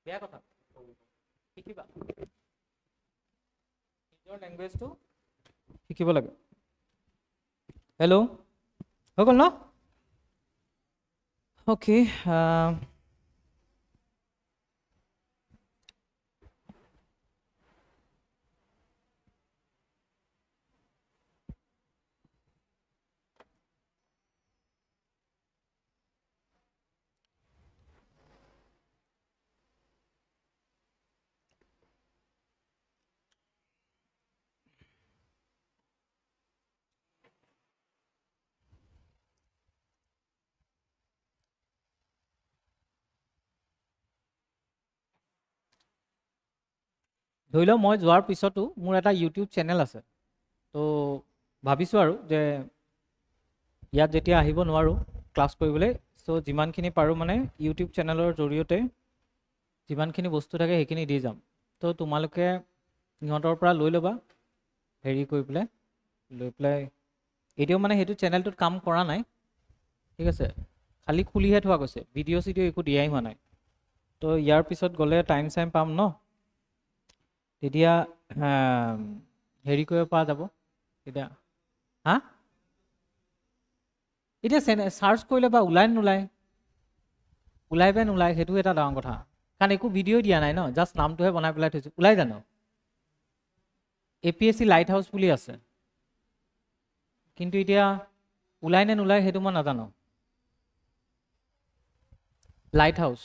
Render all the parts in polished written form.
বেয়া কথা শিকিবা নিজৰ ল্যাঙ্গুৱেজটো শিকিব লাগে হেল্ল' হৈ গ'ল ন ওকে ধৰি লও মই যোৱাৰ পিছতো মোৰ এটা ইউটিউব চেনেল আছে তো ভাবিছোঁ আৰু যে ইয়াত যেতিয়া আহিব নোৱাৰোঁ ক্লাছ কৰিবলৈ চ' যিমানখিনি পাৰোঁ মানে ইউটিউব চেনেলৰ জৰিয়তে যিমানখিনি বস্তু থাকে সেইখিনি দি যাম তো তোমালোকে ইহঁতৰ পৰা লৈ ল'বা হেৰি কৰি পেলাই লৈ পেলাই এতিয়াও মানে সেইটো চেনেলটোত কাম কৰা নাই ঠিক আছে খালি খুলিহে থোৱা গৈছে ভিডিঅ' চিডিঅ' একো দিয়াই হোৱা নাই তো ইয়াৰ পিছত গ'লে টাইম চাইম পাম ন তেতিয়া হেৰি কৰিব পৰা যাব তেতিয়া হা এতিয়া চাৰ্চ কৰিলে বা ওলাই নোলায় ওলাই বা নোলায় সেইটো এটা ডাঙৰ কথা কাৰণ একো ভিডিঅ' দিয়া নাই ন জাষ্ট নামটোহে বনাই পেলাই থৈছোঁ ওলাই জানো APSC লাইট হাউচ বুলি আছে কিন্তু এতিয়া ওলাই নে নোলায় সেইটো মই নাজানো লাইট হাউচ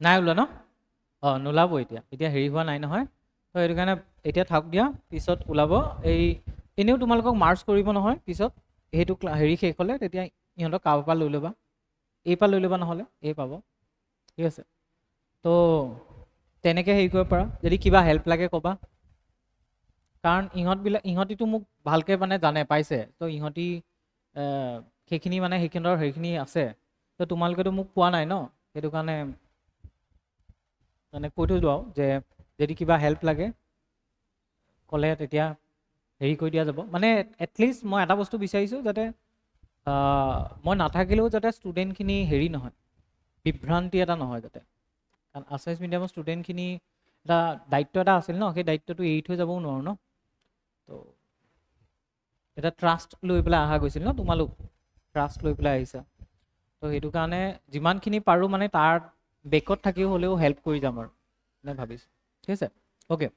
নাই ওলোৱা ন অঁ নোলাব এতিয়া হেৰি হোৱা নাই নহয় তো সেইটো কাৰণে এতিয়া থাক দিয়া পিছত ওলাব এই এনেও তোমালোকক মাৰ্চ কৰিব নহয় পিছত সেইটো হেৰি শেষ হ'লে তেতিয়া ইহঁতক কাৰোবাৰ পৰা লৈ ল'বা এই পৰা লৈ ল'বা নহ'লে এই পাব ঠিক আছে তো তেনেকৈ হেৰি কৰিব পাৰা যদি কিবা হেল্প লাগে ক'বা কাৰণ ইহঁতিতো মোক ভালকৈ মানে জানে পাইছে তো ইহঁতি সেইখিনি মানে সেইখিনিৰ সেইখিনি আছে তো তোমালোকেতো মোক পোৱা নাই ন সেইটো কাৰণে মানে কৈ থৈ দিওঁ আৰু যে যদি কিবা হেল্প লাগে ক'লে তেতিয়া হেৰি কৰি দিয়া যাব মানে এটলিষ্ট মই এটা বস্তু বিচাৰিছোঁ যাতে মই নাথাকিলেও যাতে ষ্টুডেণ্টখিনি হেৰি নহয় বিভ্ৰান্তি এটা নহয় যাতে কাৰণ আছামিজ মিডিয়ামৰ ষ্টুডেণ্টখিনি এটা দায়িত্ব এটা আছিল ন সেই দায়িত্বটো এৰি থৈ যাবও নোৱাৰোঁ ন তো এটা ট্ৰাষ্ট লৈ পেলাই অহা গৈছিল ন তোমালোক ট্ৰাষ্ট লৈ পেলাই আহিছা তো সেইটো কাৰণে যিমানখিনি পাৰোঁ মানে তাৰ বেকত থাকিও হ'লেও হেল্প কৰি যাম আৰু মানে ভাবিছোঁ ঠিক আছে অ'কে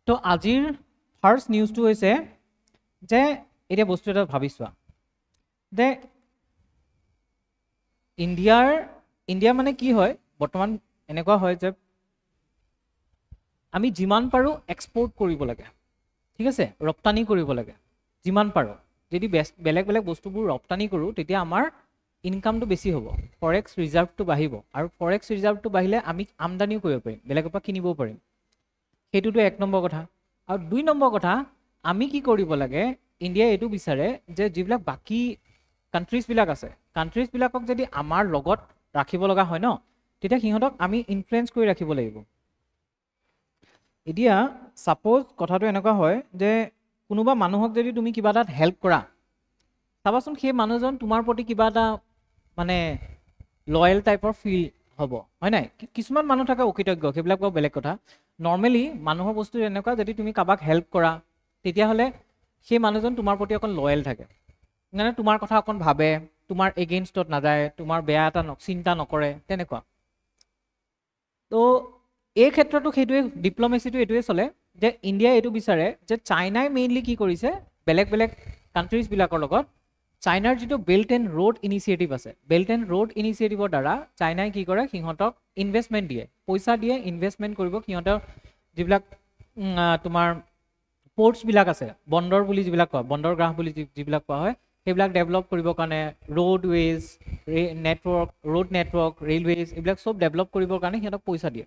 তো আজিৰ ফাৰ্ষ্ট নিউজটো হৈছে যে এতিয়া বস্তু এটা ভাবি চোৱা যে ইণ্ডিয়া মানে কি হয় বৰ্তমান এনেকুৱা হয় যে আমি যিমান পাৰোঁ এক্সপৰ্ট কৰিব লাগে ঠিক আছে ৰপ্তানি কৰিব লাগে যিমান পাৰোঁ যদি বেলেগ বেলেগ বস্তুবোৰ ৰপ্তানি কৰোঁ তেতিয়া আমাৰ ইনকামটো বেছি হ'ব ফৰেক্স ৰিজাৰ্ভটো বাঢ়িব আৰু ফৰেক্স ৰিজাৰ্ভটো বাঢ়িলে আমি আমদানিও কৰিব পাৰিম বেলেগৰ পৰা কিনিবও পাৰিম সেইটোতো এক নম্বৰ কথা আৰু দুই নম্বৰ কথা আমি কি কৰিব লাগে ইণ্ডিয়াই এইটো বিচাৰে যে যিবিলাক বাকী কাণ্ট্ৰিজবিলাক আছে কাণ্ট্ৰিজবিলাকক যদি আমাৰ লগত ৰাখিব লগা হয় ন তেতিয়া সিহঁতক আমি ইনফ্লুৱেঞ্চ কৰি ৰাখিব লাগিব এতিয়া ছাপ'জ কথাটো এনেকুৱা হয় যে কোনোবা মানুহক যদি তুমি কিবা এটাত হেল্প কৰা চাবাচোন সেই মানুহজন তোমাৰ প্ৰতি কিবা এটা মানে লয়েল টাইপৰ ফিল হ'ব হয় নাই কিছুমান মানুহ থাকে অকৃতজ্ঞ সেইবিলাক বাৰু বেলেগ কথা নৰ্মেলি মানুহৰ বস্তু এনেকুৱা যদি তুমি কাৰোবাক হেল্প কৰা তেতিয়াহ'লে সেই মানুহজন তোমাৰ প্ৰতি অকণ লয়েল থাকে মানে তোমাৰ কথা অকণ ভাবে তোমাৰ এগেইনষ্টত নাযায় তোমাৰ বেয়া এটা চিন্তা নকৰে তেনেকুৱা তো এই ক্ষেত্ৰতো সেইটোৱে ডিপ্ল'মেচিটো এইটোৱে চলে যে ইণ্ডিয়াই এইটো বিচাৰে যে চাইনাই মেইনলি কি কৰিছে বেলেগ বেলেগ কাণ্ট্ৰিজবিলাকৰ লগত চাইনাৰ যিটো বেল্ট এণ্ড ৰোড ইনিচিয়েটিভ আছে বেল্ট এণ্ড ৰোড ইনিচিয়েটিভৰ দ্বাৰা চাইনাই কি কৰে সিহঁতক ইনভেষ্টমেণ্ট দিয়ে পইচা দিয়ে ইনভেষ্টমেণ্ট কৰিব সিহঁতৰ যিবিলাক তোমাৰ পৰ্টছবিলাক আছে বন্দৰ বুলি যিবিলাক কোৱা বন্দৰগাহ বুলি যিবিলাক কোৱা হয় সেইবিলাক ডেভেলপ কৰিবৰ কাৰণে ৰোডৱেজ ৰোড নেটৱৰ্ক ৰেলৱেজ এইবিলাক চব ডেভেলপ কৰিবৰ কাৰণে সিহঁতক পইচা দিয়ে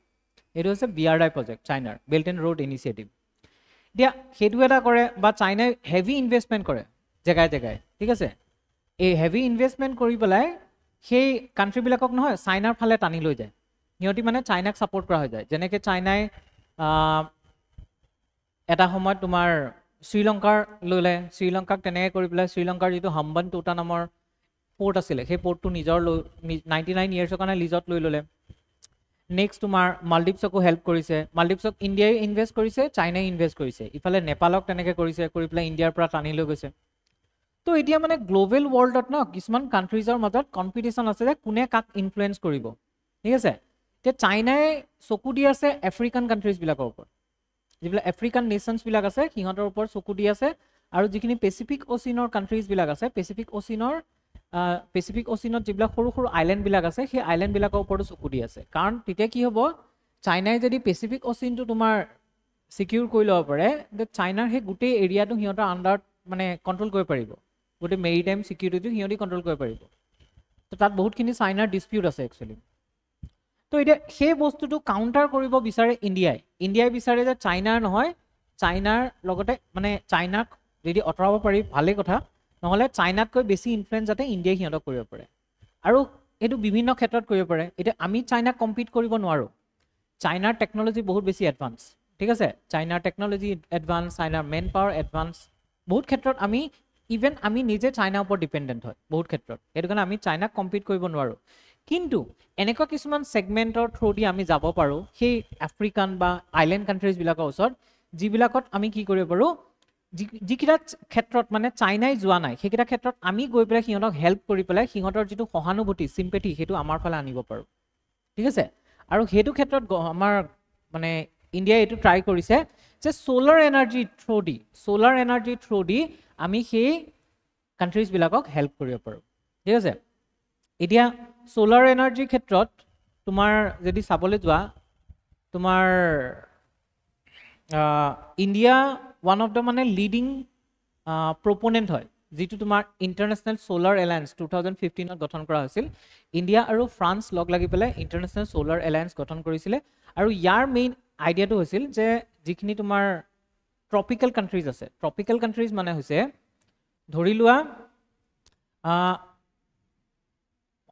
এইটো হৈছে BRI প্ৰজেক্ট চাইনাৰ বেল্ট এণ্ড ৰোড ইনিচিয়েটিভ এতিয়া সেইটো এটা কৰে বা চাইনাই হেভি ইনভেষ্টমেণ্ট কৰে জেগাই জেগাই ঠিক আছে এই হেভি ইনভেষ্টমেণ্ট কৰি পেলাই সেই কাণ্ট্ৰিবিলাকক নহয় চাইনাৰ ফালে টানি লৈ যায় সিহঁতি মানে চাইনাক ছাপোৰ্ট কৰা হৈ যায় যেনেকৈ চাইনাই এটা সময়ত তোমাৰ শ্ৰীলংকাৰ ল'লে শ্ৰীলংকাক তেনেকৈ কৰি পেলাই শ্ৰীলংকাৰ যিটো হাম্বান টোটা নামৰ পোৰ্ট আছিলে সেই পোৰ্টটো নিজৰ 99 ইয়াৰ্ছৰ কাৰণে লিজত লৈ ল'লে নেক্সট তোমাৰ মালদ্বীপছকো হেল্প কৰিছে মালদ্বীপছক ইণ্ডিয়াই ইনভেষ্ট কৰিছে চাইনাই ইনভেষ্ট কৰিছে ইফালে নেপালক তেনেকৈ কৰিছে কৰি পেলাই ইণ্ডিয়াৰ পৰা টানি লৈ গৈছে তো এতিয়া মানে গ্লোবেল ৱৰ্ল্ডত ন কিছুমান কাণ্ট্ৰিজৰ মাজত কম্পিটিশ্যন আছে যে কোনে কাক ইনফ্লুৱেঞ্চ কৰিব ঠিক আছে এতিয়া চাইনাই চকু দি আছে আফ্ৰিকান কাণ্ট্ৰিজবিলাকৰ ওপৰত যিবিলাক আফ্ৰিকান নেশ্যনছবিলাক আছে সিহঁতৰ ওপৰত চকু দি আছে আৰু যিখিনি পেচিফিক অচিনৰ কাণ্ট্ৰিজবিলাক আছে পেচিফিক অচিনত যিবিলাক সৰু সৰু আইলেণ্ডবিলাক আছে সেই আইলেণ্ডবিলাকৰ ওপৰতো চকু দি আছে কাৰণ তেতিয়া কি হ'ব চাইনাই যদি পেচিফিক অচিনটো তোমাৰ চিকিউৰ কৰি ল'ব পাৰে চাইনাৰ সেই গোটেই এৰিয়াটো সিহঁতৰ আণ্ডাৰত মানে কণ্ট্ৰল কৰিব পাৰিব গোটেই মেৰিটাইম চিকিউৰিটিটো সিহঁতি কণ্ট্ৰল কৰিব পাৰিব তো তাত বহুতখিনি চাইনাৰ ডিছপিউট আছে একচুৱেলি তো এতিয়া সেই বস্তুটো কাউণ্টাৰ কৰিব বিচাৰে ইণ্ডিয়াই বিচাৰে যে চাইনাৰ নহয় চাইনাৰ লগতে মানে চাইনাক যদি আঁতৰাব পাৰি ভালেই কথা নহ'লে চাইনাতকৈ বেছি ইনফ্লুৱেঞ্চ যাতে ইণ্ডিয়াই সিহঁতক কৰিব পাৰে আৰু এইটো বিভিন্ন ক্ষেত্ৰত কৰিব পাৰে এতিয়া আমি চাইনাক কম্পিট কৰিব নোৱাৰোঁ চাইনাৰ টেকন'লজি বহুত বেছি এডভান্স ঠিক আছে চাইনাৰ টেকন'লজি এডভান্স চাইনাৰ মেন পাৱাৰ এডভান্স বহুত ক্ষেত্ৰত ইভেন আমি নিজে চাইনাৰ ওপৰত ডিপেণ্ডেণ্ট হয় বহুত ক্ষেত্ৰত সেইটো কাৰণে আমি চাইনাক কম্পিট কৰিব নোৱাৰোঁ কিন্তু এনেকুৱা কিছুমান ছেগমেণ্টৰ থ্ৰুদি আমি যাব পাৰোঁ সেই আফ্ৰিকান বা আইলেণ্ড কাণ্ট্ৰিজবিলাকৰ ওচৰত যিবিলাকত আমি কি কৰিব পাৰোঁ যিকেইটা ক্ষেত্ৰত মানে চাইনাই যোৱা নাই সেইকেইটা ক্ষেত্ৰত আমি গৈ পেলাই সিহঁতক হেল্প কৰি পেলাই সিহঁতৰ যিটো সহানুভূতি চিম্পেথি সেইটো আমাৰ ফালে আনিব পাৰোঁ ঠিক আছে আৰু সেইটো ক্ষেত্ৰত আমাৰ মানে ইণ্ডিয়াই এইটো ট্ৰাই কৰিছে যে সোলাৰ এনাৰ্জি থ্ৰু দি আমি সেই কাণ্ট্ৰিজবিলাকক হেল্প কৰিব পাৰোঁ ঠিক আছে এতিয়া সোলাৰ এনাৰ্জিৰ ক্ষেত্ৰত তোমাৰ যদি চাবলৈ যোৱা তোমাৰ ইণ্ডিয়া ওৱান অফ দ্য মানে লিডিং প্ৰপনেণ্ট হয় যিটো তোমাৰ ইণ্টাৰনেশ্যনেল সোলাৰ এলায়েন্স 2015ত গঠন কৰা হৈছিল ইণ্ডিয়া আৰু ফ্ৰান্স লগ লাগি পেলাই ইণ্টাৰনেশ্যনেল সোলাৰ এলায়েন্স গঠন কৰিছিলে আৰু ইয়াৰ মেইন আইডিয়াটো হৈছিল যে যিখিনি তোমাৰ ট্ৰপিকেল কাণ্ট্ৰিজ আছে ট্ৰপিকেল কাণ্ট্ৰিজ মানে হৈছে ধৰি লোৱা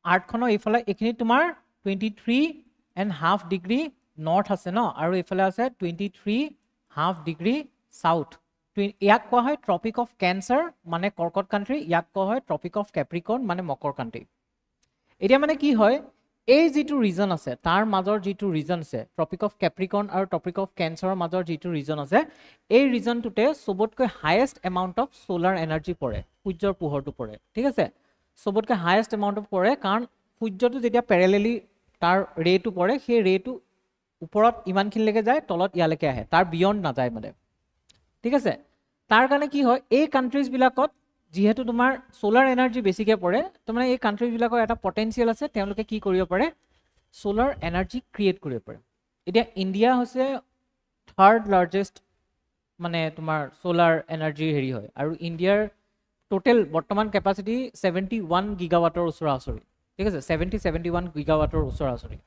আৰ্থখনৰ এইফালে এইখিনি তোমাৰ 23.5 ডিগ্ৰী নৰ্থ আছে ন আৰু এইফালে আছে 23.5 ডিগ্ৰী সাউথ ইয়াক কোৱা হয় ট্ৰপিক অফ কেঞ্চাৰ মানে কৰ্কট কাণ্ট্ৰি ইয়াক কোৱা হয় ট্ৰপিক অফ কেপ্ৰিকৰ্ন মানে মকৰ কাণ্ট্ৰি এতিয়া মানে কি হয় এই যিটো ৰিজন আছে তাৰ মাজৰ যিটো ৰিজন আছে ট্ৰপিক অফ কেপ্ৰিকৰ্ন আৰু ট্ৰপিক অফ কেঞ্চাৰৰ মাজৰ যিটো ৰিজন আছে এই ৰিজনটোতে চবতকৈ highest amount of solar energy পৰে সূৰ্যৰ পোহৰটো পৰে ঠিক আছে চবতকৈ হায়েষ্ট এমাউণ্ট পৰে কাৰণ সূৰ্যটো যেতিয়া পেৰেলেলি তাৰ ৰেটো পৰে সেই ৰেটো ওপৰত ইমানখিনিলৈকে যায় তলত ইয়ালৈকে আহে তাৰ বিয়ণ্ড নাযায় মানে ঠিক আছে তাৰ কাৰণে কি হয় এই কাণ্ট্ৰিজবিলাকত যিহেতু তোমাৰ সোলাৰ এনাৰ্জি বেছিকৈ পৰে তাৰমানে এই কাণ্ট্ৰিজবিলাকৰ এটা পটেঞ্চিয়েল আছে তেওঁলোকে কি কৰিব পাৰে সোলাৰ এনাৰ্জি ক্ৰিয়েট কৰিব পাৰে এতিয়া ইণ্ডিয়া হৈছে থাৰ্ড লাৰ্জেষ্ট মানে তোমাৰ সোলাৰ এনাৰ্জি হেৰি হয় আৰু ইণ্ডিয়াৰ টোটেল বৰ্তমান কেপাচিটি 71 গিগাৱাটৰ ওচৰা ওচৰি ঠিক আছে 71 গিগাৱাটৰ ওচৰা ওচৰি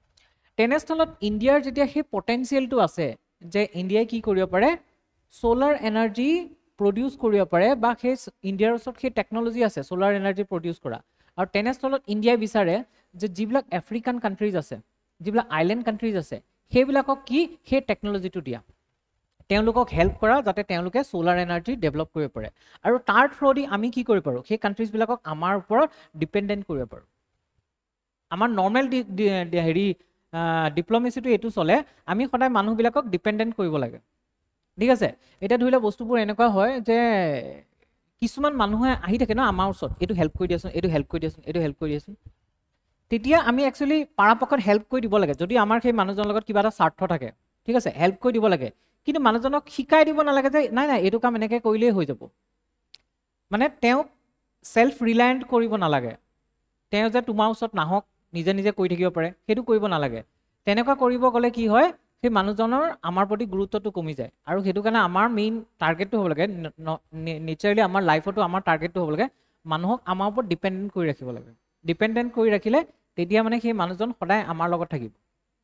তেনেস্থলত ইণ্ডিয়াৰ যেতিয়া সেই পটেঞ্চিয়েলটো আছে যে ইণ্ডিয়াই কি কৰিব পাৰে সোলাৰ এনাৰ্জি প্ৰডিউচ কৰিব পাৰে বা সেই ইণ্ডিয়াৰ ওচৰত সেই টেকন'লজি আছে সোলাৰ এনাৰ্জি প্ৰডিউচ কৰা আৰু তেনেস্থলত ইণ্ডিয়াই বিচাৰে যে যিবিলাক আফ্ৰিকান কাণ্ট্ৰিজ আছে যিবিলাক আইলেণ্ড কাণ্ট্ৰিজ আছে সেইবিলাকক কি সেই টেকন'লজিটো দিয়া তেওঁলোকক হেল্প কৰা যাতে তেওঁলোকে সোলাৰ এনাৰ্জি ডেভেলপ কৰিব পাৰে আৰু তাৰ থ্ৰুদি আমি কি কৰিব পাৰোঁ সেই কাণ্ট্ৰিজবিলাকক আমাৰ ওপৰত ডিপেণ্ডেণ্ট কৰিব পাৰোঁ আমাৰ নৰ্মেল হেৰি ডিপ্ল'মেচিটো এইটো চলে আমি সদায় মানুহবিলাকক ডিপেণ্ডেণ্ট কৰিব লাগে ঠিক আছে এতিয়া ধৰি লওক বস্তুবোৰ এনেকুৱা হয় যে কিছুমান মানুহে আহি থাকে ন আমাৰ ওচৰত এইটো হেল্প কৰি দিয়াচোন এইটো হেল্প কৰি দিয়াচোন এইটো হেল্প কৰি দিয়াচোন তেতিয়া আমি একচুৱেলি পৰাপক্ষত হেল্প কৰি দিব লাগে যদি আমাৰ সেই মানুহজনৰ লগত কিবা এটা স্বাৰ্থ থাকে ঠিক আছে হেল্প কৰি দিব লাগে কিন্তু মানুহজনক শিকাই দিব নালাগে যে নাই এইটো কাম এনেকৈ কৰিলেই হৈ যাব মানে তেওঁক সেলফ ৰিলায়েণ্ট কৰিব নালাগে তেওঁ যে তোমাৰ ওচৰত নাহক নিজে নিজে কৰি থাকিব পাৰে সেইটো কৰিব নালাগে তেনেকুৱা কৰিব গ'লে কি হয় সেই মানুহজনৰ আমাৰ প্ৰতি গুৰুত্বটো কমি যায় আৰু সেইটো কাৰণে আমাৰ মেইন টাৰ্গেটটো হ'ব লাগে নেচাৰেলি আমাৰ লাইফতো আমাৰ টাৰ্গেটটো হ'ব লাগে মানুহক আমাৰ ওপৰত ডিপেণ্ডেণ্ট কৰি ৰাখিব লাগে ডিপেণ্ডেণ্ট কৰি ৰাখিলে তেতিয়া মানে সেই মানুহজন সদায় আমাৰ লগত থাকিব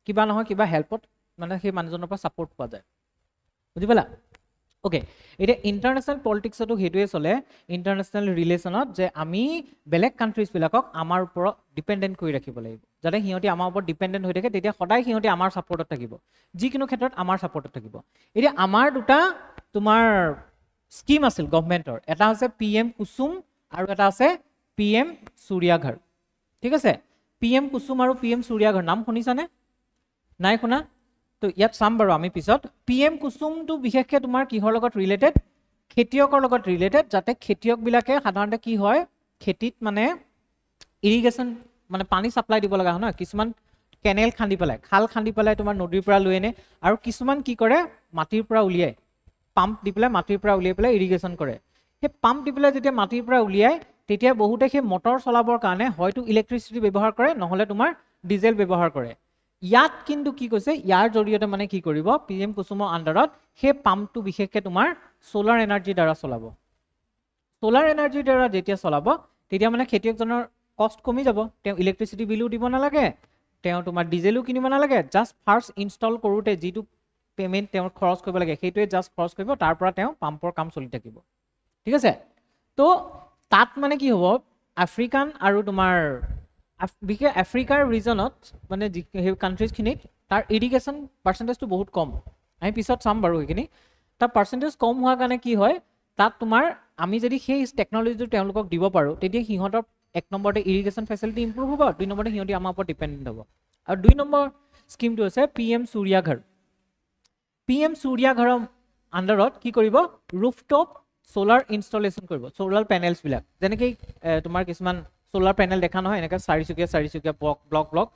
কিবা নহয় কিবা হেল্পত মানে সেই মানুহজনৰ পৰা ছাপোৰ্ট পোৱা যায় বুজি পালা ওকে এতিয়া ইণ্টাৰনেশ্যনেল পলিটিক্সতো সেইটোৱে চলে ইণ্টাৰনেশ্যনেল ৰিলেশ্যনত যে আমি বেলেগ কাণ্ট্ৰিজবিলাকক আমাৰ ওপৰত ডিপেণ্ডেণ্ট কৰি ৰাখিব লাগিব যাতে সিহঁতি আমাৰ ওপৰত ডিপেণ্ডেণ্ট হৈ থাকে তেতিয়া সদায় সিহঁতি আমাৰ ছাপৰ্টত থাকিব যিকোনো ক্ষেত্ৰত আমাৰ ছাপৰ্টত থাকিব এতিয়া আমাৰ দুটা তোমাৰ স্কিম আছিল গভৰ্ণমেণ্টৰ এটা হৈছে PM কুসুম আৰু এটা আছে PM সূৰ্যাঘৰ ঠিক আছে PM কুসুম আৰু PM সূৰ্যাঘৰ নাম শুনিছানে নাই শুনা তো ইয়াত চাম বাৰু আমি পিছত PM কুসুমটো বিশেষকৈ তোমাৰ কিহৰ লগত ৰিলেটেড খেতিয়কৰ লগত ৰিলেটেড যাতে খেতিয়কবিলাকে সাধাৰণতে কি হয় খেতিত মানে ইৰিগেশ্যন মানে পানী সাপ্লাই দিব লগা হয় ন কিছুমান কেনেল খান্দি পেলাই খাল খান্দি পেলাই তোমাৰ নদীৰ পৰা লৈ আনে আৰু কিছুমান কি কৰে মাটিৰ পৰা উলিয়ায় পাম্প দি পেলাই মাটিৰ পৰা উলিয়াই পেলাই ইৰিগেশ্যন কৰে সেই পাম্প দি পেলাই যেতিয়া মাটিৰ পৰা উলিয়ায় তেতিয়া বহুতে সেই মটৰ চলাবৰ কাৰণে হয়তো ইলেক্ট্ৰিচিটি ব্যৱহাৰ কৰে নহ'লে তোমাৰ ডিজেল ব্যৱহাৰ কৰে ইয়াত কিন্তু কি কৈছে ইয়াৰ জৰিয়তে মানে কি কৰিব PM কুসুমৰ আণ্ডাৰত সেই পাম্পটো বিশেষকৈ তোমাৰ সোলাৰ এনাৰ্জিৰ দ্বাৰা চলাব সোলাৰ এনাৰ্জিৰ দ্বাৰা যেতিয়া চলাব তেতিয়া মানে খেতিয়কজনৰ কষ্ট কমি যাব তেওঁ ইলেক্ট্ৰিচিটি বিলো দিব নালাগে তেওঁ তোমাৰ ডিজেলো কিনিব নালাগে জাষ্ট ফাৰ্ষ্ট ইনষ্টল কৰোঁতে যিটো পেমেণ্ট তেওঁৰ খৰচ কৰিব লাগে সেইটোৱে জাষ্ট খৰচ কৰিব তাৰ পৰা তেওঁ পাম্পৰ কাম চলি থাকিব ঠিক আছে তো তাত মানে কি হ'ব আফ্ৰিকান আৰু তোমাৰ বিশেষ আফ্ৰিকাৰ ৰিজনত মানে সেই কাণ্ট্ৰিজখিনিত তাৰ ইৰিগেশ্যন পাৰ্চেণ্টেজটো বহুত কম আমি পিছত চাম বাৰু সেইখিনি তাৰ পাৰ্চেণ্টেজ কম হোৱাৰ কাৰণে কি হয় তাত তোমাৰ আমি যদি সেই টেকন'লজিটো তেওঁলোকক দিব পাৰোঁ তেতিয়া সিহঁতৰ এক নম্বৰতে ইৰিগেশ্যন ফেচিলিটি ইম্প্ৰুভ হ'ব দুই নম্বৰতে সিহঁতি আমাৰ ওপৰত ডিপেণ্ডেণ্ট হ'ব আৰু দুই নম্বৰ স্কিমটো হৈছে PM সূৰ্যাঘৰ PM সূৰ্যাঘৰৰ আণ্ডাৰত কি কৰিব ৰুফটপ সোলাৰ ইনষ্টলেশ্যন কৰিব সোলাৰ পেনেলছবিলাক যেনেকৈ তোমাৰ কিছুমান সোলাৰ পেনেল দেখা নহয় এনেকৈ চাৰিচুকীয়া ব্লক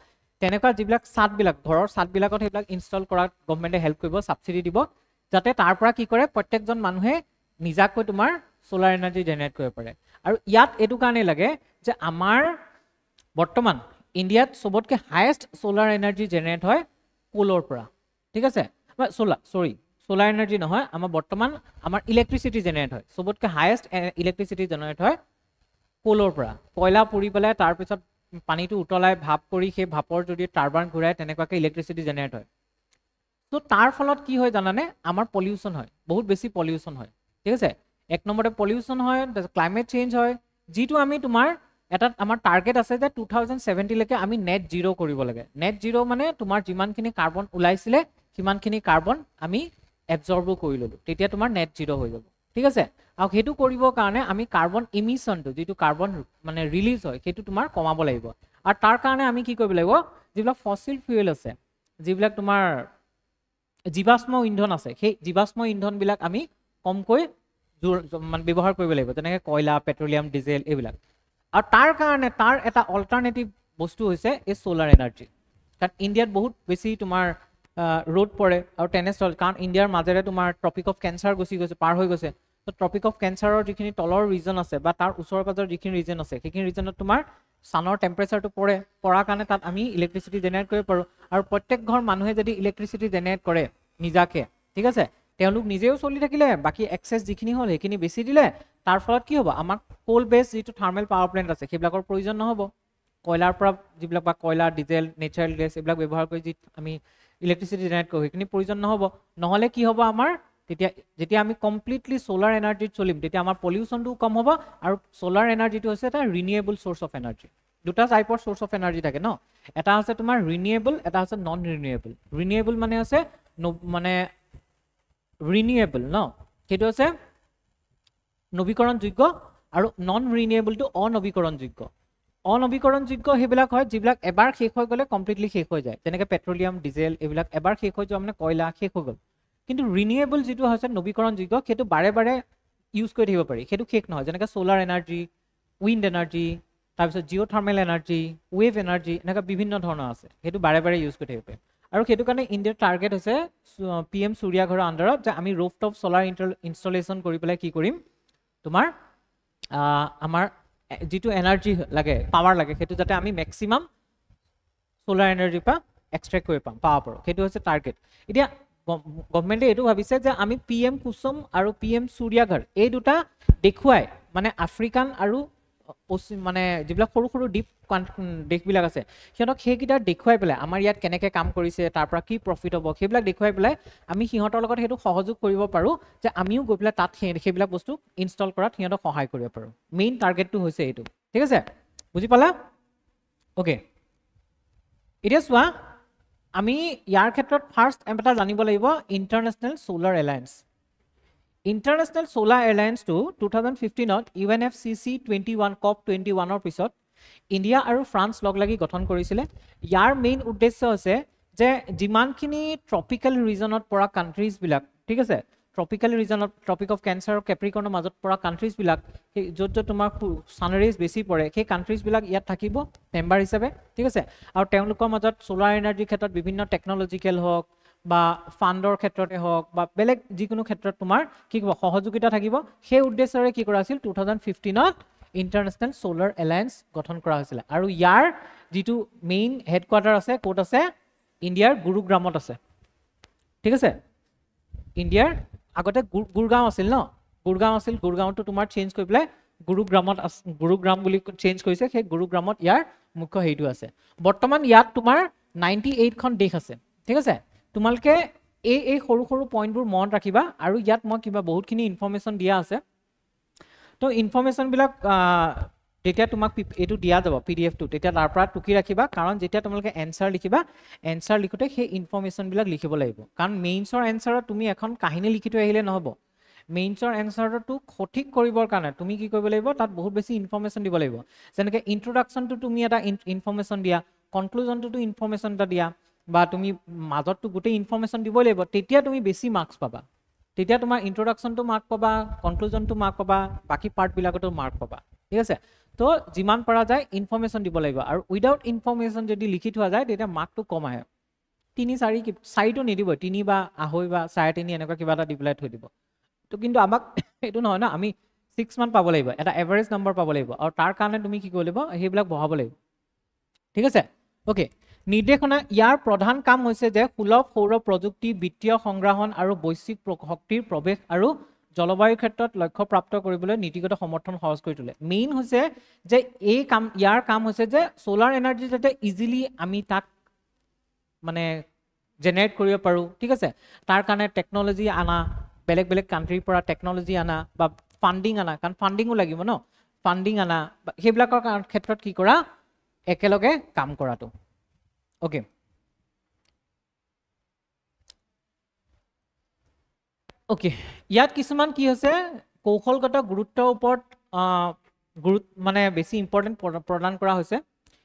তেনেকুৱা যিবিলাক ছাদবিলাক ঘৰৰ ছাদবিলাকত সেইবিলাক ইনষ্টল কৰাত গভৰ্ণমেণ্টে হেল্প কৰিব ছাবচিডি দিব যাতে তাৰ পৰা কি কৰে প্ৰত্যেকজন মানুহে নিজাকৈ তোমাৰ সোলাৰ এনাৰ্জি জেনেৰেট কৰিব পাৰে আৰু ইয়াত এইটো কাৰণেই লাগে যে আমাৰ বৰ্তমান ইণ্ডিয়াত চবতকৈ হায়েষ্ট সোলাৰ এনাৰ্জি জেনেৰেট হয় কোলৰ পৰা ঠিক আছে সোলাৰ এনাৰ্জি নহয় আমাৰ বৰ্তমান আমাৰ ইলেক্ট্ৰিচিটি জেনেৰেট হয় চবতকৈ হায়েষ্ট ইলেক্ট্ৰিচিটি জেনেৰেট হয় কোলৰ পৰা কয়লা পুৰি পেলাই তাৰপিছত পানীটো উতলাই ভাপ কৰি সেই ভাপৰ যদি টাৰবাইন ঘূৰাই তেনেকুৱাকৈ ইলেক্ট্ৰিচিটি জেনেৰেট হয় তো তাৰ ফলত কি হয় জানানে আমাৰ পলিউশ্যন হয় বহুত বেছি পলিউশ্যন হয় ঠিক আছে এক নম্বৰতে পলিউশ্যন হয় ক্লাইমেট চেঞ্জ হয় যিটো আমি তোমাৰ এটা আমাৰ টাৰ্গেট আছে যে 2070লৈকে আমি নেট জিৰ' কৰিব লাগে নেট জিৰ' মানে তোমাৰ যিমানখিনি কাৰ্বন ওলাইছিলে সিমানখিনি কাৰ্বন আমি এবজৰ্বো কৰি ল'লোঁ তেতিয়া তোমাৰ নেট জিৰ' হৈ যাব ঠিক আছে আৰু সেইটো কৰিবৰ কাৰণে আমি কাৰ্বন ইমিশ্যনটো যিটো কাৰ্বন মানে ৰিলিজ হয় সেইটো তোমাৰ কমাব লাগিব আৰু তাৰ কাৰণে আমি কি কৰিব লাগিব যিবিলাক ফচিল ফুয়েল আছে যিবিলাক তোমাৰ জীৱাশ্ম ইন্ধন আছে সেই জীৱাশ্ম ইন্ধনবিলাক আমি কমকৈ মানে ব্যৱহাৰ কৰিব লাগিব যেনেকৈ কয়লা পেট্ৰলিয়াম ডিজেল এইবিলাক আৰু তাৰ কাৰণে তাৰ এটা অল্টাৰনেটিভ বস্তু হৈছে এই সোলাৰ এনাৰ্জি কাৰণ ইণ্ডিয়াত বহুত বেছি তোমাৰ ৰ'দ পৰে আৰু তেনেস্থল কাৰণ ইণ্ডিয়াৰ মাজেৰে তোমাৰ ট্ৰপিক অফ কেঞ্চাৰ গুচি গৈছে পাৰ হৈ গৈছে তো ট্ৰপিক অফ কেঞ্চাৰৰ যিখিনি তলৰ ৰিজন আছে বা তাৰ ওচৰ পাজৰ যিখিনি ৰিজন আছে সেইখিনি ৰিজনত তোমাৰ ছানৰ টেম্পাৰেচাৰটো পৰাৰ কাৰণে তাত আমি ইলেক্ট্ৰিচিটি জেনেৰেট কৰিব পাৰোঁ আৰু প্ৰত্যেক ঘৰ মানুহে যদি ইলেক্ট্ৰিচিটি জেনেৰেট কৰে নিজাকে ঠিক আছে তেওঁলোক নিজেও চলি থাকিলে বাকী এক্সেছ যিখিনি হ'ল সেইখিনি বেছি দিলে তাৰ ফলত কি হ'ব আমাক কোল বেছ যিটো থাৰ্মেল পাৱাৰ প্লেণ্ট আছে সেইবিলাকৰ প্ৰয়োজন নহ'ব কয়লাৰ পৰা যিবিলাক বা কয়লা ডিজেল নেচাৰেল গেছ এইবিলাক ব্যৱহাৰ কৰি যি আমি ইলেক্ট্ৰিচিটি জেনেৰেট কৰোঁ সেইখিনি প্ৰয়োজন নহ'ব নহ'লে কি হ'ব আমাৰ তেতিয়া যেতিয়া আমি কমপ্লিটলি সোলাৰ এনাৰ্জিত চলিম তেতিয়া আমাৰ পলিউশ্যনটো কম হ'ব আৰু সোলাৰ এনাৰ্জিটো হৈছে এটা ৰিনিউৱেবল চ'ৰ্চ অফ এনাৰ্জি দুটা টাইপৰ চ'ৰ্চ অফ এনাৰ্জি থাকে ন এটা হৈছে তোমাৰ ৰিনিউৱেবল এটা হৈছে নন ৰিনিউৱেবল ৰিনিউৱেবল মানে হৈছে মানে ৰিনিউৱেবল ন সেইটো হৈছে নৱীকৰণযোগ্য আৰু নন ৰিনিউৱেবলটো অনৱীকৰণযোগ্য সেইবিলাক হয় যিবিলাক এবাৰ শেষ হৈ গ'লে কমপ্লিটলি শেষ হৈ যায় যেনেকৈ পেট্ৰলিয়াম ডিজেল এইবিলাক এবাৰ শেষ হৈ যোৱা মানে কয়লা শেষ হৈ গ'ল কিন্তু ৰিনিউৱেবল যিটো হৈছে নৱীকৰণযোগ্য সেইটো বাৰে বাৰে ইউজ কৰি থাকিব পাৰি সেইটো শেষ নহয় যেনেকৈ সোলাৰ এনাৰ্জি উইণ্ড এনাৰ্জি তাৰপিছত Jio' thermal energy wave energy এনেকুৱা বিভিন্ন ধৰণৰ আছে সেইটো বাৰে বাৰে ইউজ কৰি থাকিব পাৰি আৰু সেইটো কাৰণে ইণ্ডিয়াৰ টাৰ্গেট হৈছে PM সূৰ্যাঘৰৰ আণ্ডাৰত যে আমি ৰুফটপ সোলাৰ ইনষ্টলেশ্যন কৰি পেলাই কি কৰিম তোমাৰ আমাৰ যিটো এনাৰ্জি লাগে পাৱাৰ লাগে সেইটো যাতে আমি মেক্সিমাম সোলাৰ এনাৰ্জিৰ পৰা এক্সট্ৰেক্ট কৰি পাম পাব পাৰোঁ সেইটো হৈছে টাৰ্গেট এতিয়া গভৰ্ণমেণ্টে এইটো ভাবিছে যে আমি PM কুসুম আৰু PM সূৰ্যাঘৰ এই দুটা দেখুৱাই মানে আফ্ৰিকান আৰু মানে যিবিলাক সৰু সৰু দ্বীপ দেশবিলাক আছে সিহঁতক সেইকেইটা দেখুৱাই পেলাই আমাৰ ইয়াত কেনেকৈ কাম কৰিছে তাৰ পৰা কি প্ৰফিট হ'ব সেইবিলাক দেখুৱাই পেলাই আমি সিহঁতৰ লগত সেইটো সহযোগ কৰিব পাৰোঁ যে আমিও গৈ পেলাই তাত সেইবিলাক বস্তু ইনষ্টল কৰাত সিহঁতক সহায় কৰিব পাৰোঁ মেইন টাৰ্গেটটো হৈছে এইটো ঠিক আছে বুজি পালা অ'কে এতিয়া চোৱা আমি ইয়াৰ ক্ষেত্ৰত ফাৰ্ষ্ট এটা জানিব লাগিব international solar alliance international solar এলায়েন্সটো 2015ত UNFCCC 21 COP21ৰ পিছত ইণ্ডিয়া আৰু ফ্ৰান্স লগ লাগি গঠন কৰিছিলে ইয়াৰ মেইন উদ্দেশ্য হৈছে যে যিমানখিনি ট্ৰপিকেল ৰিজনত পৰা কাণ্ট্ৰিজবিলাক ঠিক আছে ট্ৰপিকেল ৰিজনত ট্ৰপিক অফ কেঞ্চাৰ আৰু কেপ্ৰিকৰ্নৰ মাজত পৰা কাণ্ট্ৰিজবিলাক সেই য'ত তোমাৰ ছানৰাইজ বেছি পৰে সেই কাণ্ট্ৰিজবিলাক ইয়াত থাকিব মেম্বাৰ হিচাপে ঠিক আছে আৰু তেওঁলোকৰ মাজত ছ'লাৰ এনাৰ্জিৰ ক্ষেত্ৰত বিভিন্ন টেকন'লজিকেল হওক বা ফাণ্ডৰ ক্ষেত্ৰতে হওক বা বেলেগ যিকোনো ক্ষেত্ৰত তোমাৰ কি ক'ব সহযোগিতা থাকিব সেই উদ্দেশ্যৰে কি কৰা আছিল 2015ত ইণ্টাৰনেশ্যনেল ছ'লাৰ এলায়েন্স গঠন কৰা হৈছিলে আৰু ইয়াৰ যিটো মেইন হেডকোৱাৰ্টাৰ আছে ক'ত আছে ইণ্ডিয়াৰ গুৰুগ্ৰামত আছে ঠিক আছে ইণ্ডিয়াৰ আগতে গুৰগাঁও আছিল ন গুৰগাঁও আছিল গুৰগাঁওটো তোমাৰ চেঞ্জ কৰি পেলাই গুৰুগ্ৰাম বুলি চেঞ্জ কৰিছে সেই গুৰুগ্ৰামত ইয়াৰ মুখ্য হেৰিটো আছে বৰ্তমান ইয়াত তোমাৰ 98খন দেশ আছে ঠিক আছে তোমালোকে এই সৰু সৰু পইণ্টবোৰ মনত ৰাখিবা আৰু ইয়াত মই কিবা বহুতখিনি ইনফৰমেশ্যন দিয়া আছে তো ইনফৰমেশ্যনবিলাক যেতিয়া তোমাক এইটো দিয়া যাব PDF টো তেতিয়া তাৰ পৰা টুকি ৰাখিবা কাৰণ যেতিয়া তোমালোকে এনসাৰ লিখিবা এনসাৰ লিখোতে সেই ইনফৰমেশ্যনবিলাক লিখিব লাগিব কাৰণ মেইনছৰ এনসাৰত তুমি এখন কাহিনী লিখি থৈ আহিলে নহ'ব মেইনছৰ এনসাৰটো সঠিক কৰিবৰ কাৰণে তুমি কি কৰিব লাগিব তাত বহুত বেছি ইনফৰমেশ্যন দিব লাগিব যেনেকৈ ইন্ট্ৰডাকশ্যনটো তুমি এটা ইনফৰমেশ্যন দিয়া কনক্লুজনটো ইনফৰমেশ্যন এটা দিয়া বা তুমি মাজতটো গোটেই ইনফৰমেশ্যন দিবই লাগিব তেতিয়া তুমি বেছি মাৰ্কছ পাবা তেতিয়া তোমাৰ ইন্ট্ৰডাকশ্যনটো মাৰ্ক পাবা কনক্লুজনটো মাৰ্ক পাবা বাকি পাৰ্টবিলাকতো মাৰ্ক পাবা ঠিক আছে তো যিমান পৰা যায় ইনফৰমেশ্যন দিব লাগিব আৰু উইদাউট ইনফৰমেশ্যন যদি লিখি থোৱা যায় তেতিয়া মাৰ্কটো কম আহে 4টো নিদিব 3 বা 2.5 বা 3.5 এনেকুৱা কিবা এটা দি পেলাই থৈ দিব তো কিন্তু আমাক এইটো নহয় না আমি 6 মান পাব লাগিব এটা এভাৰেজ নম্বৰ পাব লাগিব আৰু তাৰ কাৰণে তুমি কি কৰিব লাগিব সেইবিলাক বহাব লাগিব ঠিক আছে ওকে নিৰ্দেশনা ইয়াৰ প্ৰধান কাম হৈছে যে সুলভ সৌৰ প্ৰযুক্তি বিত্তীয় সংগ্ৰহণ আৰু বৈশ্বিক শক্তিৰ প্ৰৱেশ আৰু জলবায়ুৰ ক্ষেত্ৰত লক্ষ্য প্ৰাপ্ত কৰিবলৈ নীতিগত সমৰ্থন সহজ কৰি তোলে মেইন হৈছে যে ইয়াৰ কাম হৈছে যে সোলাৰ এনাৰ্জি যাতে ইজিলি আমি তাক মানে জেনাৰেট কৰিব পাৰো ঠিক আছে তাৰ কাৰণে টেকনলজি আনা বেলেগ বেলেগ কাণ্ট্ৰিৰ পৰা টেকনলজি আনা বা ফান্ডিং আনা কাৰণ ফান্ডিংও লাগিব ন ফান্ডিং আনা সেইবিলাকৰ ক্ষেত্ৰত কি কৰা একেলগে কাম কৰাটো ওকে ওকে ইয়াত কিছুমান কি হৈছে কৌশলগত গুৰুত্বৰ ওপৰত মানে বেছি ইম্পৰ্টেণ্ট প্ৰদান কৰা হৈছে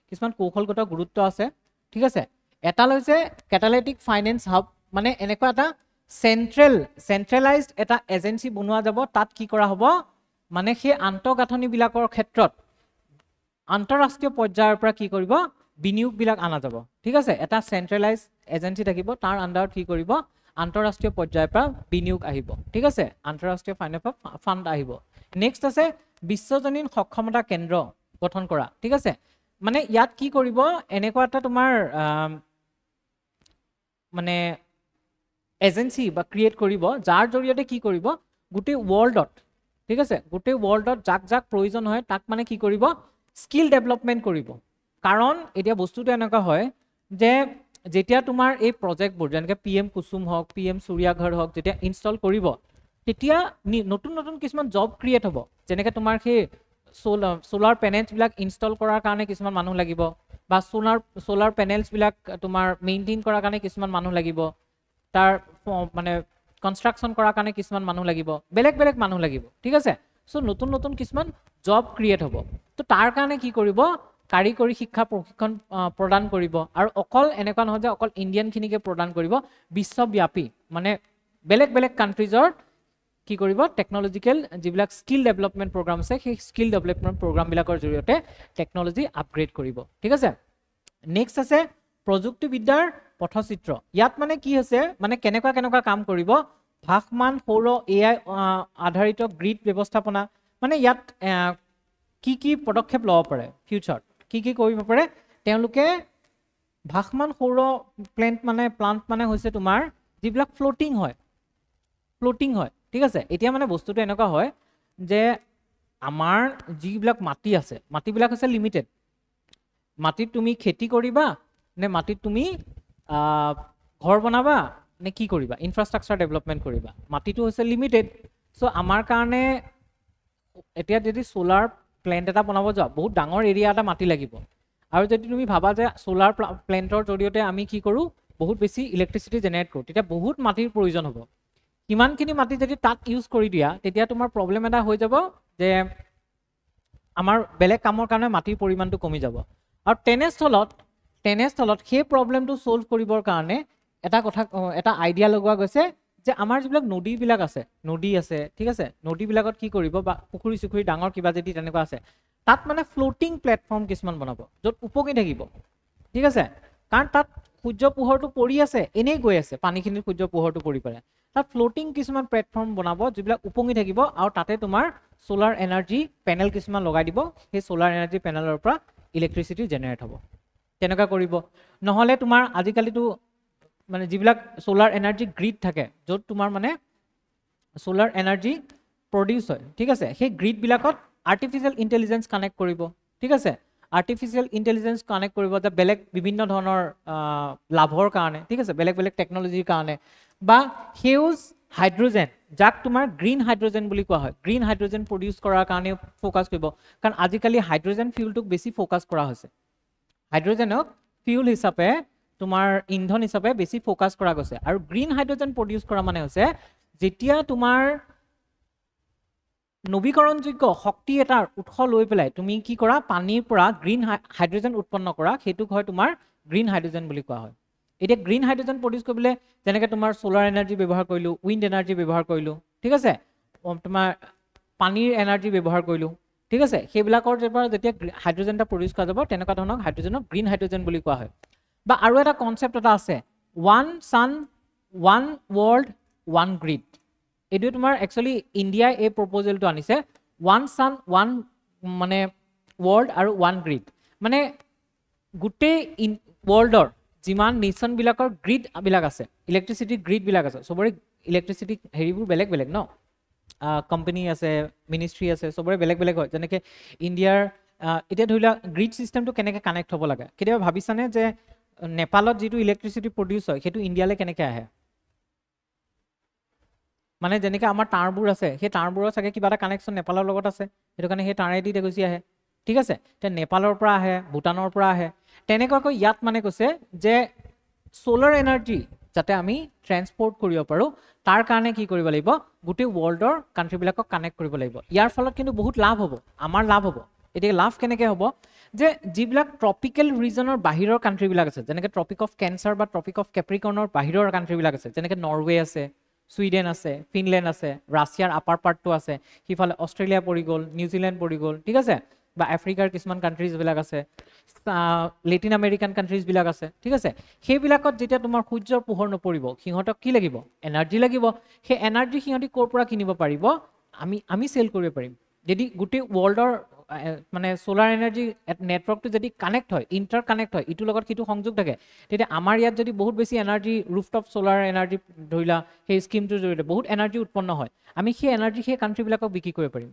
কিছুমান কৌশলগত গুৰুত্ব আছে ঠিক আছে এটা লৈছে কেটালিটিক ফাইনেন্স হাব মানে এনেকুৱা এটা চেন্ট্ৰেলাইজড এটা এজেন্সি বনোৱা যাব তাত কি কৰা হ'ব মানে সেই আন্তঃগাঁথনিবিলাকৰ ক্ষেত্ৰত আন্তঃৰাষ্ট্ৰীয় পৰ্যায়ৰ পৰা কি কৰিব বিনিয়োগবিলাক আনা যাব ঠিক আছে এটা চেন্ট্ৰেলাইজড এজেন্সি থাকিব তাৰ আণ্ডাৰত কি কৰিব আন্তঃৰাষ্ট্ৰীয় পৰ্যায়ৰ পৰা বিনিয়োগ আহিব ঠিক আছে আন্তঃৰাষ্ট্ৰীয় ফাণ্ড আহিব নেক্সট আছে বিশ্বজনীন সক্ষমতা কেন্দ্ৰ গঠন কৰা ঠিক আছে মানে ইয়াত কি কৰিব এনেকুৱা এটা তোমাৰ মানে এজেন্সি বা ক্ৰিয়েট কৰিব যাৰ জৰিয়তে কি কৰিব গোটেই ৱৰ্ল্ডত ঠিক আছে গোটেই ৱৰ্ল্ডত যাক প্ৰয়োজন হয় তাক মানে কি কৰিব স্কিল ডেভেলপমেণ্ট কৰিব কাৰণ এতিয়া বস্তুটো এনেকুৱা হয় যে যেতিয়া তোমাৰ এই প্ৰজেক্টবোৰ যেনেকৈ PM কুসুম হওক PM সূৰ্যাঘৰ হওক যেতিয়া ইনষ্টল কৰিব তেতিয়া নতুন নতুন কিছুমান জব ক্ৰিয়েট হ'ব যেনেকৈ তোমাৰ সেই সোলাৰ পেনেলছবিলাক ইনষ্টল কৰাৰ কাৰণে কিছুমান মানুহ লাগিব বা সোলাৰ পেনেলছবিলাক তোমাৰ মেইনটেইন কৰাৰ কাৰণে কিছুমান মানুহ লাগিব তাৰ মানে কনষ্ট্ৰাকশ্যন কৰাৰ কাৰণে কিছুমান মানুহ লাগিব বেলেগ বেলেগ মানুহ লাগিব ঠিক আছে সো নতুন নতুন কিছুমান জব ক্ৰিয়েট হ'ব তো তাৰ কাৰণে কি কৰিব কাৰিকৰী শিক্ষা প্ৰশিক্ষণ প্ৰদান কৰিব আৰু অকল এনেকুৱা নহয় যে অকল ইণ্ডিয়ানখিনিকে প্ৰদান কৰিব বিশ্বব্যাপী মানে বেলেগ বেলেগ কাণ্ট্ৰিজৰ কি কৰিব টেকনলজিকেল যিবিলাক স্কিল ডেভেলপমেণ্ট প্ৰগ্ৰাম আছে সেই স্কিল ডেভেলপমেণ্ট প্ৰগ্ৰামবিলাকৰ জৰিয়তে টেকনলজি আপগ্ৰেড কৰিব ঠিক আছে নেক্সট আছে প্ৰযুক্তিবিদ্যাৰ পথচিত্ৰ ইয়াত মানে কি হৈছে মানে কেনেকুৱা কাম কৰিব ভাসমান সৌৰ AI আধাৰিত গ্ৰিড ব্যৱস্থাপনা মানে ইয়াত কি পদক্ষেপ ল'ব পাৰে ফিউচাৰত কি কৰিব পাৰে তেওঁলোকে ভাসমান সৌৰ প্লান্ট মানে হৈছে তোমাৰ যিবিলাক ফ্লোটিং হয় ঠিক আছে এতিয়া মানে বস্তুটো এনেকুৱা হয় যে আমাৰ যিবিলাক মাটি আছে মাটিবিলাক আছে লিমিটেড মাটিত তুমি খেতি কৰিবা নে মাটিত তুমি ঘৰ বনাবা নে কি কৰিবা ইনফ্ৰাষ্ট্ৰাকচাৰ ডেভেলপমেণ্ট কৰিবা মাটিটো হৈছে লিমিটেড চ' আমাৰ কাৰণে এতিয়া যদি সোলাৰ প্লেন্ট এটা বনাব যোৱা বহুত ডাঙৰ এৰিয়া এটা মাটি লাগিব আৰু যদি তুমি ভাবা যে সোলাৰ প্লেন্টৰ জৰিয়তে আমি কি কৰোঁ বহুত বেছি ইলেক্ট্ৰিচিটি জেনেৰেট কৰোঁ তেতিয়া বহুত মাটিৰ প্ৰয়োজন হ'ব কিমানখিনি মাটি যদি তাত ইউজ কৰি দিয়া তেতিয়া তোমাৰ প্ৰব্লেম এটা হৈ যাব যে আমাৰ বেলেগ কামৰ কাৰণে মাটিৰ পৰিমাণটো কমি যাব আৰু তেনেস্থলত সেই প্ৰব্লেমটো সলভ কৰিবৰ কাৰণে এটা আইডিয়া লগোৱা গৈছে যে আমাৰ যিবিলাক নদীবিলাক আছে নদী আছে ঠিক আছে নদীবিলাকত কি কৰিব বা পুখুৰী চুখুৰী ডাঙৰ কিবা যদি তেনেকুৱা আছে তাত মানে ফ্লোটিং প্লেটফৰ্ম কিছুমান বনাব য'ত উপঙি থাকিব ঠিক আছে কাৰণ তাত সূৰ্য পোহৰটো পৰি আছে এনেই গৈ আছে পানীখিনিত সূৰ্য পোহৰটো পৰি পাৰে তাত ফ্লোটিং কিছুমান প্লেটফৰ্ম বনাব যিবিলাক উপঙি থাকিব আৰু তাতে তোমাৰ সোলাৰ এনাৰ্জি পেনেল কিছুমান লগাই দিব সেই সোলাৰ এনাৰ্জি পেনেলৰ পৰা ইলেক্ট্ৰিচিটি জেনেৰেট হ'ব তেনেকুৱা কৰিব নহ'লে তোমাৰ আজিকালিতো মানে যিবিলাক সোলাৰ এনাৰ্জি গ্ৰিড থাকে য'ত তোমাৰ মানে সোলাৰ এনাৰ্জি প্ৰডিউচ হয় ঠিক আছে সেই গ্ৰিডবিলাকত আৰ্টিফিচিয়েল ইণ্টেলিজেঞ্চ কানেক্ট কৰিব ঠিক আছে আৰ্টিফিচিয়েল ইণ্টেলিজেঞ্চ কানেক্ট কৰিব যে বেলেগ বিভিন্ন ধৰণৰ লাভৰ কাৰণে ঠিক আছে বেলেগ বেলেগ টেকন'লজিৰ কাৰণে বা সেউজ হাইড্ৰজেন যাক তোমাৰ গ্ৰীণ হাইড্ৰজেন বুলি কোৱা হয় গ্ৰীণ হাইড্ৰজেন প্ৰডিউচ কৰাৰ কাৰণে ফ'কাছ কৰিব কাৰণ আজিকালি হাইড্ৰজেন ফিউলটোক বেছি ফ'কাছ কৰা হৈছে হাইড্ৰজেনক ফিউল হিচাপে তোমাৰ ইন্ধন হিচাপে বেছি ফ'কাছ কৰা গৈছে আৰু গ্ৰীণ হাইড্ৰজেন প্ৰডিউচ কৰা মানে হৈছে যেতিয়া তোমাৰ নৱীকৰণযোগ্য শক্তি এটাৰ উৎস লৈ পেলাই তুমি কি কৰা পানীৰ পৰা গ্ৰীণ হাইড্ৰজেন উৎপন্ন কৰা সেইটোক হয় তোমাৰ গ্ৰীণ হাইড্ৰজেন বুলি কোৱা হয় এতিয়া গ্ৰীণ হাইড্ৰজেন প্ৰডিউচ কৰিবলৈ যেনেকৈ তোমাৰ সোলাৰ এনাৰ্জি ব্যৱহাৰ কৰিলোঁ উইণ্ড এনাৰ্জি ব্যৱহাৰ কৰিলোঁ ঠিক আছে তোমাৰ পানীৰ এনাৰ্জি ব্যৱহাৰ কৰিলোঁ ঠিক আছে সেইবিলাকৰ যেতিয়া হাইড্ৰজেন এটা প্ৰডিউচ কৰা যাব তেনেকুৱা ধৰণৰ হাইড্ৰজেনক গ্ৰীণ হাইড্ৰজেন বুলি কোৱা হয় বা আৰু এটা কনচেপ্ট এটা আছে one sun one world one grid এইটো তোমাৰ একচুৱেলি ইণ্ডিয়াই এই প্ৰপ'জেলটো আনিছে ওৱান ছান ওৱান মানে ৱৰ্ল্ড আৰু ওৱান গ্ৰিড মানে গোটেই ৱৰ্ল্ডৰ যিমান নেশ্যনবিলাকৰ গ্ৰিডবিলাক আছে ইলেক্ট্ৰিচিটি গ্ৰিডবিলাক আছে চবৰে ইলেক্ট্ৰিচিটি হেৰিবোৰ বেলেগ বেলেগ ন কোম্পানী আছে মিনিষ্ট্ৰী আছে চবৰে বেলেগ বেলেগ হয় যেনেকৈ ইণ্ডিয়াৰ এতিয়া ধৰি লোৱা গ্ৰিড ছিষ্টেমটো কেনেকৈ কানেক্ট হ'ব লাগে কেতিয়াবা ভাবিছানে যে নেপালত যিটো ইলেক্ট্ৰিচিটি প্ৰডিউচ হয় সেইটো ইণ্ডিয়ালৈ কেনেকৈ আহে মানে যেনেকৈ আমাৰ তাঁৰবোৰ আছে সেই তাঁৰবোৰৰ চাগে কিবা এটা কানেকশ্যন নেপালৰ লগত আছে সেইটো কাৰণে সেই তাঁৰেদি গুচি আহে ঠিক আছে এতিয়া নেপালৰ পৰা আহে ভূটানৰ পৰা আহে তেনেকুৱাকৈ ইয়াত মানে কৈছে যে সোলাৰ এনাৰ্জি যাতে আমি ট্ৰেন্সপৰ্ট কৰিব পাৰোঁ তাৰ কাৰণে কি কৰিব লাগিব গোটেই ৱৰ্ল্ডৰ কাণ্ট্ৰিবিলাকক কানেক্ট কৰিব লাগিব ইয়াৰ ফলত কিন্তু বহুত লাভ হ'ব আমাৰ লাভ হ'ব এতিয়া লাভ কেনেকৈ হ'ব যে যিবিলাক ট্ৰপিকেল ৰিজনৰ বাহিৰৰ কাণ্ট্ৰিবিলাক আছে যেনেকৈ ট্ৰপিক অফ কেঞ্চাৰ বা ট্ৰপিক অফ কেপ্ৰিকৰ্ণৰ বাহিৰৰ কাণ্ট্ৰিবিলাক আছে যেনেকৈ নৰৱে আছে ছুইডেন আছে ফিনলেণ্ড আছে ৰাছিয়াৰ আপাৰ পাৰ্টটো আছে সিফালে অষ্ট্ৰেলিয়া পৰি গ'ল নিউজিলেণ্ড পৰি গ'ল ঠিক আছে বা আফ্ৰিকাৰ কিছুমান কাণ্ট্ৰিজবিলাক আছে লেটিন আমেৰিকান কাণ্ট্ৰিজবিলাক আছে ঠিক আছে সেইবিলাকত যেতিয়া তোমাৰ সূৰ্যৰ পোহৰ নপৰিব সিহঁতক কি লাগিব এনাৰ্জি লাগিব সেই এনাৰ্জি সিহঁতি ক'ৰ পৰা কিনিব পাৰিব আমি চেল কৰিব পাৰিম যদি গোটেই ৱৰ্ল্ডৰ মানে সোলাৰ এনাৰ্জি নেটৱৰ্কটো যদি কানেক্ট হয় ইণ্টাৰ কানেক্ট হয় ইটোৰ লগত সিটো সংযোগ থাকে তেতিয়া আমাৰ ইয়াত যদি বহুত বেছি এনাৰ্জি ৰুফটপ সোলাৰ এনাৰ্জি ধৰিলা সেই স্কিমটোৰ জৰিয়তে বহুত এনাৰ্জি উৎপন্ন হয় আমি সেই এনাৰ্জি সেই কাণ্ট্ৰিবিলাকক বিক্ৰী কৰিব পাৰিম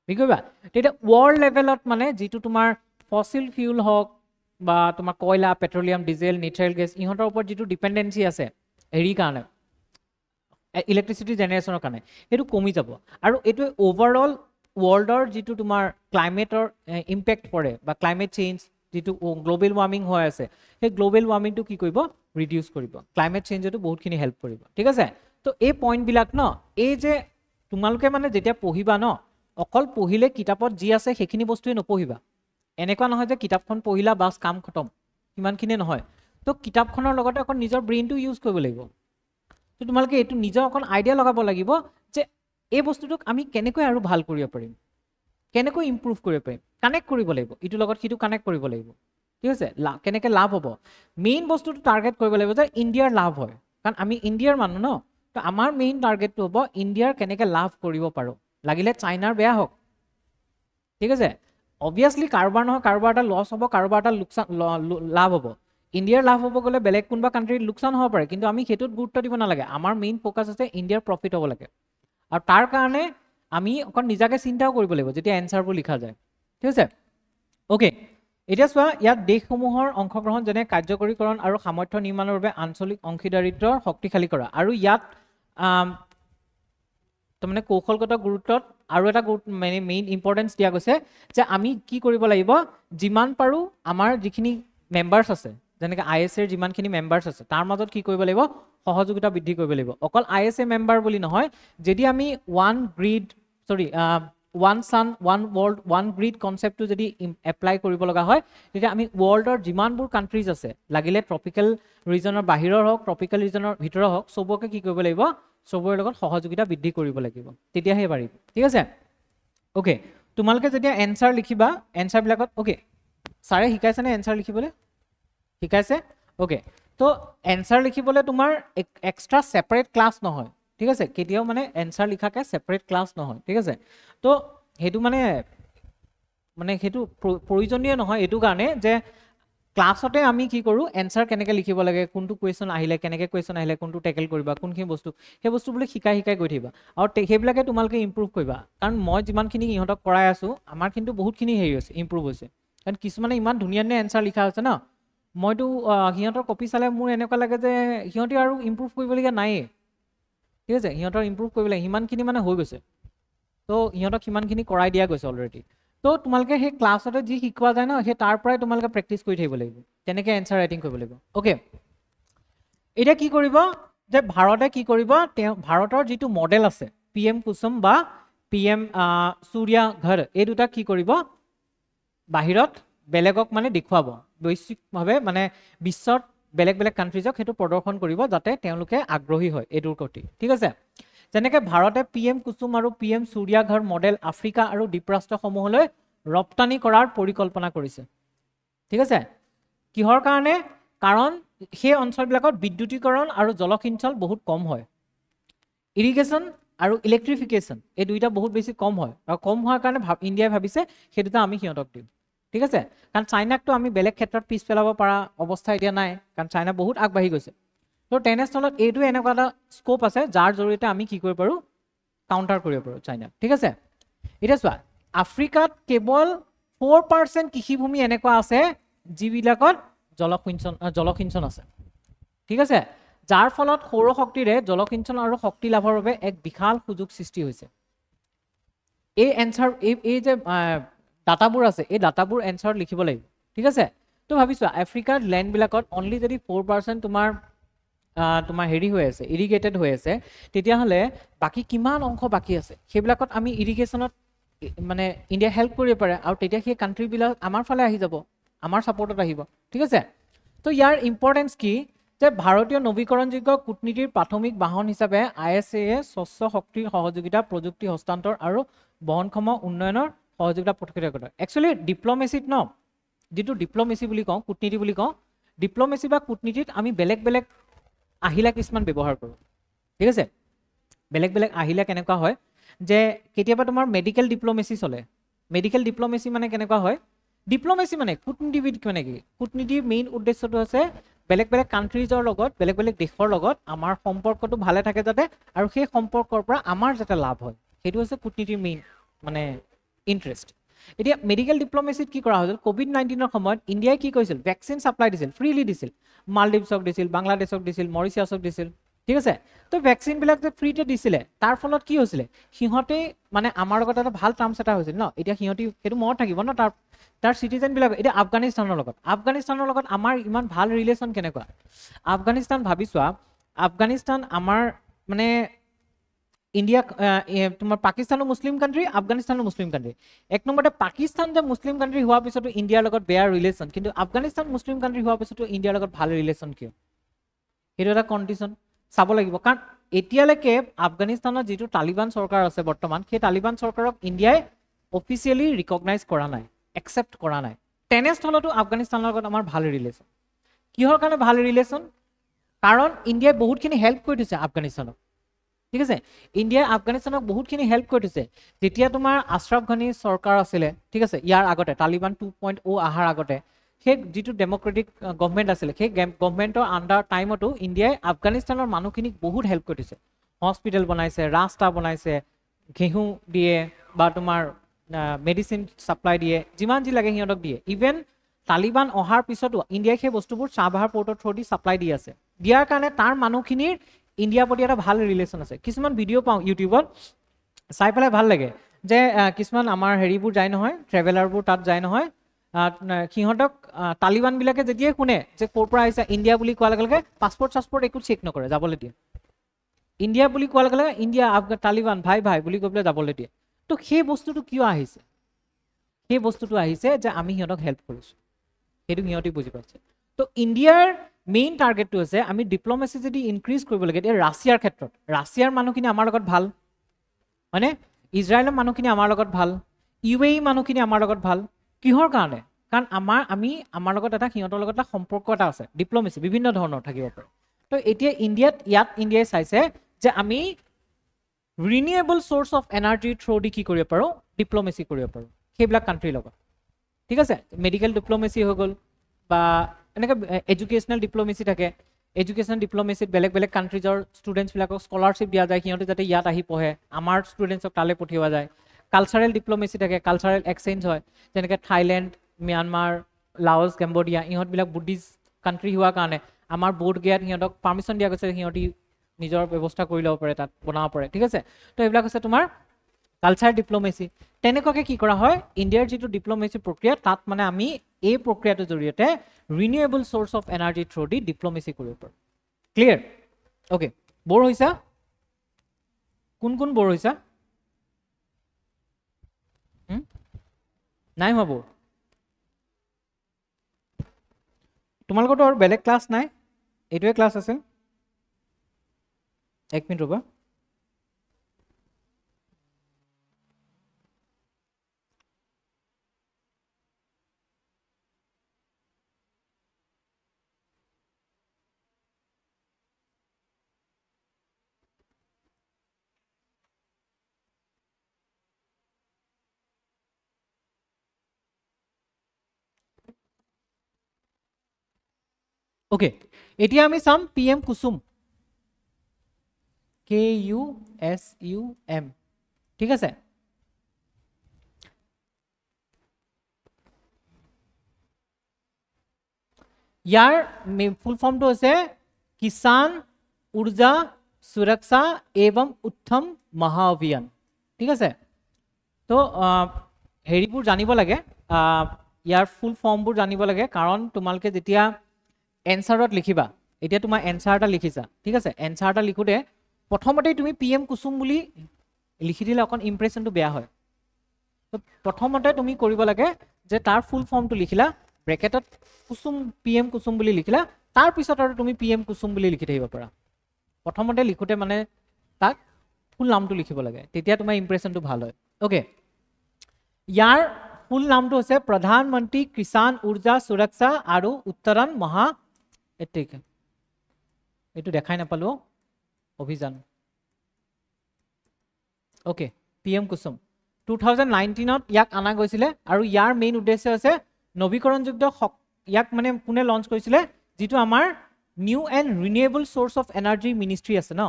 বিকিবা তেতিয়া ৱৰ্ল্ড লেভেলত মানে যিটো তোমাৰ ফসিল ফিউল হওক বা তোমাৰ কয়লা পেট্ৰলিয়াম ডিজেল নেচাৰেল গেছ ইহঁতৰ ওপৰত যিটো ডিপেণ্ডেঞ্চি আছে হেৰিৰ কাৰণে ইলেক্ট্ৰিচিটি জেনেৰেশ্যনৰ কাৰণে সেইটো কমি যাব আৰু এইটোৱে অভাৰঅল ৱৰ্ল্ডৰ যিটো তোমাৰ ক্লাইমেটৰ ইম্পেক্ট পৰে বা ক্লাইমেট চেঞ্জ যিটো গ্ল'বেল ৱাৰ্মিং হৈ আছে সেই গ্ল'বেল ৱাৰ্মিংটো কি কৰিব ৰিডিউচ কৰিব ক্লাইমেট চেঞ্জতো বহুতখিনি হেল্প কৰিব ঠিক আছে তো এই পইণ্টবিলাক ন এই যে তোমালোকে মানে যেতিয়া পঢ়িবা ন অকল পঢ়িলে কিতাপত যি আছে সেইখিনি বস্তুৱে নপঢ়িবা এনেকুৱা নহয় যে কিতাপখন পঢ়িলা বাছ কাম খতম সিমানখিনিয়ে নহয় তো কিতাপখনৰ লগতে অকণ নিজৰ ব্ৰেইনটো ইউজ কৰিব লাগিব তো তোমালোকে এইটো নিজৰ অকণ আইডিয়া লগাব লাগিব যে এই বস্তুটোক আমি কেনেকৈ আৰু ভাল কৰিব পাৰিম কেনেকৈ ইম্প্ৰুভ কৰিব পাৰিম কানেক্ট কৰিব লাগিব ইটোৰ লগত সিটো কানেক্ট কৰিব লাগিব ঠিক আছে কেনেকৈ লাভ হ'ব মেইন বস্তুটো টাৰ্গেট কৰিব লাগিব যে ইণ্ডিয়াৰ লাভ হয় কাৰণ আমি ইণ্ডিয়াৰ মানুহ ন তো আমাৰ মেইন টাৰ্গেটটো হ'ব ইণ্ডিয়াৰ কেনেকৈ লাভ কৰিব পাৰোঁ লাগিলে চাইনাৰ বেয়া হওক ঠিক আছে অবভিয়াছলি কাৰোবাৰ নহয় কাৰোবাৰ এটা লছ হ'ব কাৰোবাৰ এটা লোকচান লাভ হ'ব ইণ্ডিয়াৰ লাভ হ'ব গ'লে বেলেগ কোনোবা কাণ্ট্ৰিৰ লোকচান হ'ব পাৰে কিন্তু আমি সেইটোত গুৰুত্ব দিব নালাগে আমাৰ মেইন ফ'কাছ আছে ইণ্ডিয়াৰ প্ৰফিট হ'ব লাগে আৰু তাৰ কাৰণে আমি অকণ নিজাকে চিন্তাও কৰিব লাগিব যেতিয়া এনসাৰবোৰ লিখা যায় ঠিক আছে ওকে এতিয়া চোৱা ইয়াত দেশসমূহৰ অংশগ্ৰহণ যেনে কাৰ্যকৰীকৰণ আৰু সামৰ্থ্য নিৰ্মাণৰ বাবে আঞ্চলিক অংশীদাৰিত্বৰ শক্তিশালী কৰা আৰু ইয়াত তাৰমানে কৌশলগত গুৰুত্বত আৰু এটা মানে মেইন ইম্পৰ্টেঞ্চ দিয়া গৈছে যে আমি কি কৰিব লাগিব যিমান পাৰো আমাৰ যিখিনি মেম্বাৰ্ছ আছে যেনেকৈ ISA যিমানখিনি মেম্বাৰ্ছ আছে তাৰ মাজত কি কৰিব লাগিব সহযোগিতা বৃদ্ধি কৰিব লাগিব অকল ISA মেম্বাৰ বুলি নহয় যদি আমি ওৱান সান ওৱান ৱৰ্ল্ড ওৱান গ্ৰিড কনচেপ্টটো যদি এপ্লাই কৰিব লগা হয় তেতিয়া আমি ৱৰ্ল্ডৰ যিমানবোৰ কাণ্ট্ৰিজ আছে লাগিলে ট্ৰপিকেল ৰিজনৰ বাহিৰৰ হওক ট্ৰপিকেল ৰিজনৰ ভিতৰৰ হওক সবকে কি কৰিব লাগিব সবৰে লগত সহযোগিতা বৃদ্ধি কৰিব লাগিব তেতিয়াহে পাৰিব ঠিক আছে ওকে তোমালোকে যেতিয়া এনসাৰ লিখিবা এনসাৰ বিলাকত ওকে ছাৰে শিকাইছে নে এনসাৰ লিখিবলৈ শিকাইছে ওকে তো এনসাৰ লিখিবলৈ তোমাৰ এক্সট্ৰা সেপাৰেট ক্লাছ নহয় ঠিক আছে কেতিয়াও মানে এনসাৰ লিখাকে সেপাৰেট ক্লাছ নহয় ঠিক আছে তো হেতু মানে হেতু প্ৰয়োজনীয় নহয় এটো কাৰণে যে ক্লাছতে আমি কি কৰো এনসাৰ কেনেকৈ লিখিব লাগে কোনটো কোৱেশ্চন আহিলে কেনেকৈ কোৱেশ্চন আহিলে কোনটো টেকেল কৰিবা কোনখিনি বস্তু সেই বস্তুবোৰ শিকাই গৈ থাকিবা আৰু সেইবিলাকে তোমালোকে ইমপ্ৰুভ কৰিবা কাৰণ মই যিমানখিনি ইহঁতক কৰাই আছো আমাৰ কিন্তু বহুতখিনি হেৰি হৈছে ইমপ্ৰুভ হৈছে কাৰণ কিছুমানে ইমান ধুনীয়া এনসাৰ লিখা হৈছে না মইতো সিহঁতৰ কপি চালে মোৰ এনেকুৱা লাগে যে সিহঁতে আৰু ইমপ্ৰুভ কৰিবলগীয়া নাইয়ে ঠিক আছে সিহঁতৰ ইমপ্ৰুভ কৰিবলৈ সিমানখিনি মানে হৈ গৈছে তো সিহঁতক সিমানখিনি কৰাই দিয়া গৈছে অলৰেডি তো তোমালোকে সেই ক্লাছতে যি শিকোৱা যায় ন সেই তাৰ পৰাই তোমালোকে প্ৰেক্টিছ কৰি থাকিব লাগিব তেনেকৈ এনসাৰ ৰাইটিং কৰিব লাগিব ওকে এতিয়া কি কৰিব যে ভাৰতে কি কৰিব ভাৰতৰ যিটো মডেল আছে PM কুসুম বা PM সূৰ্যা ঘৰ এই দুটা কি কৰিব বাহিৰত বেলেগক মানে দেখুৱাব বৈশ্বিকভাৱে মানে বিশ্বত বেলেগ কাণ্ট্ৰিজক হেতু প্ৰদৰ্শন কৰিব যাতে তেওঁলোকে আগ্ৰহী হয় এটোৰ প্ৰতি ঠিক আছে যেনেকৈ ভাৰতে PM কুসুম আৰু PM সূৰ্যা ঘৰ মডেল আফ্ৰিকা আৰু দ্বীপৰাষ্ট্ৰসমূহলৈ ৰপ্তানি কৰাৰ পৰিকল্পনা কৰিছে ঠিক আছে কিহৰ কাৰণে কাৰণ সেই অঞ্চলবিলাকত বিদ্যুতীকৰণ আৰু জলসিঞ্চন বহুত কম হয় ইৰিগেশ্যন আৰু ইলেক্ট্ৰিফিকেশ্যন এই দুইটা বহুত বেছি কম হয় আৰু কম হোৱাৰ কাৰণে ইণ্ডিয়াই ভাবিছে সেই দুটা আমি সিহঁতক দিম ঠিক আছে কাৰণ চাইনাকটো আমি বেলেগ ক্ষেত্ৰত পিছ পেলাব পৰা অৱস্থা এতিয়া নাই কাৰণ চাইনা বহুত আগবাঢ়ি গৈছে তো তেনেস্থলত এইটো এনেকুৱা এটা স্কোপ আছে যাৰ জৰিয়তে আমি কি কৰিব পাৰোঁ কাউণ্টাৰ কৰিব পাৰোঁ চাইনা ঠিক আছে এতিয়া চোৱা আফ্ৰিকাত কেৱল 4% কৃষিভূমি এনেকুৱা আছে যিবিলাকত জলসিঞ্চন আছে ঠিক আছে যাৰ ফলত সৌৰ শক্তিৰে জলসিঞ্চন আৰু শক্তি লাভৰ বাবে এক বিশাল সুযোগ সৃষ্টি হৈছে এই এনসাৰ এই যে ডাটাবোৰ আছে এই ডাটাবোৰ এনসাৰত লিখিব লাগিব ঠিক আছে তো ভাবিছো আফ্ৰিকাৰ লেণ্ডবিলাকত অনলি যদি 4% তোমাৰ হেৰি হৈ আছে ইৰিগেটেড হৈ আছে তেতিয়াহ'লে বাকী কিমান অংশ বাকী আছে সেইবিলাকত আমি ইৰিগেশ্যনত মানে ইণ্ডিয়া হেল্প কৰিব পাৰে আৰু তেতিয়া সেই কাণ্ট্ৰিবিলাক আমাৰ ফালে আহি যাব আমাৰ ছাপৰ্টত আহিব ঠিক আছে তো ইয়াৰ ইম্পৰ্টেঞ্চ কি যে ভাৰতীয় নৱীকৰণযোগ্য কূটনীতিৰ প্ৰাথমিক বাহন হিচাপে ISA স্বচ্ছ শক্তিৰ সহযোগিতা প্ৰযুক্তি হস্তান্তৰ আৰু বহনক্ষম উন্নয়নৰ সহযোগিতা প্ৰতিষ্ঠিত কৰে একচুৱেলি ডিপ্ল'মেচিত ন যিটো ডিপ্ল'মেচি বুলি কওঁ কূটনীতি বুলি কওঁ ডিপ্ল'মেচি বা কূটনীতিত আমি বেলেগ আহিলা কিছুমান ব্যৱহাৰ কৰোঁ ঠিক আছে বেলেগ আহিলা কেনেকুৱা হয় যে কেতিয়াবা তোমাৰ মেডিকেল ডিপ্ল'মেচি চলে মেডিকেল ডিপ্ল'মেচি মানে কেনেকুৱা হয় ডিপ্ল'মেচি মানে কূটনীতিবিদ মানে কি কূটনীতিৰ মেইন উদ্দেশ্যটো আছে বেলেগ কাণ্ট্ৰিজৰ লগত বেলেগ দেশৰ লগত আমাৰ সম্পৰ্কটো ভালে থাকে যাতে আৰু সেই সম্পৰ্কৰ পৰা আমাৰ যাতে লাভ হয় সেইটো হৈছে কূটনীতিৰ মেইন মানে ইণ্টাৰেষ্ট এতিয়া মেডিকেল ডিপ্ল'মেচিত কি কৰা হৈছিল COVID-19 সময়ত ইণ্ডিয়াই কি কৰিছিল ভেকচিন ছাপ্লাই দিছিল ফ্ৰীলি দিছিল মালদ্বীপছক দিছিল বাংলাদেশক দিছিল মৰিচিয়াছক দিছিল ঠিক আছে তো ভেকচিনবিলাক যে ফ্ৰীতে দিছিলে তাৰ ফলত কি হৈছিলে সিহঁতে মানে আমাৰ লগত এটা ভাল টাৰ্মছ এটা হৈছিল ন এতিয়া সিহঁতি সেইটো মনত থাকিব ন তাৰ চিটিজেনবিলাক এতিয়া আফগানিস্তানৰ লগত আমাৰ ইমান ভাল ৰিলেশ্যন কেনেকুৱা আফগানিস্তান ভাবি চোৱা আফগানিস্তান আমাৰ মানে ইণ্ডিয়া তোমাৰ পাকিস্তানো মুছলিম কাণ্ট্ৰি আফগানিস্তানো মুছলিম কাণ্ট্ৰি এক নম্বৰতে পাকিস্তান যে মুছলিম কাণ্ট্ৰি হোৱাৰ পিছতো ইণ্ডিয়াৰ লগত বেয়া ৰিলেশ্যন কিন্তু আফগানিস্তান মুছলিম কাণ্ট্ৰি হোৱাৰ পিছতো ইণ্ডিয়াৰ লগত ভাল ৰিলেশ্যন কিয় সেইটো এটা কণ্ডিশ্যন চাব লাগিব কাৰণ এতিয়ালৈকে আফগানিস্তানত যিটো তালিবান চৰকাৰ আছে বৰ্তমান সেই তালিবান চৰকাৰক ইণ্ডিয়াই অফিচিয়েলি ৰিকগনাইজ কৰা নাই একচেপ্ট কৰা নাই তেনেস্থলতো আফগানিস্তানৰ লগত আমাৰ ভাল ৰিলেশ্যন কিহৰ কাৰণে ভাল ৰিলেশ্যন কাৰণ ইণ্ডিয়াই বহুতখিনি হেল্প কৰি দিছে আফগানিস্তানক ঠিক আছে ইণ্ডিয়াই আফগানিস্তানক বহুতখিনি হেল্প কৰি দিছে যেতিয়া তোমাৰ আশৰাফ ঘানী চৰকাৰ আছিলে ঠিক আছে ইয়াৰ আগতে তালিবান 2.0 অহাৰ আগতে সেই যিটো ডেমক্ৰেটিক গভৰ্ণমেণ্ট আছিলে সেই গভৰ্ণমেণ্টৰ আণ্ডাৰ টাইমতো ইণ্ডিয়াই আফগানিস্তানৰ মানুহখিনিক বহুত হেল্প কৰি দিছে হস্পিটেল বনাইছে ৰাস্তা বনাইছে ঘেঁহু দিয়ে বা তোমাৰ মেডিচিন সাপ্লাই দিয়ে যিমান যি লাগে সিহঁতক দিয়ে ইভেন তালিবান অহাৰ পিছতো ইণ্ডিয়াই সেই বস্তুবোৰ চাবাহাৰ পোৰ্টৰ থ্ৰু দি সাপ্লাই দি আছে দিয়াৰ কাৰণে তাৰ মানুহখিনিৰ ইণ্ডিয়াৰ প্ৰতি এটা ভাল ৰিলেশ্যন আছে কিছুমান ভিডিঅ' পাওঁ ইউটিউবত চাই পেলাই ভাল লাগে যে কিছুমান আমাৰ হেৰিবোৰ যায় নহয় ট্ৰেভেলাৰবোৰ তাত যায় নহয় সিহঁতক তালিবানবিলাকে যেতিয়াই শুনে যে ক'ৰ পৰা আহিছে ইণ্ডিয়া বুলি কোৱাৰ লগে লগে পাছপৰ্ট একো চেক নকৰে যাবলৈ দিয়ে ইণ্ডিয়া বুলি কোৱাৰ লগে লগে ইণ্ডিয়া তালিবান ভাই ভাই বুলি কৈ পেলাই যাবলৈ দিয়ে তো সেই বস্তুটো কিয় আহিছে সেই বস্তুটো আহিছে যে আমি সিহঁতক হেল্প কৰিছোঁ সেইটো সিহঁতি বুজি পাইছে তো ইণ্ডিয়াৰ মেইন টাৰ্গেটটো হৈছে আমি ডিপ্ল'মেচি যদি ইনক্ৰিজ কৰিব লাগে এতিয়া ৰাছিয়াৰ ক্ষেত্ৰত ৰাছিয়াৰ মানুহখিনি আমাৰ লগত ভাল হয়নে ইজৰাইলৰ মানুহখিনি আমাৰ লগত ভাল ইউএই মানুহখিনি আমাৰ লগত ভাল কিহৰ কাৰণে কাৰণ আমাৰ লগত এটা সিহঁতৰ লগত এটা সম্পৰ্ক এটা আছে ডিপ্ল'মেচি বিভিন্ন ধৰণৰ থাকিব পাৰে তো এতিয়া ইণ্ডিয়াই চাইছে যে আমি ৰিনিউৱেবল চ'ৰ্চ অফ এনাৰ্জিৰ থ্ৰু দি কি কৰিব পাৰোঁ ডিপ্ল'মেচি কৰিব পাৰোঁ সেইবিলাক কাণ্ট্ৰিৰ লগত ঠিক আছে মেডিকেল ডিপ্ল'মেচি হৈ গ'ল বা এনেকৈ এডুকেশ্যনেল ডিপ্ল'মেচি থাকে এডুকেশ্যন ডিপ্ল'মেচিত বেলেগ বেলেগ কাণ্ট্ৰিজৰ ষ্টুডেণ্টছবিলাকক স্কলাৰশ্বিপ দিয়া যায় সিহঁতে যাতে ইয়াত আহি পঢ়ে আমাৰ ষ্টুডেণ্টছক তালৈ পঠিওৱা যায় কালচাৰেল ডিপ্ল'মেচি থাকে কালচাৰেল এক্সচেঞ্জ হয় যেনেকৈ থাইলেণ্ড ম্যানমাৰ লাওছ কেম্বোডিয়া ইহঁতবিলাক বুদ্ধিষ্ট কাণ্ট্ৰি হোৱাৰ কাৰণে আমাৰ বোৰ্ড গেয়াত সিহঁতক পাৰ্মিশ্যন দিয়া গৈছে সিহঁতি নিজৰ ব্যৱস্থা কৰি ল'ব পাৰে তাত বনাব পাৰে ঠিক আছে তো এইবিলাক হৈছে তোমাৰ কালচাৰ ডিপ্ল'মেচি তেনেকুৱাকৈ কি কৰা হয় ইণ্ডিয়াৰ যিটো ডিপ্ল'মেচি প্ৰক্ৰিয়া তাত মানে আমি এই প্ৰক্ৰিয়াটোৰ জৰিয়তে renewable source of energy through the diplomacy কৰিব পাৰোঁ ক্লিয়াৰ অ'কে ব'ৰ হৈছা কোন কোন ব'ৰ হৈছা নাই হোৱা ব'ৰ তোমালোকৰতো আৰু বেলেগ ক্লাছ নাই এইটোৱে ক্লাছ আছে এক মিনিট ৰ'বা ওকে এতিয়া আমি চাম PM কুসুম KUSUM ঠিক আছে ইয়াৰ ফুল ফৰ্মটো হৈছে কিষাণ ঊৰ্জা সুৰক্ষা এवं উত্তম মহাঅভিযান ঠিক আছে তো হেৰিবোৰ জানিব লাগে ইয়াৰ ফুল ফৰ্মবোৰ জানিব লাগে কাৰণ তোমালোকে যেতিয়া এনসাৰত লিখিবা এতিয়া তোমাৰ এনসাৰ এটা লিখিছা ঠিক আছে এনসাৰ এটা লিখোতে প্ৰথমতেই তুমি PM কুসুম বুলি লিখি দিলে অকণ ইমপ্ৰেছনটো বেয়া হয় তো প্ৰথমতে তুমি কৰিব লাগে যে তাৰ ফুল ফৰ্মটো লিখিলা ব্ৰেকেটত কুসুম PM কুসুম বুলি লিখিলা তাৰ পিছত আৰু তুমি PM কুসুম বুলি লিখি থাকিব পাৰা প্ৰথমতে লিখোতে মানে তাক ফুল নামটো লিখিব লাগে তেতিয়া তোমাৰ ইমপ্ৰেছনটো ভাল হয় ওকে ইয়াৰ ফুল নামটো হৈছে প্ৰধানমন্ত্ৰী কিষাণ ঊৰ্জা সুৰক্ষা আৰু উত্তৰণ মহা এইটো দেখাই নাপালো অভিযান ওকে PM কুসুম 2019ত ইয়াক আনা গৈছিলে আৰু ইয়াৰ মেইন উদ্দেশ্য হৈছে নৱীকৰণযোগ্য ইয়াক মানে কোনে লঞ্চ কৰিছিলে যেটো আমাৰ new and renewable source of energy ministry আছে ন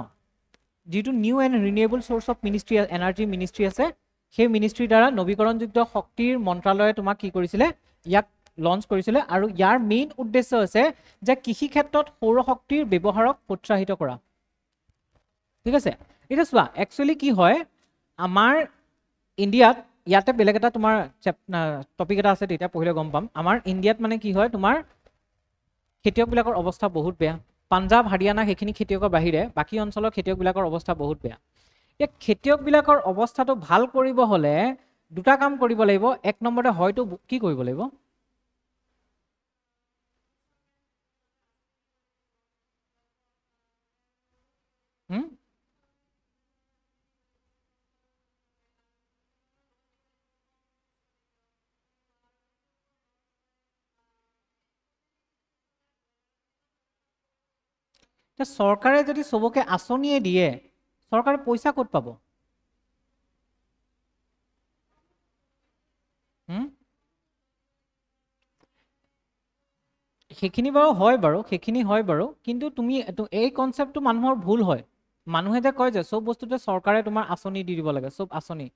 যেটো new and renewable source of ministry energy ministry আছে সেই মিনিষ্ট্ৰিৰ দ্বাৰা নৱীকৰণযোগ্য শক্তিৰ মন্ত্ৰালয়ে তোমাক কি কৰিছিলে ইয়াক লঞ্চ কৰিছিলে আৰু ইয়াৰ মেইন উদ্দেশ্য হৈছে যে কৃষি ক্ষেত্ৰত সৌৰ শক্তিৰ ব্যৱহাৰক প্ৰোৎসাহিত কৰা ঠিক আছে এটা চোৱা একচুয়ালি কি হয় আমাৰ ইণ্ডিয়াত ইয়াতে বেলেগ এটা তোমাৰ টপিক এটা আছে তেতিয়া পঢ়িলে গম পাম আমাৰ ইণ্ডিয়াত মানে কি হয় তোমাৰ খেতিয়কবিলাকৰ অৱস্থা বহুত বেয়া পাঞ্জাব হাৰিয়ানা সেইখিনি খেতিয়কৰ বাহিৰে বাকী অঞ্চলৰ খেতিয়কবিলাকৰ অৱস্থা বহুত বেয়া এই খেতিয়কবিলাকৰ অৱস্থাটো ভাল কৰিব হলে দুটা কাম কৰিব লাগিব এক নম্বৰতে হয়তো কি কৰিব লাগিব চৰকাৰে যদি সবকে আঁচনিয়ে দিয়ে চৰকাৰে পইচা ক'ত পাব সেইখিনি বাৰু হয় বাৰু কিন্তু তুমি এই কনসেপ্টটো মানুহৰ ভুল হয় মানুহে যে কয় যে চব বস্তুতে চৰকাৰে তোমাৰ আঁচনি দি দিব লাগে, চব আঁচনি,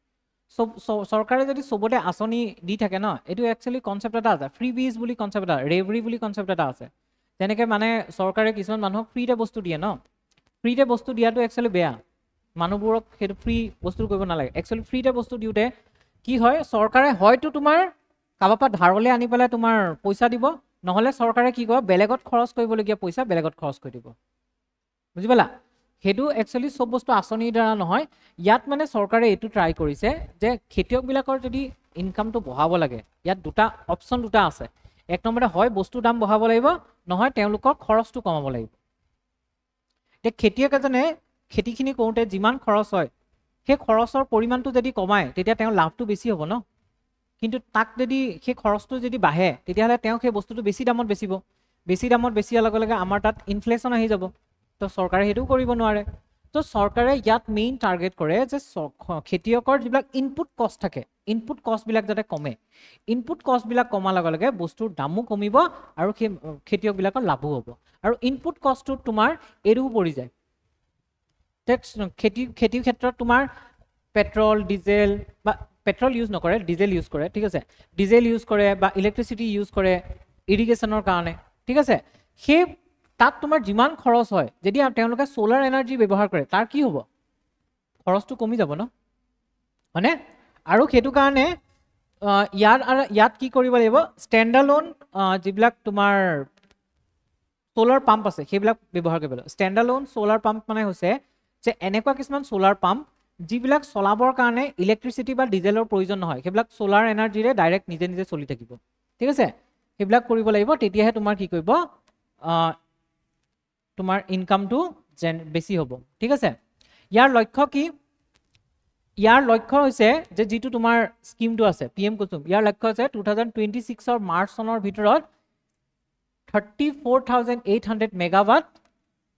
চব চৰকাৰে যদি চবতে আঁচনি দি থাকে ন, এইটো একচুৱেলি কনচেপ্ট এটা আছে, ফ্ৰী বিজ বুলি কনচেপ্ট এটা, ৰেভৰি বুলি কনচেপ্ট এটা আছে। যেনেকৈ মানে চৰকাৰে কিছুমান মানুহক ফ্ৰীতে বস্তু দিয়ে ন, ফ্ৰীতে বস্তু দিয়াটো একচুৱেলি বেয়া, মানুহবোৰক সেইটো ফ্ৰী বস্তু কৰিব নালাগে। একচুৱেলি ফ্ৰীতে বস্তু দিওঁতে কি হয়, চৰকাৰে হয়তো তোমাৰ কাৰোবাৰ পৰা ধাৰলৈ আনি পেলাই তোমাৰ পইচা দিব, নহ'লে চৰকাৰে কি কৰিব, বেলেগত খৰচ কৰিবলগীয়া পইচা বেলেগত খৰচ কৰি দিব, বুজি পালা? সেইটো একচুৱেলি চব বস্তু আঁচনিৰ দ্বাৰা নহয়। ইয়াত মানে চৰকাৰে এইটো ট্ৰাই কৰিছে যে খেতিয়কবিলাকৰ যদি ইনকামটো বঢ়াব লাগে, ইয়াত অপশ্যন দুটা আছে। এক নম্বৰতে হয় বস্তুৰ দাম বঢ়াব লাগিব, নহয় তেওঁলোকৰ খৰচটো কমাব লাগিব। এতিয়া খেতিয়ক এজনে খেতিখিনি কৰোঁতে যিমান খৰচ হয়, সেই খৰচৰ পৰিমাণটো যদি কমায় তেতিয়া তেওঁৰ লাভটো বেছি হ'ব ন। কিন্তু তাক যদি সেই খৰচটো যদি বাঢ়ে, তেতিয়াহ'লে তেওঁ সেই বস্তুটো বেছি দামত বেচিব, বেছি দামত বেছিয়াৰ লগে লগে আমাৰ তাত ইনফ্লেশ্যন আহি যাব, তো চৰকাৰে সেইটোও কৰিব নোৱাৰে। তো চৰকাৰে ইয়াত মেইন টাৰ্গেট কৰে যে খেতিয়কৰ যিবিলাক ইনপুট কষ্ট থাকে, ইনপুট কষ্টবিলাক যাতে কমে, ইনপুট কষ্টবিলাক কমাৰ লগে লগে বস্তুৰ দামো কমিব আৰু সেই খেতিয়কবিলাকৰ লাভো হ'ব। আৰু ইনপুট কষ্টটোত তোমাৰ এইটোও পৰি যায়, খেতিৰ ক্ষেত্ৰত তোমাৰ পেট্ৰল, ডিজেল, বা পেট্ৰল ইউজ নকৰে, ডিজেল ইউজ কৰে, ঠিক আছে, ডিজেল ইউজ কৰে বা ইলেক্ট্ৰিচিটি ইউজ কৰে ইৰিগেশ্যনৰ কাৰণে, ঠিক আছে। সেই তাত তোমাৰ যিমান খৰচ হয়, যদি তেওঁলোকে সোলাৰ এনাৰ্জি ব্যৱহাৰ কৰে, তাৰ কি হ'ব, খৰচটো কমি যাব ন, হয়নে? আৰু সেইটো কাৰণে ইয়াত কি কৰিব লাগিব, ষ্টেণ্ডালোন যিবিলাক তোমাৰ সোলাৰ পাম্প আছে সেইবিলাক ব্যৱহাৰ কৰিব লাগিব। ষ্টেণ্ডালোন সোলাৰ পাম্প মানে হৈছে যে এনেকুৱা কিছুমান সোলাৰ পাম্প যিবিলাক চলাবৰ কাৰণে ইলেক্ট্ৰিচিটি বা ডিজেলৰ প্ৰয়োজন নহয়, সেইবিলাক সোলাৰ এনাৰ্জিৰে ডাইৰেক্ট নিজে নিজে চলি থাকিব, ঠিক আছে। সেইবিলাক কৰিব লাগিব, তেতিয়াহে তোমাৰ কি কৰিব, তোমাৰ ইনকামটো বেছি হ'ব, ঠিক আছে। ইয়াৰ লক্ষ্য কি, ইয়াৰ লক্ষ্য হৈছে যে যিটো তোমাৰ স্কিমটো আছে PM কুসুম, ইয়াৰ লক্ষ্য হৈছে 2026 মাৰ্চ চনৰ ভিতৰত 34,800 মেগাৱাট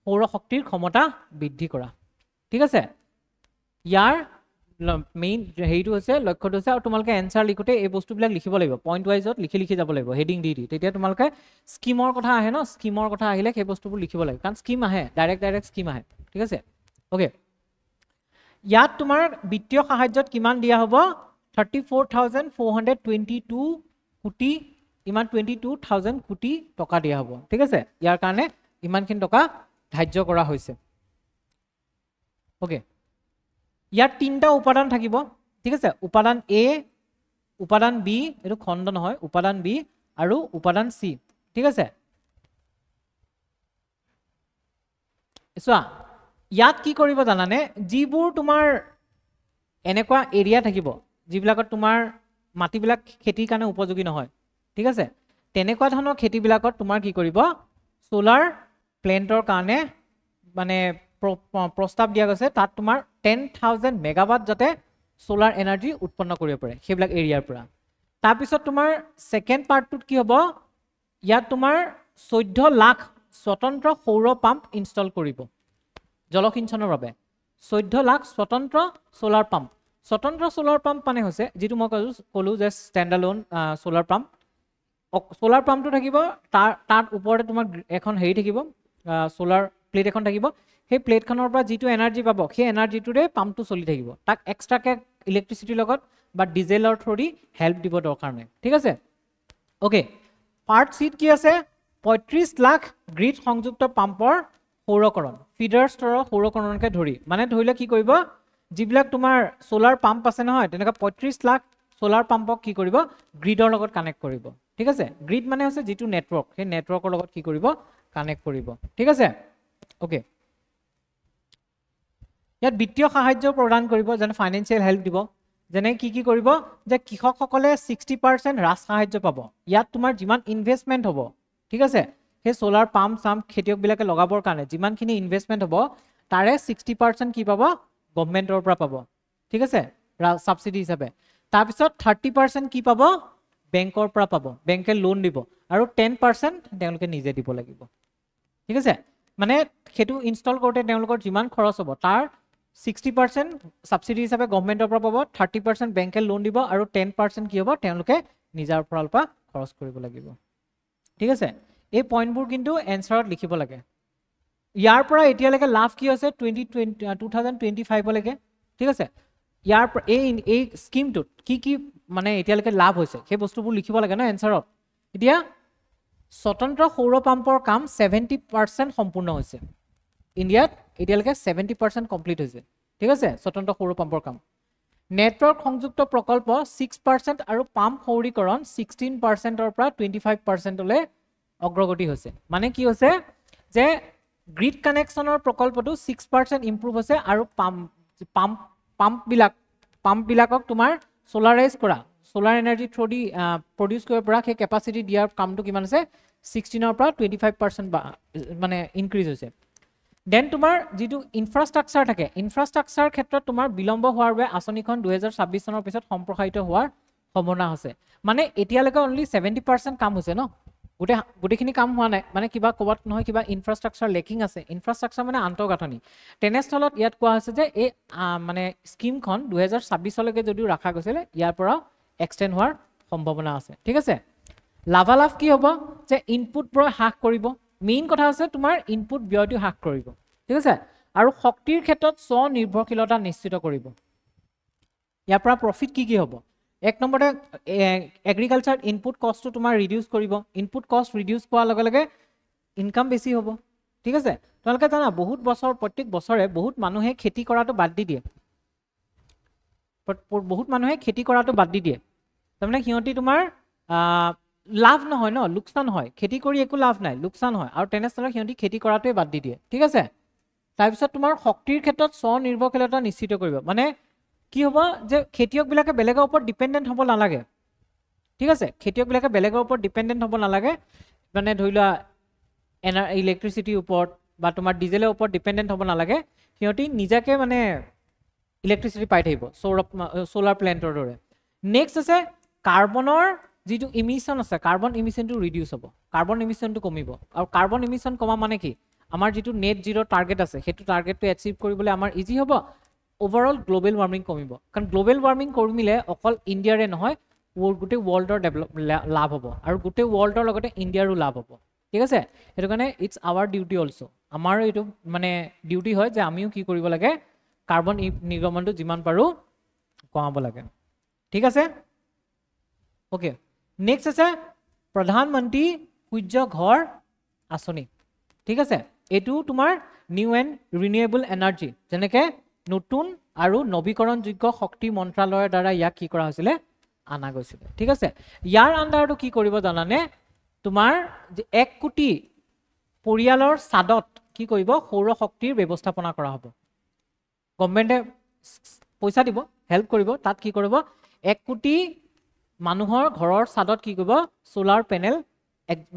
সৌৰ শক্তিৰ ক্ষমতা বৃদ্ধি কৰা, ঠিক আছে। ইয়াৰ মেইন হেৰিটো হৈছে, লক্ষ্যটো হৈছে, আৰু তোমালোকে এনচাৰ লিখোঁতে এই বস্তুবিলাক লিখিব লাগিব, পইণ্ট ৱাইজত লিখি যাব লাগিব, হেডিং দি তেতিয়া তোমালোকে স্কিমৰ কথা আহে ন, স্কিমৰ কথা আহিলে সেই বস্তুবোৰ লিখিব লাগিব, কাৰণ স্কিম আহে, ডাইৰেক্ট স্কিম আহে, ঠিক আছে। অ'কে, ইয়াত তোমাৰ বিত্তীয় সাহায্যত কিমান দিয়া হ'ব, 34,422 কোটি, ইমান 22,000 কোটি টকা দিয়া হ'ব, ঠিক আছে। ইয়াৰ কাৰণে ইমানখিনি টকা ধাৰ্য কৰা হৈছে। অ'কে, ইয়াত তিনিটা উপাদান থাকিব, ঠিক আছে। উপাদান A, উপাদান B, এইটো খণ্ড নহয়, উপাদান B আৰু উপাদান C, ঠিক আছে। চোৱা, ইয়াত কি কৰিব জানানে, যিবোৰ তোমাৰ এনেকুৱা এৰিয়া থাকিব যিবিলাকত তোমাৰ মাটিবিলাক খেতিৰ কাৰণে উপযোগী নহয়, ঠিক আছে, তেনেকুৱা ধৰণৰ খেতিবিলাকত তোমাৰ কি কৰিব, সোলাৰ প্লেণ্টৰ কাৰণে মানে প্ৰস্তাৱ দিয়া গৈছে, তাত তোমাৰ 10,000 মেগাৱাট যাতে সোলাৰ এনাৰ্জি উৎপন্ন কৰিব পাৰে সেইবিলাক এৰিয়াৰ পৰা। তাৰপিছত তোমাৰ ছেকেণ্ড পাৰ্টটোত কি হ'ব, ইয়াত তোমাৰ 14 লাখ স্বতন্ত্ৰ সৌৰ পাম্প ইনষ্টল কৰিব জলসিঞ্চনৰ বাবে, 14 লাখ স্বতন্ত্ৰ সোলাৰ পাম্প। স্বতন্ত্ৰ সোলাৰ পাম্প মানে হৈছে যিটো মই ক'লো যে ষ্টেণ্ডালোন সোলাৰ পাম্প। সোলাৰ পাম্পটো থাকিব, তাৰ ওপৰতে তোমাৰ এখন হেৰি থাকিব, সোলাৰ প্লেট এখন থাকিব, সেই প্লেটখনৰ পৰা যিটো এনাৰ্জি পাব সেই এনাৰ্জিটোৰে পাম্পটো চলি থাকিব, তাক এক্সট্ৰাকৈ ইলেক্ট্ৰিচিটিৰ লগত বা ডিজেলৰ থ্ৰুদি হেল্প দিব দৰকাৰ নাই, ঠিক আছে। অ'কে, পাৰ্ট চিত কি আছে, 35 লাখ গ্ৰীড সংযুক্ত পাম্পৰ সৌৰকৰণ, ফিডাৰ স্তৰৰ সৌৰকৰণকে ধৰি, মানে ধৰিলে কি কৰিব, যিবিলাক তোমাৰ সোলাৰ পাম্প আছে নহয়, তেনেকুৱা 35 লাখ সোলাৰ পাম্পক কি কৰিব, গ্ৰীডৰ লগত কানেক্ট কৰিব, ঠিক আছে। গ্ৰীড মানে হৈছে যিটো নেটৱৰ্ক, সেই নেটৱৰ্কৰ লগত কি কৰিব, কানেক্ট কৰিব, ঠিক আছে। অ'কে, ইয়াত বিত্তীয় সাহায্য প্ৰদান কৰিব, যেনে ফাইনেন্সিয়েল হেল্প দিব, যেনে কি কৰিব, যে কৃষকসকলে 60% ৰাজ সাহায্য পাব। ইয়াত তোমাৰ যিমান ইনভেষ্টমেণ্ট হ'ব, ঠিক আছে, সেই সোলাৰ পাম্প চাম্প খেতিয়কবিলাকে লগাবৰ কাৰণে যিমানখিনি ইনভেষ্টমেণ্ট হ'ব, তাৰে 60% কি পাব, গভৰ্ণমেণ্টৰ পৰা পাব, ঠিক আছে, ছাবচিডি হিচাপে। তাৰপিছত 30% কি পাব, বেংকৰ পৰা পাব, বেংকে লোন দিব, আৰু 10% তেওঁলোকে নিজে দিব লাগিব, ঠিক আছে। মানে সেইটো ইনষ্টল কৰোঁতে তেওঁলোকৰ যিমান খৰচ হ'ব তাৰ 60% ছাবচিডি হিচাপে গভৰ্ণমেণ্টৰ পৰা পাব, 30% বেংকে লোন দিব, আৰু 10% কি হ'ব, তেওঁলোকে নিজৰ ফালৰ পৰা খৰচ কৰিব লাগিব, ঠিক আছে। এই পইণ্টবোৰ কিন্তু এনচাৰত লিখিব লাগে। ইয়াৰ পৰা এতিয়ালৈকে লাভ কি আছে 2025 লৈকে ঠিক আছে ইয়াৰ এই স্কিমটোত কি মানে এতিয়ালৈকে লাভ হৈছে সেই বস্তুবোৰ লিখিব লাগে না এনসাৰত এতিয়া স্বতন্ত্ৰ সৌৰ পাম্পৰ কাম 70% সম্পূৰ্ণ হৈছে ইণ্ডিয়াত এতিয়ালৈকে 70% কমপ্লিট হৈছে ঠিক আছে স্বতন্ত্ৰ সৌৰ পাম্পৰ কাম নেটৱৰ্ক সংযুক্ত প্ৰকল্প 6% আৰু পাম্প সৌৰীকৰণ 16% ৰ পৰা 25% লৈ অগ্ৰগতি হৈছে মানে কি হৈছে যে গ্ৰিড কানেকচনৰ প্ৰকল্পটো 6% ইমপ্ৰুভ হৈছে আৰু পাম্প বিলাকক তোমাৰ সোলাৰাইজ কৰা সোলাৰ এনাৰ্জি থ্ৰু দি প্ৰডিউস কৰিব পৰা সেই কেপাসিটি দিয়াৰ কামটো কিমান আছে 16 ৰ পৰা 25% মানে ইনক্ৰিজ হৈছে দেন তোমাৰ যেটো ইনফ্ৰাষ্ট্ৰাকচাৰ থাকে ইনফ্ৰাষ্ট্ৰাকচাৰ ক্ষেত্ৰত তোমাৰ বিলম্ব হোৱাৰ বাবে আঁচনিখন 2026 চনৰ পিছত সম্প্ৰসাৰিত হোৱাৰ সম্ভাৱনা আছে মানে এতিয়ালৈকে অনলি 70% কাম হৈছে ন গোটেইখিনি কাম হোৱা নাই মানে কিবা কবাত নহয় কিবা ইনফ্ৰাষ্ট্ৰাকচাৰ লেকিং আছে ইনফ্ৰাষ্ট্ৰাকচাৰ মানে আন্তঃগাঁথনি তেনেস্থলত ইয়াত কোৱা হৈছে যে এই মানে স্কিমখন 2026 লৈকে যদিও ৰাখা গৈছিল ইয়াৰ পৰা এক্সটেন্ড হোৱাৰ সম্ভাৱনা আছে ঠিক আছে লাভালাভ কি হ'ব যে ইনপুট বোৰ হ্ৰাস কৰিব মেইন কথা আছে তোমাৰ ইনপুট ব্যয়টো হ্ৰাস কৰিব ঠিক আছে আৰু শক্তিৰ ক্ষেত্ৰত স্বনিৰ্ভৰশীলতা নিশ্চিত কৰিব ইয়াৰ পৰা প্ৰফিট কি হ'ব এক নম্বৰতে এগ্ৰিকালচাৰ ইনপুট কষ্টটো তোমাৰ ৰিডিউস কৰিব ইনপুট কষ্ট ৰিডিউস কৰাৰ লগে লগে ইনকাম বেছি হ'ব ঠিক আছে তোমালোকে জানা বহুত বছৰ প্ৰত্যেক বছৰে বহুত মানুহে খেতি কৰাটো বাদ দি দিয়ে বহুত মানুহে খেতি কৰাটো বাদ দি দিয়ে তাৰমানে সিহঁতি তোমাৰ লাভ নহয় ন লোকসান হয় খেতি কৰি একো লাভ নাই লোকসান হয় আৰু তেনেস্থলত সিহঁতি খেতি কৰাটোৱে বাদ দি দিয়ে ঠিক আছে তাৰ পিছত তোমাৰ শক্তিৰ ক্ষেত্ৰত স্বনিৰ্ভৰশীলতা নিশ্চিত কৰিব মানে কি হ'ব যে খেতিয়ক বিলাকে বেলেগৰ ওপৰত ডিপেন্ডেন্ট হ'ব নালাগে ঠিক আছে খেতিয়ক বিলাকে বেলেগৰ ওপৰত ডিপেন্ডেন্ট হ'ব নালাগে মানে ধৰিলা ইলেক্ট্ৰিচিটিৰ ওপৰত বা তোমাৰ ডিজেলৰ ওপৰত ডিপেন্ডেন্ট হ'ব নালাগে সিহঁতি নিজাকে মানে ইলেক্ট্ৰিচিটি পাই থাকিব সোলাৰ প্লেন্টৰ দৰে নেক্সট আছে কাৰ্বনৰ যেটো ইমিশন আছে কাৰ্বন ইমিশনটো ৰিডিউস হ'ব কাৰ্বন ইমিশনটো কমিব আৰু কাৰ্বন ইমিশন কমা মানে কি আমাৰ যেটো নেট জিৰো টাৰ্গেট আছে হেতু টাৰ্গেটটো এচিভ কৰিবলৈ আমাৰ ইজি হ'ব ওভাৰঅল গ্লোবাল ওয়াৰ্মিং কমিব কাৰণ গ্লোবাল ওয়াৰ্মিং কৰিলে অকল ইণ্ডিয়াৰে নহয় গোটেই ওয়াৰ্ল্ডৰ ডেভেলপ লাভ হ'ব আৰু গোটেই ওয়াৰ্ল্ডৰ লগতে ইণ্ডিয়াৰো লাভ হ'ব ঠিক আছে এটো কাৰণে ইটস আৱাৰ ডিউটি অলসো আমাৰ এটো মানে ডিউটি হয় যে আমিও কি কৰিব লাগে কাৰ্বন নিৰ্গমনটো যিমান পাৰো কমাব লাগে ঠিক আছে ওকে নেক্সট আছে প্ৰধানমন্ত্ৰী সূৰ্য ঘৰ আঁচনি ঠিক আছে এটো তোমাৰ নিউ এণ্ড ৰিনিউৱেবল এনাৰ্জি যেনেকে নতুন আৰু নৱীকৰণযোগ্য শক্তি মন্ত্ৰালয়ৰ দ্বাৰা ইয়াক কি কৰা হৈছিল আনা গৈছিল ঠিক আছে ইয়াৰ আন্ডাৰটো কি কৰিব জানানে তোমাৰ 1 কোটি পৰিয়ালৰ সাদত কি কৰিব সৌৰ শক্তিৰ ব্যৱস্থাপনা কৰা হ'ব গভৰ্ণমেণ্টে পইচা দিব হেল্প কৰিব তাত কি কৰিব 1 কোটি মানুহৰ ঘৰৰ সাদত কি কৰিব সোলাৰ পেনেল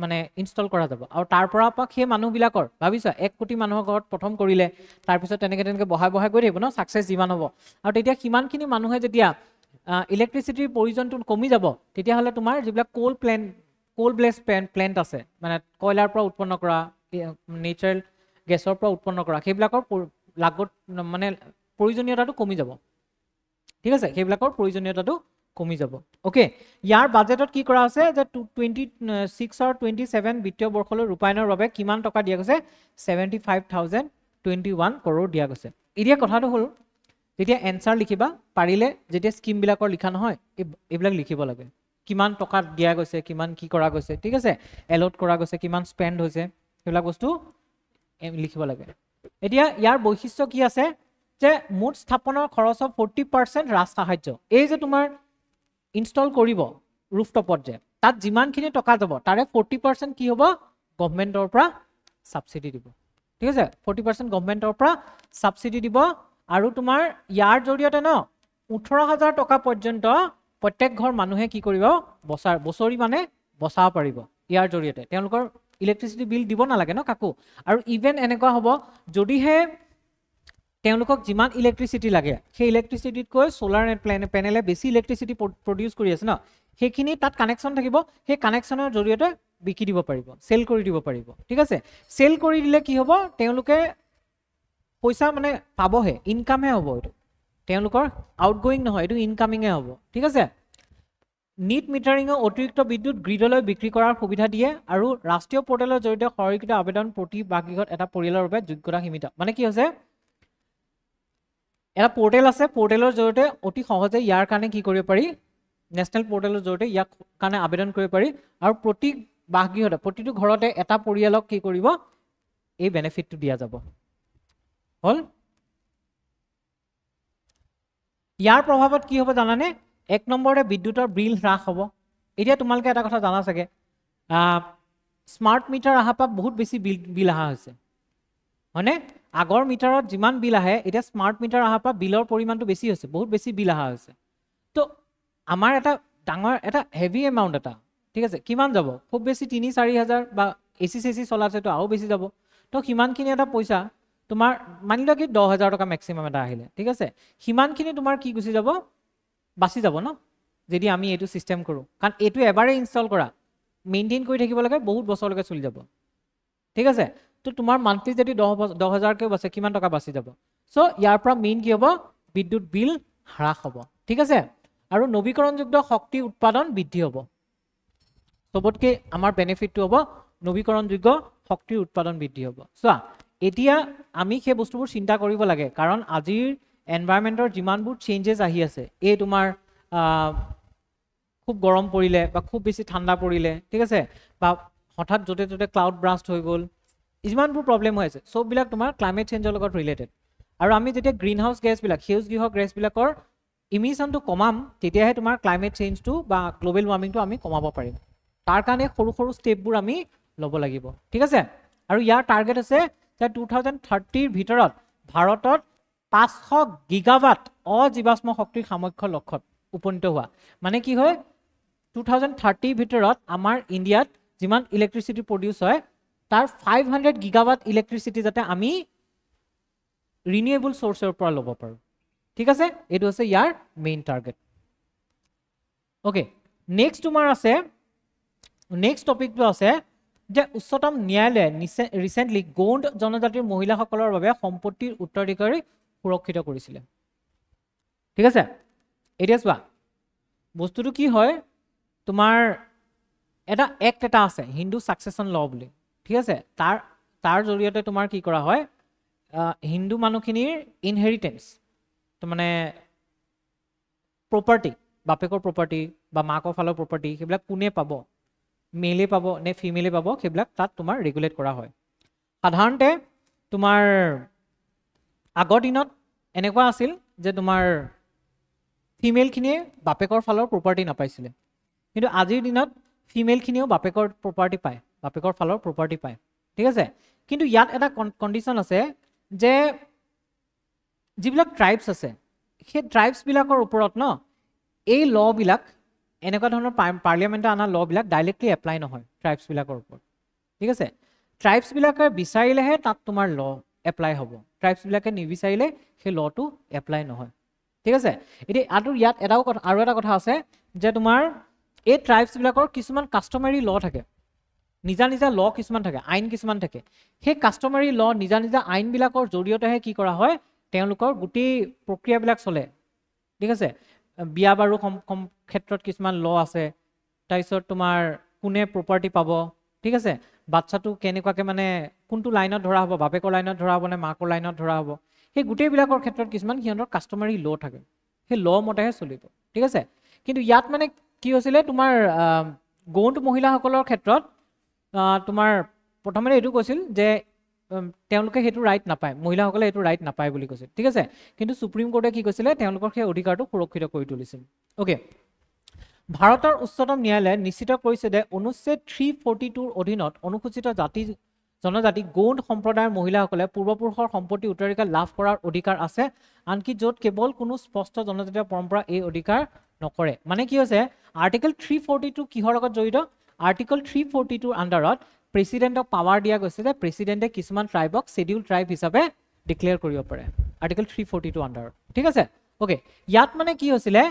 মানে ইনষ্টল কৰা যাব আৰু তাৰ পৰা সেই মানুহবিলাকৰ ভাবিছা 1 কোটি মানুহৰ ঘৰত প্ৰথম কৰিলে তাৰ পিছত তেনেকে বহাই গৈ থাকিব ন সাকসেস যিমান হ'ব আৰু তেতিয়া কিমানখিনি মানুহে যেতিয়া ইলেক্ট্ৰিচিটিৰ প্ৰয়োজনটো কমি যাব তেতিয়া হলে তোমাৰ যিবিলাক কোল ব্লেস প্লান্ট আছে মানে কয়লাৰ পৰা উৎপন্ন কৰা নেচাৰেল গেছৰ পৰা উৎপন্ন কৰা সেইবিলাকৰ লাগত মানে প্ৰয়োজনীয়তাটো কমি যাব ঠিক আছে সেইবিলাকৰ প্ৰয়োজনীয়তাটো কমি যাব ওকে ইয়াৰ বাজেটত কি কৰা আছে যে 26 আৰু 27 বিত্তীয় বৰ্ষলৈ ৰূপায়ণৰ বাবে কিমান টকা দিয়া গৈছে 75021 কৰৰ দিয়া গৈছে এতিয়া কথাটো হল যেতিয়া এনসাৰ লিখিবা পাৰিলে যেতিয়া স্কিম বিলাকৰ লিখা নহয় এইবিলাক লিখিব লাগে কিমান টকা দিয়া গৈছে কিমান কি কৰা গৈছে ঠিক আছে এলট কৰা গৈছে কিমান স্পেন্ড হৈছে এইবিলাক বস্তু লিখিব লাগে এতিয়া ইয়াৰ বৈশিষ্ট্য কি আছে যে মুঠ স্থাপনৰ খৰচৰ 40% ৰাজ সাহায্য এই যে তোমাৰ ইনষ্টল কৰিব ৰুফটপত যে তাত যিমানখিনি টকা যাব তাৰে 40% কি হ'ব গভৰ্ণমেণ্টৰ পৰা সাবসিডি দিব ঠিক আছে 40% গভৰ্ণমেণ্টৰ পৰা সাবসিডি দিব আৰু তোমাৰ ইয়াৰ জৰিয়তে ন 18000 টকা পৰ্যন্ত প্ৰত্যেক ঘৰ মানুহে কি কৰিব বছৰি মানে বচাব পাৰিব ইয়াৰ জৰিয়তে তেওঁলোকৰ ইলেক্ট্ৰিচিটি বিল দিব নালাগে ন কাকো আৰু ইভেন এনেকুৱা হ'ব যদিহে তেওঁলোকক যিমান ইলেক্ট্ৰিচিটি লাগে সেই ইলেক্ট্ৰিচিটিত কৈ সোলাৰ পেনেলে বেছি ইলেক্ট্ৰিচিটি প্ৰডিউস কৰি আছে ন সেইখিনি তাত কানেকশন থাকিব সেই কানেকশনৰ জৰিয়তে বিকি দিব পাৰিব সেল কৰি দিব পাৰিব ঠিক আছে সেল কৰি দিলে কি হ'ব তেওঁলোকে পইচা মানে পাবহে ইনকামে হ'ব এটো তেওঁলোকৰ আউটগোইং নহয় এটো ইনকামিংয়ে হ'ব ঠিক আছে নিট মিটাৰিঙে অতিৰিক্ত বিদ্যুৎ গ্ৰিডলৈ বিক্ৰী কৰাৰ সুবিধা দিয়ে আৰু ৰাষ্ট্ৰীয় পৰ্টেলৰ জৰিয়তে সৰলীকৃত আবেদন প্ৰতি বাৰ্ষিকত এটা পৰিয়ালৰ বাবে যোগ্যতা সীমিত মানে কি হৈছে এটা পৰ্টেল আছে পৰ্টেলৰ জৰিয়তে অতি সহজে ইয়াৰ কাৰণে কি কৰিব পাৰি নেশ্যনেল পৰ্টেলৰ জৰিয়তে ইয়াক কাৰণে আবেদন কৰিব পাৰি আৰু প্ৰতি বাৰ্ষিকতে প্ৰতিটো ঘৰতে এটা পৰিয়ালক কি কৰিব এই বেনিফিটটো দিয়া যাব হল ইয়াৰ প্ৰভাৱত কি হ'ব জানানে এক নম্বৰতে বিদ্যুতৰ বিল হ্ৰাস হ'ব এতিয়া তোমালোকে এটা কথা জানা চাগে স্মাৰ্ট মিটাৰ আহা পা বহুত বেছি বিল আহা হৈছে হয়নে আগৰ মিটাৰত যিমান বিল আহে এতিয়া স্মাৰ্ট মিটাৰ আহা পা বিলৰ পৰিমাণটো বেছি হৈছে বহুত বেছি বিল আহা হৈছে তো আমাৰ এটা ডাঙৰ এটা হেভি এমাউণ্ট এটা ঠিক আছে কিমান যাব খুব বেছি 3-4 হাজাৰ বা এসি সেসি চলাছে তো আৰু বেছি যাব তো কিমানখিনি এটা পইচা তোমাৰ মানিলো কি 10,000 টকা ম্যাক্সিমাম এটা আহিলে ঠিক আছে কিমানখিনি তোমাৰ কি গুছি যাব বাছি যাব ন যদি আমি এটো সিস্টেম কৰো কাৰণ এটো এবাৰে ইনষ্টল কৰা মেইনটেইন কৰি থাকিব লাগে বহুত বছৰলৈকে চলি যাব ঠিক আছে তো তোমাৰ মান্থলি যদি 10,000 কে বাছে কিমান টকা বাছি যাব সো ইয়াৰ পৰা মেইন কি হ'ব বিদ্যুৎ বিল হ্ৰাস হ'ব ঠিক আছে আৰু নৱীকৰণযোগ্য শক্তি উৎপাদন বৃদ্ধি হ'ব সবতকে আমাৰ বেনিফিটটো হ'ব নৱীকৰণযোগ্য শক্তিৰ উৎপাদন বৃদ্ধি হ'ব চোৱা এতিয়া আমি সেই বস্তুবোৰ চিন্তা কৰিব লাগে কাৰণ আজিৰ এনভায়ৰনমেন্টৰ যিমানবোৰ চেঞ্জেস আহি আছে এই তোমাৰ খুব গৰম পৰিলে বা খুব বেছি ঠাণ্ডা পৰিলে ঠিক আছে বা হঠাৎ জতে জতে ক্লাউড ব্ৰাষ্ট হৈ গ'ল যিমানবোৰ প্ৰবলেম হৈ আছে সব বিলাক তোমাৰ ক্লাইমেট চেঞ্জৰ লগত ৰিলেটেড আৰু আমি যেতিয়া গ্ৰীণ হাউস গেছ বিলাক সেউজ গৃহ গেছ বিলাকৰ ইমিশনটো কমাম তেতিয়াহে তোমাৰ ক্লাইমেট চেঞ্জটো বা গ্লোবেল ওয়াৰ্মিংটো আমি কমাব পাৰিম তাৰ কাৰণে সৰু সৰু ষ্টেপবোৰ আমি ল'ব লাগিব ঠিক আছে আৰু ইয়াৰ টাৰ্গেট আছে যে 2030 ৰ ভিতৰত ভাৰতত 500 গিগাৱাট অজীৱাশ্ম শক্তিৰ সামৰ্থ্য লক্ষ্যত উপনীত হোৱা মানে কি হয় 2030 ভিতৰত আমাৰ ইণ্ডিয়াত যিমান ইলেক্ট্ৰিচিটি প্ৰডিউস হয় তাৰ 500 গিগাৱাট ইলেক্ট্ৰিচিটি যাতে আমি ৰিনিউৱেবল সোৰ্সৰ পৰা ল'ব পাৰো ঠিক আছে এটো আছে ইয়াৰ মেইন টাৰ্গেট ওকে নেক্সট তোমাৰ আছে নেক্সট টপিকটো আছে যে উচ্চতম ন্যায়ালয়ে ৰিসেন্টলি গৌণ্ড জনজাতিৰ মহিলাসকলৰ বাবে সম্পত্তিৰ উত্তৰাধিকাৰী সুৰক্ষিত কৰিছিল ঠিক আছে এতিয়া চোৱা বস্তুটো কি হয় তোমাৰ এটা এক্ট এটা আছে হিন্দু সাকসেশন ল বুলি ঠিক আছে তাৰ জৰিয়তে তোমাৰ কি কৰা হয় হিন্দু মানুহখিনিৰ ইনহেৰিটেন্স তো মানে প্ৰপাৰ্টি বাপেকৰ প্ৰপাৰ্টি বা মাকৰ ফালৰ প্ৰপাৰ্টি সেইবিলাক কোনে পাব মেলে পাব নে ফিমেলে পাব সেইবিলাক তাত তোমাৰ ৰেগুলেট কৰা হয় সাধাৰণতে তোমাৰ আগৰ দিনত এনেকুৱা আছিল যে তোমাৰ ফিমেল খিনিয়ে বাপেকৰ ফালৰ প্ৰপাৰ্টি নাপাইছিলে কিন্তু আজিৰ দিনত ফিমেল খিনিও বাপেকৰ প্ৰপাৰ্টি পায় বাপেকৰ ফালৰ প্ৰপাৰ্টি পায় ঠিক আছে কিন্তু ইয়াত এটা কন্ডিশন আছে যে যিবিলাক ট্ৰাইবস আছে সেই ট্ৰাইবস বিলাকৰ ওপৰত ন এই ল বিলাক এনেকুৱা ধৰণৰ পাৰ্লিয়ামেন্টে আনা ল বিলাক ডাইৰেক্টলি এপ্লাই নহয় ট্ৰাইবস বিলাকৰ ওপৰত ঠিক আছে ট্ৰাইবস বিলাকে বিচাৰিলেহে তাত তোমাৰ ল এপ্লাই হ'ব ট্ৰাইবস বিলাকে নিবিচাৰিলে সেই লটো এপ্লাই নহয় ঠিক আছে এতিয়া ইয়াত এটাও আৰু এটা কথা আছে যে তোমাৰ এই ট্ৰাইবস বিলাকৰ কিছুমান কাস্টমাৰী ল থাকে নিজা নিজা ল কিছুমান থাকে আইন কিছুমান থাকে সেই কাস্টমাৰী ল নিজা নিজা আইন বিলাকৰ জৰিয়তেহে কি কৰা হয় তেওঁলোকৰ গুটি প্ৰক্ৰিয়াবিলাক চলে ঠিক আছে বিয়া বাৰু কম ক্ষেত্ৰত কিছুমান ল আছে তাৰপিছত তোমাৰ কোনে প্ৰপাৰ্টি পাব ঠিক আছে বাচ্চাটো কেনেকুৱাকে মানে কোনটো লাইনত ধৰা হ'ব বাপেকৰ লাইনত ধৰা হ'ব নে মাকৰ লাইনত ধৰা হ'ব সেই গুটেবিলাকৰ ক্ষেত্ৰত কিছুমান সিহঁতৰ কাস্টমাৰী ল থাকে সেই ল মতেহে চলিব ঠিক আছে কিন্তু ইয়াত মানে কি হৈছিলে তোমাৰ গৌণ্ড মহিলাসকলৰ ক্ষেত্ৰত তোমাৰ প্ৰথমে এটো কৈছিল যে তেওঁলোকে হেতু ৰাইট নাপায় মহিলাসকলে হেতু ৰাইট নাপায় বুলি কৈছিল ঠিক আছে কিন্তু সুপ্ৰিম কোৰ্টে কি কৈছিলে তেওঁলোকৰ সেই অধিকাৰটো সুৰক্ষিত কৰি তুলিছিল ওকে ভাৰতৰ উচ্চতম ন্যায়ালয়ে নিশ্চিত কৰিছে যে অনুচ্ছেদ 342 ৰ অধীনত অনুসূচিত জাতি জনজাতি গৌণ্ড সম্প্ৰদায়ৰ মহিলাসকলে পূৰ্বপুৰুষৰ সম্পত্তি উত্তৰাধিকাৰ লাভ কৰাৰ অধিকাৰ আছে আনকি য'ত কেৱল কোনো স্পষ্ট জনজাতীয় পৰম্পৰা এই অধিকাৰ নকৰে মানে কি হৈছে আৰ্টিকল 342 কিহৰ লগত জড়িত আৰ্টিকল 342 আন্ডাৰত প্ৰেসিডেন্টক পাৱাৰ দিয়া গৈছে যে প্ৰেসিডেন্টে কিছুমান ট্ৰাইবক শিডিউল ট্ৰাইব হিচাপে ডিক্লেয়াৰ কৰিব পাৰে আৰ্টিকল 342 আন্ডাৰত ঠিক আছে ওকে ইয়াত মানে কি হৈছিলে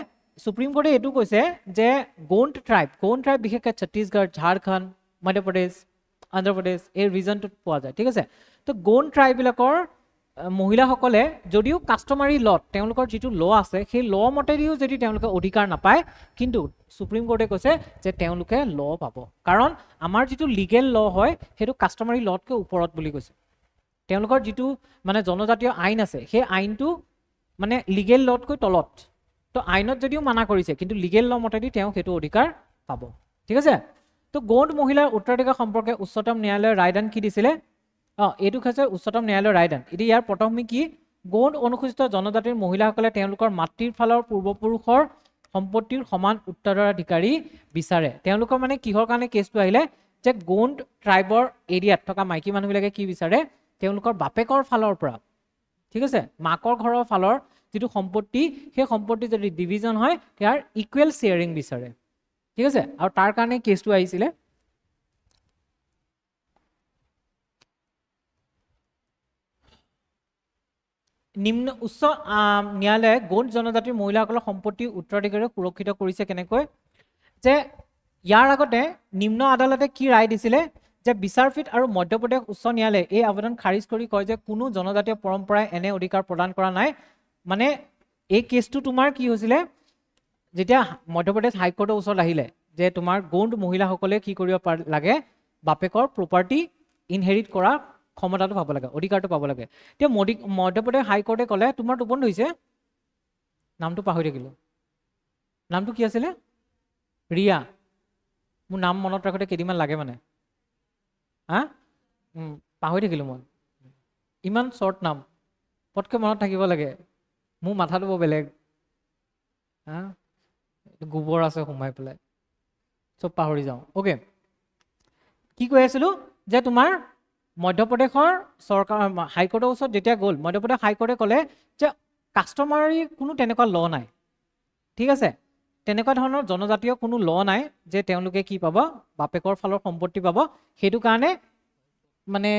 সুপ্ৰিম কোৰ্টে এটো কৈছে যে গৌণ্ড ট্ৰাইব বিশেষকৈ ছত্তীশগড় ঝাৰখণ্ড মধ্যপ্ৰদেশ অন্ধ্ৰপ্ৰদেশ এই ৰিজনটোত পোৱা যায় ঠিক আছে তো গৌণ্ড ট্ৰাইববিলাকৰ মহিলাসকলে যদিও কাষ্টমাৰী লট তেওঁলোকৰ যিটো ল আছে সেই ল মতেদিও যদি তেওঁলোকে অধিকাৰ নাপায় কিন্তু সুপ্ৰিম কোৰ্টে কৈছে যে তেওঁলোকে ল পাব কাৰণ আমাৰ যিটো লিগেল ল হয় সেইটো কাষ্টমাৰী লটকে ওপৰত বুলি কৈছে তেওঁলোকৰ যিটো মানে জনজাতীয় আইন আছে সেই আইনটো মানে লিগেল লটকৈ তলত তো আইনত যদিও মানা কৰিছে কিন্তু লিগেল ল মতেদি তেওঁ সেইটো অধিকাৰ পাব ঠিক আছে তো গৌণ মহিলাৰ উত্তৰাধিকাৰ সম্পৰ্কে উচ্চতম ন্যায়ালয়ৰ ৰায়দান কি দিছিলে এইটো হৈছে উচ্চতম ন্যায়ালয়ৰ ৰায়দান এতিয়া ইয়াৰ প্ৰথমে কি গৌণ অনুসূচিত জনজাতিৰ মহিলাসকলে তেওঁলোকৰ মাতৃৰ ফালৰ পূৰ্বপুৰুষৰ সম্পত্তিৰ সমান উত্তৰাধিকাৰী বিচাৰে তেওঁলোকৰ মানে কিহৰ কাৰণে কেছটো আহিলে যে গৌণ ট্ৰাইবৰ এৰিয়াত থকা মাইকী মানুহবিলাকে কি বিচাৰে তেওঁলোকৰ বাপেকৰ ফালৰ পৰা ঠিক আছে মাকৰ ঘৰৰ ফালৰ যিটো সম্পত্তি সেই সম্পত্তি যদি ডিভিজন হয় ইয়াৰ ইকুৱেল শ্বেয়াৰিং বিচাৰে ঠিক আছে আৰু তাৰ কাৰণে কেছটো আহিছিলে নিম্ন উচ্চ ন্যায়ালয়ে গৌণ জনজাতিৰ মহিলাসকলৰ সম্পত্তি উত্তৰাধিকাৰী সুৰক্ষিত কৰিছে কেনেকৈ যে ইয়াৰ আগতে নিম্ন আদালতে কি ৰায় দিছিলে যে বিচাৰপীঠ আৰু মধ্যপ্ৰদেশ উচ্চ ন্যায়ালয়ে এই আবেদন খাৰিজ কৰি কয় যে কোনো জনজাতীয় পৰম্পৰাই এনে অধিকাৰ প্ৰদান কৰা নাই মানে এই কেছটো তোমাৰ কি হৈছিলে যেতিয়া মধ্যপ্ৰদেশ হাইকোৰ্টৰ ওচৰত আহিলে যে তোমাৰ গৌণ মহিলাসকলে কি কৰিব লাগে বাপেকৰ প্ৰপাৰ্টি ইনহেৰিট কৰা ক্ষমতাটো পাব লাগে অধিকাৰটো পাব লাগে এতিয়া মধ্যপ্ৰদেশ হাইকোৰ্টে ক'লে তোমাৰ টোপনি হৈছে নামটো পাহৰি থাকিলোঁ নামটো কি আছিলে ৰিয়া মোৰ নাম মনত ৰাখোঁতে কেইদিনমান লাগে মানে পাহৰি থাকিলোঁ মই ইমান শ্বৰ্ট নাম পটকৈ মনত থাকিব লাগে মোৰ মাথাটো বৰ বেলেগ গোবৰ আছে সোমাই পেলাই চব পাহৰি যাওঁ অ'কে কি কৈ আছিলোঁ যে তোমাৰ মধ্যপ্ৰদেশৰ চৰকাৰ হাইকোৰ্টৰ ওচৰত যেতিয়া গ'ল মধ্যপ্ৰদেশ হাইকোৰ্টে ক'লে যে কাষ্টমাৰী কোনো তেনেকুৱা ল নাই ঠিক আছে তেনেকুৱা ধৰণৰ জনজাতীয় কোনো ল নাই যে তেওঁলোকে কি পাব বাপেকৰ ফালৰ সম্পত্তি পাব সেইটো কাৰণে মানে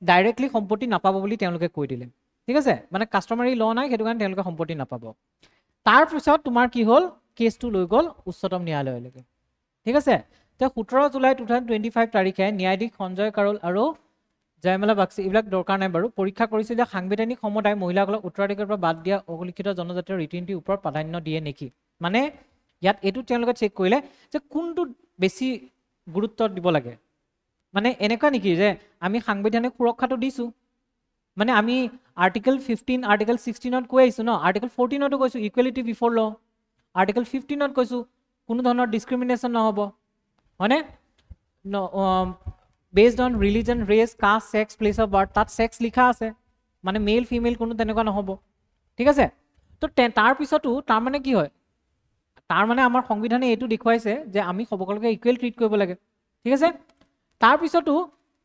ডাইৰেক্টলি সম্পত্তি নাপাব বুলি তেওঁলোকে কৈ দিলে ঠিক আছে মানে কাষ্টমাৰী ল নাই সেইটো কাৰণে তেওঁলোকে সম্পত্তি নাপাব তাৰপিছত তোমাৰ কি হ'ল কেছটো লৈ গ'ল উচ্চতম ন্যায়ালয়লৈকে ঠিক আছে তো 17 জুলাই 2025 তাৰিখে ন্যায়াধীশ সঞ্জয় কাৰোল আৰু জয়মালা বাগচি এইবিলাক দৰকাৰ নাই বাৰু পৰীক্ষা কৰিছিল যে সাংবিধানিক সমুদায় মহিলাসকলক উত্তৰাধিকাৰৰ পৰা বাদ দিয়া অলিখিত জনজাতীয় ৰীতি নীতিৰ ওপৰত প্ৰাধান্য দিয়ে নেকি মানে ইয়াত এইটো তেওঁলোকে চেক কৰিলে যে কোনটো বেছি গুৰুত্ব দিব লাগে মানে এনেকুৱা নেকি যে আমি সাংবিধানিক সুৰক্ষাটো দিছোঁ মানে আমি আৰ্টিকল 15 আৰ্টিকল 16ত কৈ আহিছোঁ ন আৰ্টিকল 14তো কৈছোঁ ইকুৱেলিটি বিফৰ ল আৰ্টিকল 15ত কৈছোঁ কোনো ধৰণৰ ডিছক্ৰিমিনেশ্যন নহ'ব হয়নে based on religion race caste sex place of birth তাত ছেক্স লিখা আছে মানে মেল ফিমেল কোনো তেনেকুৱা নহ'ব ঠিক আছে তো তাৰপিছতো তাৰমানে কি হয় তাৰমানে আমাৰ সংবিধানে এইটো দেখুৱাইছে যে আমি সকলোকে ইকুৱেল ট্ৰিট কৰিব লাগে ঠিক আছে তাৰপিছতো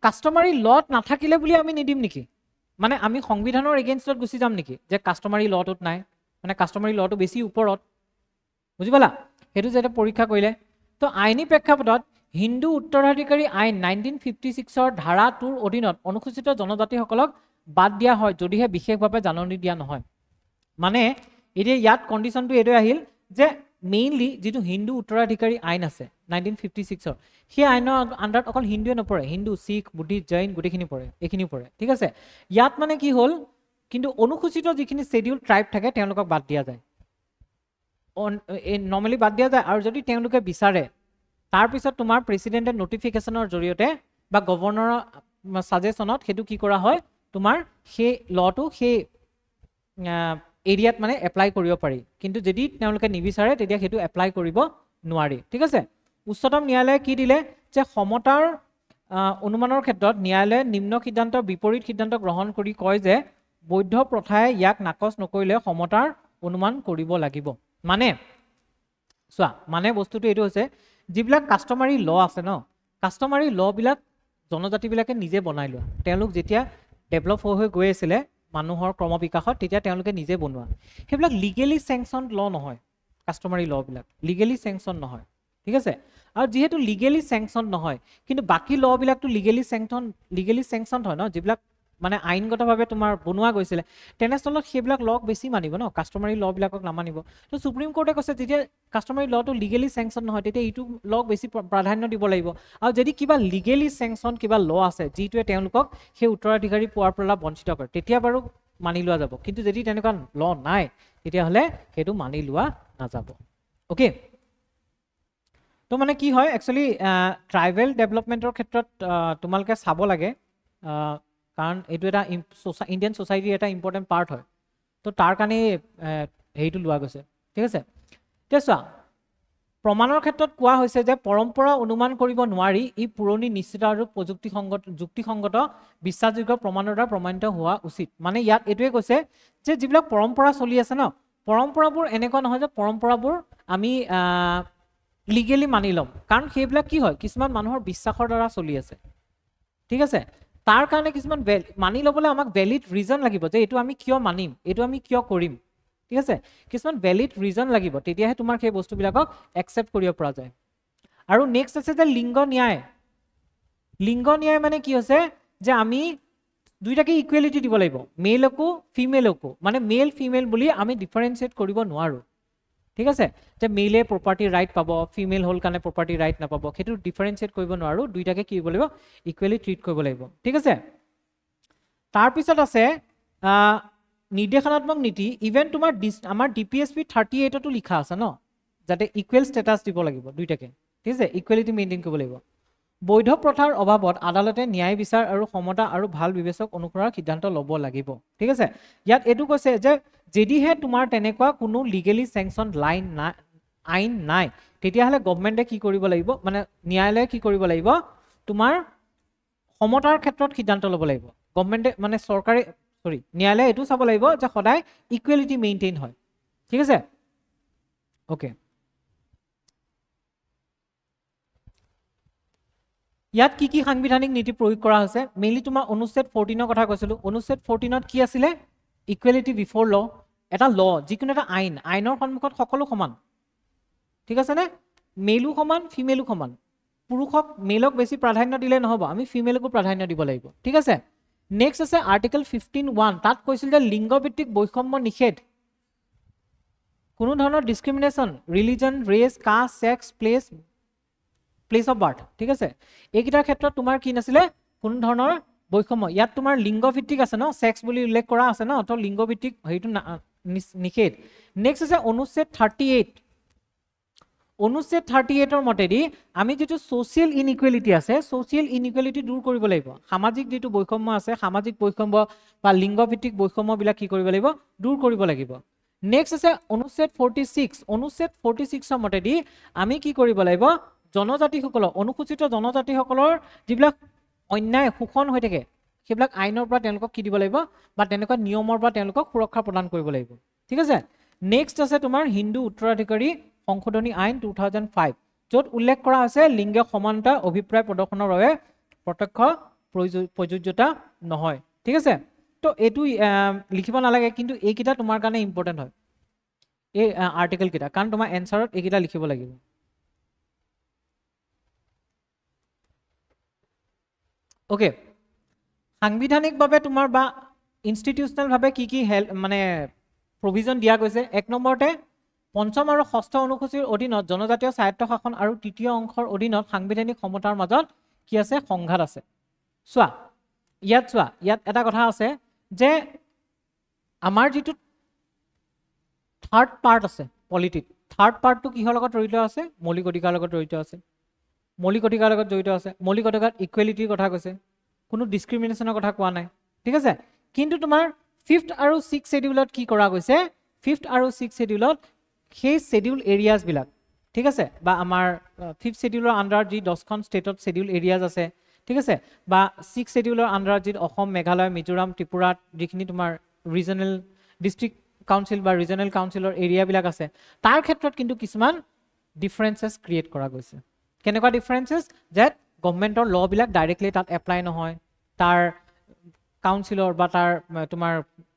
কাষ্টমাৰী লট নাথাকিলে বুলি আমি নিদিম নেকি মানে আমি সংবিধানৰ এগেইনষ্টত গুচি যাম নেকি যে কাষ্টমাৰী লটোত নাই মানে কাষ্টমাৰী লটো বেছি ওপৰত বুজি পালা সেইটো যে পৰীক্ষা কৰিলে তো আইনী প্ৰেক্ষাপটত হিন্দু উত্তৰাধিকাৰী আইন 1956ৰ ধাৰা 2ৰ অধীনত অনুসূচিত জনজাতিসকলক বাদ দিয়া হয় যদিহে বিশেষভাৱে জাননী দিয়া নহয় মানে এতিয়া ইয়াত কণ্ডিশ্যনটো এইটোৱে আহিল যে মেইনলি যিটো হিন্দু উত্তৰাধিকাৰী আইন আছে 1956ৰ সেই আইনৰ আণ্ডাৰত অকল হিন্দুৱে নপৰে হিন্দু শিখ বুদ্ধিষ্ট জৈন গোটেইখিনি পৰে এইখিনি পৰে ঠিক আছে ইয়াত মানে কি হ'ল কিন্তু অনুসূচিত যিখিনি শেডিউল ট্ৰাইব থাকে তেওঁলোকক বাদ দিয়া যায় নৰ্মেলি বাদ দিয়া যায় আৰু যদি তেওঁলোকে বিচাৰে তাৰপিছত তোমাৰ প্ৰেচিডেণ্টে নটিফিকেশ্যনৰ জৰিয়তে বা গভৰ্ণৰৰ ছাজেশ্যনত সেইটো কি কৰা হয় তোমাৰ সেই লটো সেই এৰিয়াত মানে এপ্লাই কৰিব পাৰি কিন্তু যদি তেওঁলোকে নিবিচাৰে তেতিয়া সেইটো এপ্লাই কৰিব নোৱাৰি ঠিক আছে উচ্চতম ন্যায়ালয়ে কি দিলে যে সমতাৰ অনুমানৰ ক্ষেত্ৰত ন্যায়ালয়ে নিম্ন সিদ্ধান্তৰ বিপৰীত সিদ্ধান্ত গ্ৰহণ কৰি কয় যে বৈধ প্ৰথাই ইয়াক নাকচ নকৰিলে সমতাৰ অনুমান কৰিব লাগিব মানে চোৱা মানে বস্তুটো এইটো হৈছে যিবিলাক কাষ্টমাৰী ল আছে ন কাষ্টমাৰী লবিলাক জনজাতিবিলাকে নিজে বনাই লোৱা তেওঁলোক যেতিয়া ডেভেলপ হৈ গৈ আছিলে মানুহৰ ক্ৰমবিকাশত তেতিয়া তেওঁলোকে নিজে বনোৱা সেইবিলাক লিগেলি চেংচন ল নহয় কাষ্টমাৰী লবিলাক লিগেলি চেংচন নহয় ঠিক আছে আৰু যেহেতু লিগেলি চেংচন নহয় কিন্তু বাকি লবিলাকটো লিগেলি চেংচন হয় ন যিবিলাক মানে আইনগতভাৱে তোমাৰ বনোৱা গৈছিলে তেনেস্থলত সেইবিলাক লক বেছি মানিব ন কাষ্টমাৰী লবিলাকক নামানিব তো সুপ্ৰিম কোৰ্টে কৈছে যেতিয়া কাষ্টমাৰী লটো লিগেলি চেংচন নহয় তেতিয়া এইটো লক বেছি প্ৰাধান্য দিব লাগিব আৰু যদি কিবা লিগেলি চেংচন কিবা ল আছে যিটোৱে তেওঁলোকক সেই উত্তৰাধিকাৰী পোৱাৰ পৰা বঞ্চিত কৰে তেতিয়া বাৰু মানি লোৱা যাব কিন্তু যদি তেনেকুৱা ল নাই তেতিয়াহ'লে সেইটো মানি লোৱা নাযাব ওকে তো মানে কি হয় একচুয়ালি ট্ৰাইবেল ডেভেলপমেন্টৰ ক্ষেত্ৰত তোমালকে চাব লাগে কাৰণ এটো এটা ইন্ডিয়ান সোসাইটিৰ এটা ইম্পৰ্টেন্ট পাৰ্ট হয় তো তাৰ কাৰণে হেইটো লোৱা গৈছে ঠিক আছে তেছা প্ৰমাণৰ ক্ষেত্ৰত কোৱা হৈছে যে পৰম্পৰা অনুমান কৰিব নোৱাৰি ই পুৰণি নিশ্চিত আৰু যুক্তিসংগত বিশ্বাসযোগ্য প্ৰমাণৰ দ্বাৰা প্ৰমাণিত হোৱা উচিত মানে ইয়াত এটোৱে কৈছে যে যিবিলাক পৰম্পৰা চলি আছে ন পৰম্পৰাবোৰ এনেকুৱা নহয় যে পৰম্পৰাবোৰ আমি লিগেলি মানি লম কাৰণ সেইবিলাক কি হয় কিছুমান মানুহৰ বিশ্বাসৰ দ্বাৰা চলি আছে ঠিক আছে তাৰ কাৰণে কিছুমান মানি লবলৈ আমাক ভ্যালিড ৰিজন লাগিব যে এটো আমি কিয় মানিম এটো আমি কিয় কৰিম ঠিক আছে কিছুমান ভ্যালিড ৰিজন লাগিব তেতিয়াহে তোমাৰ সেই বস্তুবিলাকক একচেপ্ট কৰিব পৰা যায় আৰু নেক্সট আছে যে লিংগ ন্যায় মানে কি হৈছে যে আমি দুইটাকে ইকুৱেলিটি দিব লাগিব মেলকো ফিমেলকো মানে মেল ফিমেল বুলি আমি ডিফাৰেন্সিয়েট কৰিব নোৱাৰো ঠিক আছে যে মেলে প্ৰপাৰ্টি ৰাইট পাব ফিমেল হল কাৰণে প্ৰপাৰ্টি ৰাইট নাপাব সেইটো ডিফাৰেন্সিয়েট কৰিব নোৱাৰো দুইটাকে কি কৰিব লাগিব ইকুৱেলি ট্ৰিট কৰিব লাগিব ঠিক আছে তাৰ পিছত আছে নিৰ্দেশনাত্মক নীতি ইভেন তোমাৰ আমাৰ ডিপিএসপি 38 তো লিখা আছে ন যাতে ইকুৱেল ষ্টেটাস দিব লাগিব দুইটাকে ঠিক আছে ইকুৱেলিটি মেইনটেইন কৰিব লাগিব বৈধ প্ৰথাৰ অভাৱত আদালতে ন্যায় বিচাৰ আৰু সমতা আৰু ভাল বিবেচক অনুসৰণ সিদ্ধান্ত ল'ব লাগিব ঠিক আছে ইয়াত এটো কৈছে যে যদিহে তোমাৰ তেনেকুৱা কোনো লিগেলি স্যাংচন লাইন না আইন নাই তেতিয়াহলে গভৰ্ণমেণ্টে কি কৰিব লাগিব মানে ন্যায়ালয়ে কি কৰিব লাগিব তোমাৰ সমতাৰ ক্ষেত্ৰত সিদ্ধান্ত ল'ব লাগিব গভৰ্ণমেণ্টে মানে চৰকাৰে ন্যায়ালয়ে এটো চাব লাগিব যে সদায় ইকুৱেলিটি মেইনটেইন হয় ঠিক আছে ওকে ইয়াত কি সাংবিধানিক নীতি প্ৰয়োগ কৰা হৈছে মেইনলি তোমাৰ অনুচ্ছেদ 14 কথা কৈছিলো অনুচ্ছেদ 14 কি আছিল ইকুৱেলিটি বিফৰ ল এটা ল যিকোনো এটা আইনৰ সন্মুখত সকলো সমান ঠিক আছে নে মেলু সমান ফিমেলু সমান পুৰুষক মেলক বেছি প্ৰাধান্য দিলে নহব আমি ফিমেলকো প্ৰাধান্য দিব লাগিব ঠিক আছে নেক্সট আছে আৰ্টিকেল 15(1) তাত কৈছিল যে লিংগভিত্তিক বৈষম্য নিষেধ কোনো ধৰণৰ discrimination religion race caste sex place of birth ঠিক আছে এইকিটাৰ ক্ষেত্ৰত তোমাৰ কি নাছিলে কোনো ধৰণৰ বৈষম্য ইয়াত তোমাৰ লিংগভিত্তিক আছে ন সেক্স বুলি উল্লেখ কৰা আছে ন তো লিংগভিত্তিক হেইটো নিষেধ নেক্সট আছে অনুচ্ছেদ 38 অনুচ্ছেদ 38 মতেদি আমি যেটো সোশ্যাল ইনইকুৱেলিটি আছে সোশ্যাল ইনইকুৱেলিটি দূৰ কৰিব লাগিব সামাজিক যেটো বৈষম্য আছে সামাজিক বৈষম্য বা লিংগভিত্তিক বৈষম্য বিলা কি কৰিব লাগিব দূৰ কৰিব লাগিব নেক্সট আছে অনুচ্ছেদ 46 অনুচ্ছেদ 46 মতেদি আমি কি কৰিব লাগিব জনজাতিসকলৰ অনুসূচিত জনজাতিসকলৰ যিবিলাক অন্যায় শোষণ হৈ থাকে সেইবিলাক আইনৰ পৰা তেওঁলোকক কি দিব লাগিব বা তেনেকুৱা নিয়মৰ পৰা তেওঁলোকক সুৰক্ষা প্ৰদান কৰিব লাগিব ঠিক আছে নেক্সট আছে তোমাৰ হিন্দু উত্তৰাধিকাৰী সংশোধনী আইন 2005 য'ত উল্লেখ কৰা আছে লিংগ সমানতা অভিপ্ৰায় প্ৰদৰ্শনৰ বাবে প্ৰত্যক্ষ প্ৰযোজ্যতা নহয় ঠিক আছে তো এটো লিখিব নালাগে কিন্তু এইকিটা তোমাৰ কাৰণে ইম্পৰ্টেন্ট হয় এই আৰ্টিকেল কিটা কাৰণ তোমাৰ এনসাৰত এইকিটা লিখিব লাগিব ওকে সাংবিধানিক ভাবে তোমাৰ বা ইনষ্টিটিউশনাল ভাবে কি মানে প্ৰভিজন দিয়া গৈছে এক নম্বৰতে পঞ্চম আৰু ষষ্ঠ অনুসূচীৰ অধীনত জনজাতীয় স্বায়ত্তশাসন আৰু তৃতীয় অংশৰ অধীনত সাংবিধানিক সমতাৰ মাজত কি আছে সংঘাত আছে চোৱা ইয়াত এটা কথা আছে যে আমাৰ যেটো থাৰ্ড পাৰ্ট আছে পলিটিক থাৰ্ড পাৰ্টটো কিহৰ লগত জড়িত আছে মৌলিক অধিকাৰৰ লগত জড়িত আছে মৌলিক অধিকাৰৰ লগত জড়িত আছে মৌলিক অধিকাৰ ইকুৱেলিটিৰ কথা কৈছে কোনো ডিসক্ৰিমিনেশনৰ কথা কোৱা নাই ঠিক আছে কিন্তু তোমাৰ 5th আৰু 6th শিডিউলত কি কৰা গৈছে 5th আৰু 6th শিডিউলত সেই শিডিউল এৰিয়াজ বিলাক ঠিক আছে বা আমাৰ 5th শিডিউলৰ আন্ডাৰ যি 10খন ষ্টেটত শিডিউল এৰিয়াজ আছে ঠিক আছে বা 6th শিডিউলৰ আন্ডাৰ যি অসম মেঘালয় মিজোৰাম ত্ৰিপুৰা যিখিনি তোমাৰ ৰিজনাল ডিস্ট্ৰিক্ট কাউন্সিল বা ৰিজনাল কাউন্সিলৰ এৰিয়া বিলাক আছে তাৰ ক্ষেত্ৰত কিন্তু কিছুমান ডিফাৰেন্সেস ক্ৰিয়েট কৰা গৈছে কেনেকুৱা ডিফাৰেন্সেস যে গভৰ্ণমেণ্টৰ ল বিলাক ডাইৰেক্টলি তাত এপ্লাই নহয় তাৰ কাউন্সিলৰ বা তাৰ তোমাৰ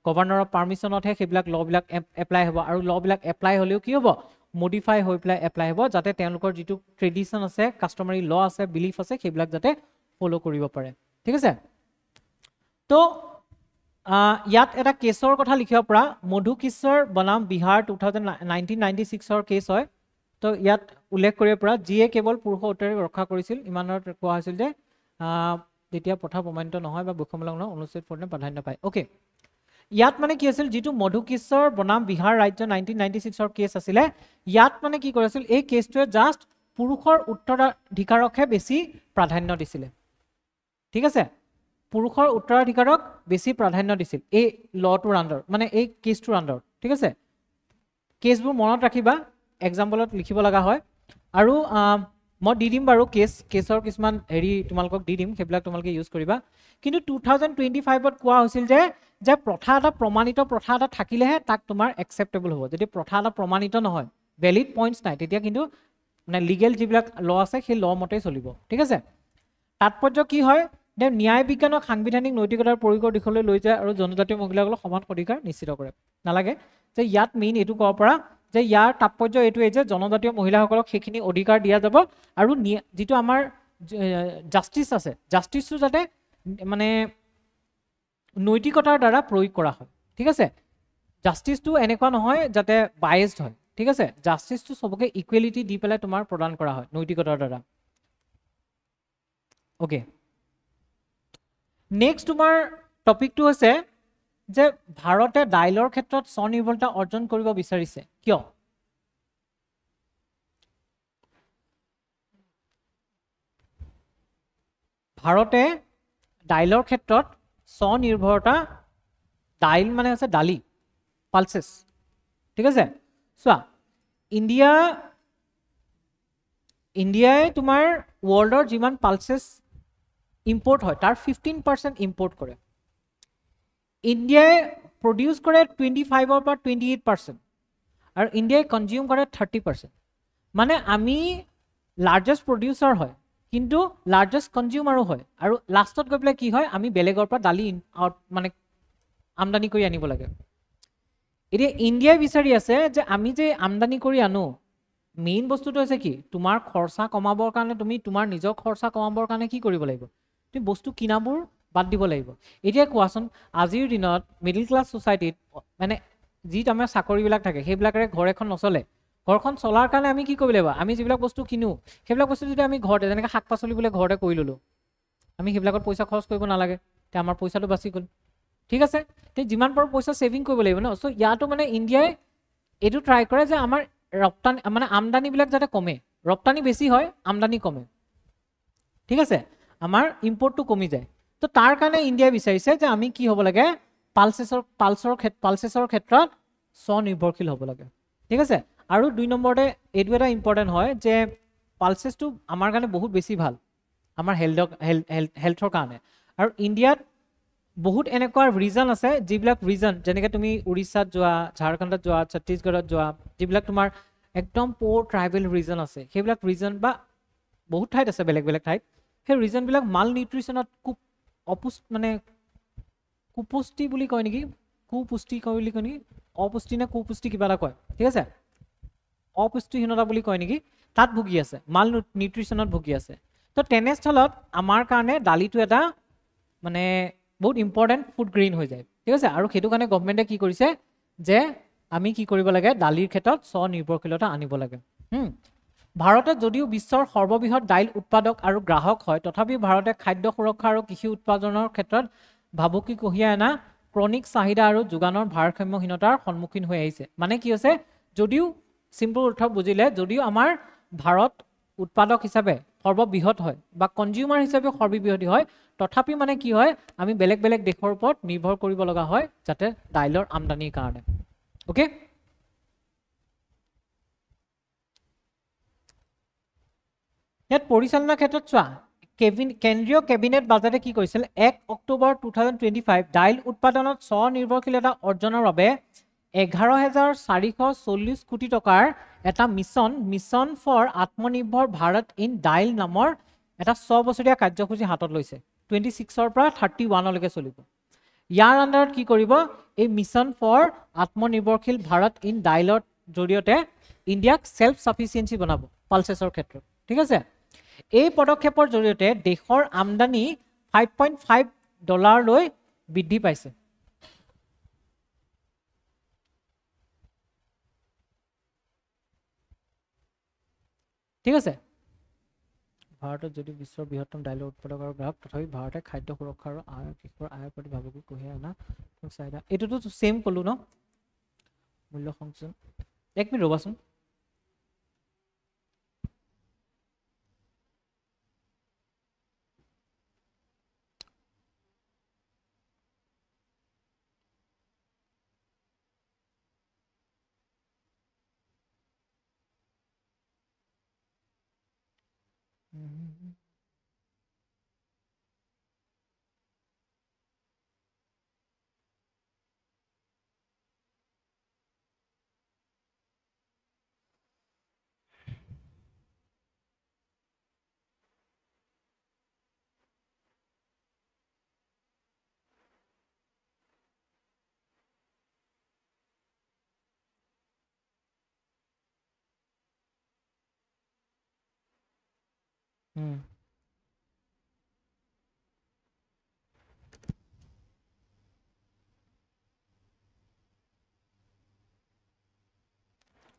গভৰ্ণৰৰ পাৰমিশনতহে সেইবিলাক ল বিলাক এপ্লাই হ'ব আৰু ল বিলাক এপ্লাই হলেও কি হ'ব মডিফাই হৈ প্লাই এপ্লাই হ'ব যাতে তেওঁলোকৰ যেটো ট্ৰেডিশন আছে কাস্টমাৰী ল আছে বিলিফ আছে সেইবিলাক যাতে ফলো কৰিব পাৰে ঠিক আছে তো ইয়াত এটা কেছৰ কথা লিখিব পৰা মধু কিশোৰ বনাম বিহাৰ 1996 কেছ হয় তো ইয়াত উল্লেখ কৰিব পৰা যিয়ে কেৱল পুৰুষৰ অধিকাৰ ৰক্ষা কৰিছিল ইমানৰ কোৱা হৈছিল যে যেতিয়া প্ৰথা প্ৰমাণিত নহয় বা বৈষম্যমূলক নহয় অনুচ্ছেদ 14 প্ৰাধান্য পায় ওকে ইয়াত মানে কি আছিল যেটো মধুকেশ্বৰ বনাম বিহাৰ ৰাজ্য 1996 ৰ কেছ আছিলে ইয়াত মানে কি কৰিছিল এই কেছটোৱে জাস্ট পুৰুষৰ উত্তৰাধিকাৰকহে বেছি প্ৰাধান্য দিছিল ঠিক আছে পুৰুষৰ উত্তৰাধিকাৰক বেছি প্ৰাধান্য দিছিল এই লটোৰ আন্ডাৰ মানে এই কেছটোৰ আন্ডাৰ ঠিক আছে কেছবোৰ মনত ৰাখিবা এক্সাম্পলত লিখিব লগা হয় আৰু মই দি দিম বাৰু কেছৰ কিছুমান হেৰি তোমালোকক দি দিম সেইবিলাক তোমালোকে ইউজ কৰিবা কিন্তু 2025 ত কোৱা হৈছিল যে প্ৰথা এটা প্ৰমাণিত প্ৰথা এটা থাকিলেহে তাক তোমাৰ একচেপ্টেবল হ'ব যদি প্ৰথা এটা প্ৰমাণিত নহয় ভ্যালিড পইণ্টছ নাই তেতিয়া কিন্তু মানে লিগেল যিবিলাক ল আছে সেই ল মতেই চলিব ঠিক আছে তাৎপৰ্য কি হয় যে ন্যায় বিজ্ঞানক সাংবিধানিক নৈতিকতাৰ প্ৰয়োগৰ দিশলৈ লৈ যায় আৰু জনজাতীয় মহিলাসকলক সমান অধিকাৰ নিশ্চিত কৰে নালাগে যে ইয়াত মেইন এইটো ক'ব পৰা যে ইয়াৰ তাৎপৰ্য এইটোৱে যে জনজাতীয় মহিলাসকলক সেইখিনি অধিকাৰ দিয়া যাব আৰু যিটো আমাৰ জাষ্টিস আছে জাষ্টিসটো যাতে মানে নৈতিকতাৰ দ্বাৰা প্ৰয়োগ কৰা হয় ঠিক আছে জাষ্টিসটো এনেকুৱা নহয় যাতে বায়াসড হয় ঠিক আছে জাষ্টিসটো সবকে ইকুৱেলিটি দি পেলাই তোমাৰ প্ৰদান কৰা হয় নৈতিকতাৰ দ্বাৰা ওকে নেক্সট তোমাৰ টপিকটো হৈছে যে ভাৰতে ডাইলৰ ক্ষেত্ৰত স্বনিৰ্ভৰতা অৰ্জন কৰিব বিচাৰিছে কিয় ভাৰতে ডাইলৰ ক্ষেত্ৰত স্বনিৰ্ভৰতা ডাইল মানে আছে ডালি পালসেস ঠিক আছে চোৱা ইণ্ডিয়াই তোমাৰ ওয়াৰ্ল্ডৰ যিমান পালসেস ইম্পোর্ট হয় তার 15% ইম্পোর্ট করে ইন্ডিয়ায় প্রডিউস করে 25 বা 28% আর ইন্ডিয়ায় কনজিউম করে 30% মানে আমি লার্জেস্ট প্রডিউসার হয় কিন্তু লার্জেস্ট কনজিউমারও হয় আর লাস্টত গৈ পেলাই কি হয় আমি বেলেগৰ পৰা দালি মানে আমদানি কৰি আনিব লাগে এতিয়া ইন্ডিয়াই বিচাৰি আছে যে আমি যে আমদানি কৰি আনো মেইন বস্তুটো হৈছে কি তোমাৰ খৰচা কমাবৰ কাৰণে তুমি তোমাৰ নিজৰ খৰচা কমাবৰ কাৰণে কি কৰিব লাগিব তুমি বস্তু কিনাবোৰ বাদ দিব লাগিব এতিয়া কোৱাচোন আজিৰ দিনত মিডল ক্লাছ সোসাইটিত মানে যি আমাৰ চাকৰিবিলাক থাকে সেইবিলাকৰে ঘৰ এখন নচলে ঘৰখন চলাৰ কাৰণে আমি কি কৰিব লাগিব আমি যিবিলাক বস্তু কিনো সেইবিলাক বস্তু যদি আমি ঘৰতে যেনেকৈ শাক পাচলি বোলে ঘৰতে কৰি ললো আমি সেইবিলাকত পইচা খৰচ কৰিব নালাগে তে আমাৰ পইচাটো বাচি গ'ল ঠিক আছে তে যিমান পাৰো পইচা সেভিং কৰিব লাগিব ন সো ইয়াতো মানে ইণ্ডিয়াই এটো ট্ৰাই কৰে যে আমাৰ ৰপ্তানি মানে আমদানি বিলাক যাতে কমে ৰপ্তানি বেছি হয় আমদানি কমে ঠিক আছে আমাৰ ইম্পোৰ্টটো কমি যায় তো তাৰ কাৰণে ইণ্ডিয়াই বিচাৰিছে যে আমি কি হ'ব লাগে পালসেছৰ ক্ষেত্ৰত স্বনিৰ্ভৰশীল হ'ব লাগে ঠিক আছে আৰু দুই নম্বৰতে এইটো এটা ইম্পৰ্টেন্ট হয় যে পালসেছটো আমাৰ কাৰণে বহুত বেছি ভাল আমাৰ হেলথৰ কাৰণে আৰু ইণ্ডিয়াত বহুত এনেকুৱা ৰিজন আছে যিবিলাক ৰিজন যেনেকৈ তুমি উৰিষ্যাত যোৱা ঝাৰখণ্ডত যোৱা ছত্তীশগড়ত যোৱা যিবিলাক তোমাৰ একদম পোৰ ট্ৰাইবেল ৰিজন আছে সেইবিলাক ৰিজন বা বহুত ঠাইত আছে বেলেগ বেলেগ ঠাইত সেই ৰিজনবিলাক মাল নিউট্ৰিশ্যনত মানে কুপুষ্টি বুলি কয় নেকি কুপুষ্টি কয় বুলি কয় নেকি অপুষ্টি নে কুপুষ্টি কিবা এটা কয় ঠিক আছে অপুষ্টিহীনতা বুলি কয় নেকি তাত ভুগি আছে মাল নিউট্ৰিশ্যনত ভুগি আছে তো তেনেস্থলত আমাৰ কাৰণে দালিটো এটা মানে বহুত ইম্পৰ্টেন্ট ফুড গ্ৰেইন হৈ যায় ঠিক আছে আৰু সেইটো কাৰণে গভৰ্ণমেণ্টে কি কৰিছে যে আমি কি কৰিব লাগে দালিৰ ক্ষেত্ৰত স্বনিৰ্ভৰশীলতা আনিব লাগে ভাৰতে যদিও বিশ্বৰ সৰ্ববৃহৎ দাইল উৎপাদক আৰু গ্ৰাহক হয় তথাপিও ভাৰতে খাদ্য সুৰক্ষা আৰু কৃষি উৎপাদনৰ ক্ষেত্ৰত ভাবুকি কঢ়িয়াই আনা ক্ৰনিক চাহিদা আৰু যোগানৰ ভাৰসাম্যহীনতাৰ সন্মুখীন হৈ আহিছে মানে কি হৈছে যদিও সিম্পল অৰ্থ বুজিলে যদিও আমাৰ ভাৰত উৎপাদক হিচাপে সৰ্ববৃহৎ হয় বা কনজিউমাৰ হিচাপে সৰ্ববৃহৎ হয় তথাপি মানে কি হয় আমি বেলেগ বেলেগ দেশৰ ওপৰত নিৰ্ভৰ কৰিব লগা হয় যাতে দাইলৰ আমদানিৰ কাৰণে ওকে ইয়াত পৰিচালনাৰ ক্ষেত্ৰত চোৱা কেন্দ্ৰীয় কেবিনেট বাজেটে কি কৰিছিল 1 অক্টোবৰ 2025 দাইল উৎপাদনত স্বনিৰ্ভৰশীলতা অৰ্জনৰ বাবে 11,440 কোটি টকাৰ এটা মিছন ফৰ আত্মনিৰ্ভৰ ভাৰত ইন দাইল নামৰ এটা 6 বছৰীয়া কাৰ্যসূচী হাতত লৈছে 26 পৰা 31 লৈকে চলিব ইয়াৰ আন্ডাৰত কি কৰিব এই মিছন ফৰ আত্মনিৰ্ভৰশীল ভাৰত ইন দাইলৰ জৰিয়তে ইণ্ডিয়াক সেলফ সাফিসিয়েন্সি বনাব পালসেছৰ ক্ষেত্ৰত ঠিক আছে এই পদক্ষেপৰ জৰিয়তে দেশৰ আমদানি $5.5 লৈ বৃদ্ধি পাইছে ঠিক আছে ভাৰতত যদি বিশ্বৰ বৃহত্তম দাইলৰ উৎপাদক আৰু গ্ৰাহক তথাপি ভাৰতে খাদ্য সুৰক্ষা আৰু কৃষকৰ আয়ৰ প্ৰতি ভাবুকি কঢ়িয়াই অনা চাহিদা এইটোতো সেম কলো ন মূল্য সংযোজন এক মিনিট ৰ'বাচোন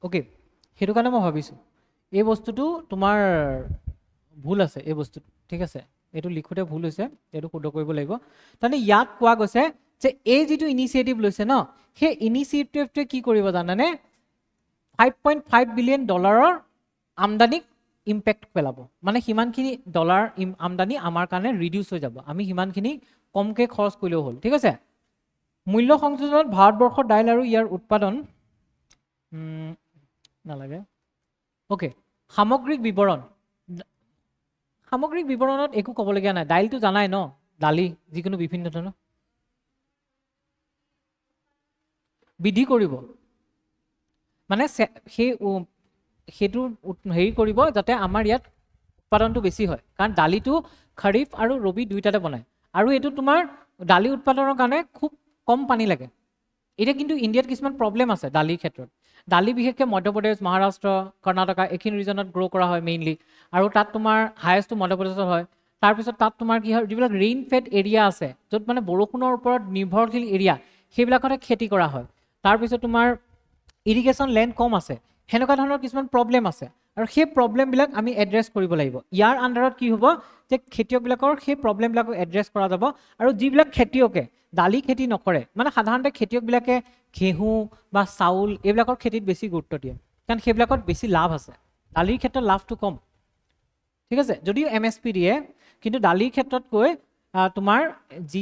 ওকে সেইটো কাৰণে মই ভাবিছো এই বস্তুটো তোমাৰ ভুল আছে এই বস্তুটো ঠিক আছে এইটো লিখোতে ভুল হৈছে এইটো শুদ্ধ কৰিব লাগিব মানে ইয়াত কোৱা গৈছে যে এই যেটো ইনিশিয়েটিভ লৈছে ন সেই ইনিশিয়েটিভটোৱে কি কৰিব জানানে 5.5 বিলিয়ন ডলাৰৰ আমদানিক ইম্প্যাক্ট পেলাব মানে হিমানখিনি ডলাৰ আমদানি আমাৰ কাৰণে ৰিডিউস হৈ যাব আমি হিমানখিনি কমকে খৰচ কৰিলেও হ'ল ঠিক আছে মূল্য সংযোজনত ভাৰতবৰ্ষৰ দাইল আৰু ইয়াৰ উৎপাদন নালাগে ওকে সামগ্ৰিক বিৱৰণত একো ক'বলগীয়া নাই দাইলটো জানাই ন দালি যিকোনো বিভিন্ন ধৰণৰ বৃদ্ধি কৰিব মানে সেইটো হেৰি কৰিব যাতে আমাৰ ইয়াত উৎপাদনটো বেছি হয় কাৰণ দালিটো খৰিফ আৰু ৰবি দুইটাতে বনায় আৰু এইটো তোমাৰ দালি উৎপাদনৰ কাৰণে খুব কম পানী লাগে এটা কিন্তু ইণ্ডিয়াত কিছুমান প্ৰবলেম আছে দালিৰ ক্ষেত্ৰত দালি বিশেষকৈ মধ্যপ্ৰদেশ মহাৰাষ্ট্ৰ কৰ্ণাটকা এইখিনি ৰিজনত গ্ৰ' কৰা হয় মেইনলি আৰু তাত তোমাৰ হায়েষ্টটো মধ্যপ্ৰদেশত হয় তাৰপিছত তাত তোমাৰ কি হয় যিবিলাক ৰেইন ফেড এৰিয়া আছে য'ত মানে বৰষুণৰ ওপৰত নিৰ্ভৰশীল এৰিয়া সেইবিলাকতে খেতি কৰা হয় তাৰপিছত তোমাৰ ইৰিগেশ্যন লেণ্ড কম আছে হেনেকুৱা ধৰণৰ কিছুমান প্ৰবলেম আছে আৰু সেই প্ৰবলেমবিলাক আমি এড্ৰেছ কৰিব লাগিব ইয়াৰ আণ্ডাৰত কি হ'ব যে খেতিয়কবিলাকৰ সেই প্ৰবলেমবিলাকক এড্ৰেছ কৰা যাব আৰু যিবিলাক খেতিয়কে দালি খেতি নকৰে মানে সাধাৰণতে খেতিয়কবিলাকে ঘেঁহু বা চাউল এইবিলাকৰ খেতিত বেছি গুৰুত্ব দিয়ে কাৰণ সেইবিলাকত বেছি লাভ আছে দালিৰ ক্ষেত্ৰত লাভটো কম ঠিক আছে যদিও এমএছপি দিয়ে কিন্তু দালিৰ ক্ষেত্ৰতকৈ তোমাৰ যি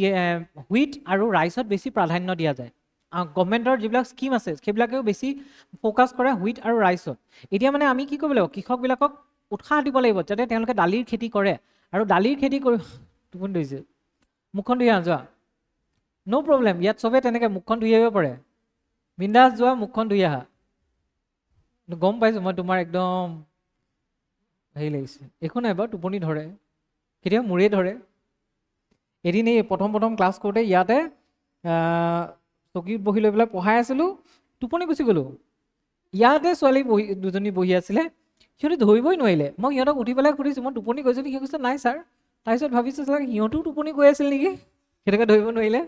হুইট আৰু ৰাইচত বেছি প্ৰাধান্য দিয়া যায় গভৰ্ণমেণ্টৰ যিবিলাক স্কিম আছে সেইবিলাকেও বেছি ফ'কাছ কৰে হুইট আৰু ৰাইচত এতিয়া মানে আমি কি কৰিব লাগিব কৃষকবিলাকক উৎসাহ দিব লাগিব যাতে তেওঁলোকে দালিৰ খেতি কৰে আৰু দালিৰ খেতি কৰি টোপনি ধৰিছে মুখখন ধুই যোৱা নো প্ৰব্লেম ইয়াত চবে তেনেকৈ মুখখন ধুই আহিব পাৰে বিন্দাছ যোৱা মুখখন ধুই আহা গম পাইছোঁ মই তোমাৰ একদম হেৰি লাগিছে একো নাই বাৰু টোপনি ধৰে কেতিয়াবা মূৰে ধৰে এদিন এই প্ৰথম ক্লাছ কৰোঁতে ইয়াতে চকীত বহি লৈ পেলাই পঢ়াই আছিলোঁ টোপনি গুচি গ'লোঁ ইয়াতে ছোৱালী দুজনী বহি আছিলে সিহঁতে ধৰিবই নোৱাৰিলে মই সিহঁতক উঠি পেলাই সুধিছোঁ মই টোপনি গৈছোঁ সিহঁতে কৈছে নাই ছাৰ তাৰপিছত ভাবিছোঁ চাগে সিহঁতেও টোপনি গৈ আছিল নেকি সেইটোকে ধৰিব নোৱাৰিলে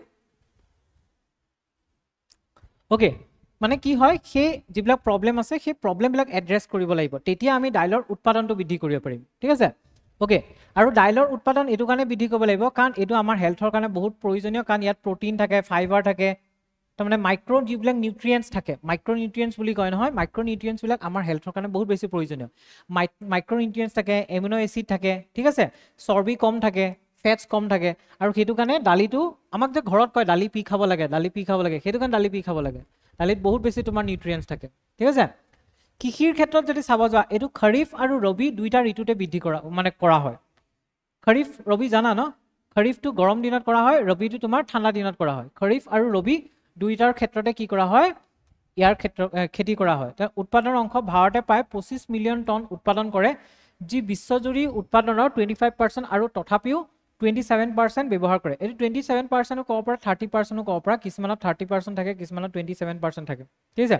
ওকে মানে কি হয় সেই যিবিলাক প্ৰবলেম আছে সেই প্ৰবলেমবিলাক এড্ৰেছ কৰিব লাগিব তেতিয়া আমি দাইলৰ উৎপাদনটো বৃদ্ধি কৰিব পাৰিম ঠিক আছে ওকে আৰু দাইলৰ উৎপাদন এইটো কাৰণে বৃদ্ধি কৰিব লাগিব কাৰণ এইটো আমাৰ হেল্থৰ কাৰণে বহুত প্ৰয়োজনীয় কাৰণ ইয়াত প্ৰটিন থাকে ফাইবাৰ থাকে তাৰমানে মাইক্ৰ যিবিলাক নিউট্ৰিয়েণ্টছ থাকে মাইক্ৰ নিউট্ৰিয়েণ্টছ বুলি কয় নহয় মাইক্ৰ নিউট্ৰিয়েণ্টছবিলাক আমাৰ হেল্থৰ কাৰণে বহুত বেছি প্ৰয়োজনীয় মাইক্ৰ নিউট্ৰিয়েণ্টছ থাকে এমিনো এচিড থাকে ঠিক আছে চৰ্বি কম থাকে ফেটছ কম থাকে আৰু সেইটো কাৰণে দালিটো আমাক যে ঘৰত কয় দালি পি খাব লাগে সেইটো কাৰণে দালি পি খাব লাগে দালিত বহুত বেছি তোমাৰ নিউট্ৰিয়েণ্টছ থাকে ঠিক আছে কৃষিৰ ক্ষেত্ৰত যদি চাব যোৱা এইটো খৰিফ আৰু ৰবি দুইটা ঋতুতে বৃদ্ধি কৰা হয় খৰিফ ৰবি জানা ন খৰিফটো গৰম দিনত কৰা হয় ৰবিটো তোমাৰ ঠাণ্ডা দিনত কৰা হয় খৰিফ আৰু ৰবি দুইটাৰ ক্ষেত্ৰতে কি কৰা হয় ইয়াৰ খেতি কৰা হয় তাৰ উৎপাদনৰ অংশ ভাৰতে প্ৰায় 25 মিলিয়ন টন উৎপাদন কৰে যি বিশ্বজুৰি উৎপাদনৰ 25% আৰু তথাপিও 27% ব্যৱহাৰ কৰে এইটো 27% ক'ব পৰা 30% ক'ব পৰা কিছুমানত 30% থাকে কিছুমানত 27% থাকে ঠিক আছে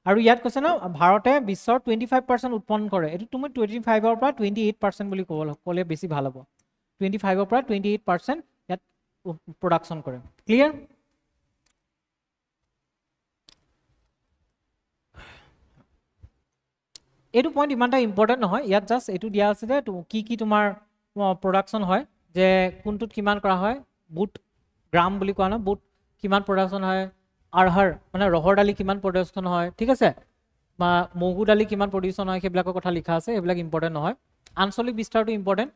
আৰু ইয়াত কৈছে ন ভাৰতে বিশ্বৰ 25% উৎপন্ন কৰে এইটো তুমি 25ৰ পৰা 28% বুলি ক'লে বেছি ভাল হ'ব 25ৰ পৰা 28% ইয়াত প্ৰডাকশ্যন কৰে ক্লিয়াৰ এইটো পইণ্ট ইমান এটা ইম্পৰ্টেণ্ট নহয়, ইয়াত জাষ্ট এইটো দিয়া আছে যে কি তোমাৰ প্ৰডাকশ্যন হয়, যে কোনটোত কিমান কৰা হয়, বুট গ্ৰাম বুলি কোৱা নহয়, বুট কিমান প্ৰডাকশ্যন হয়, আৰহাৰ মানে ৰহৰ দালি কিমান প্ৰডাকশ্যন হয়, ঠিক আছে, বা মগু দালি কিমান প্ৰডিউশ্যন হয়, সেইবিলাকৰ কথা লিখা আছে, সেইবিলাক ইম্পৰ্টেণ্ট নহয়। আঞ্চলিক বিস্তাৰটো ইম্পৰ্টেণ্ট।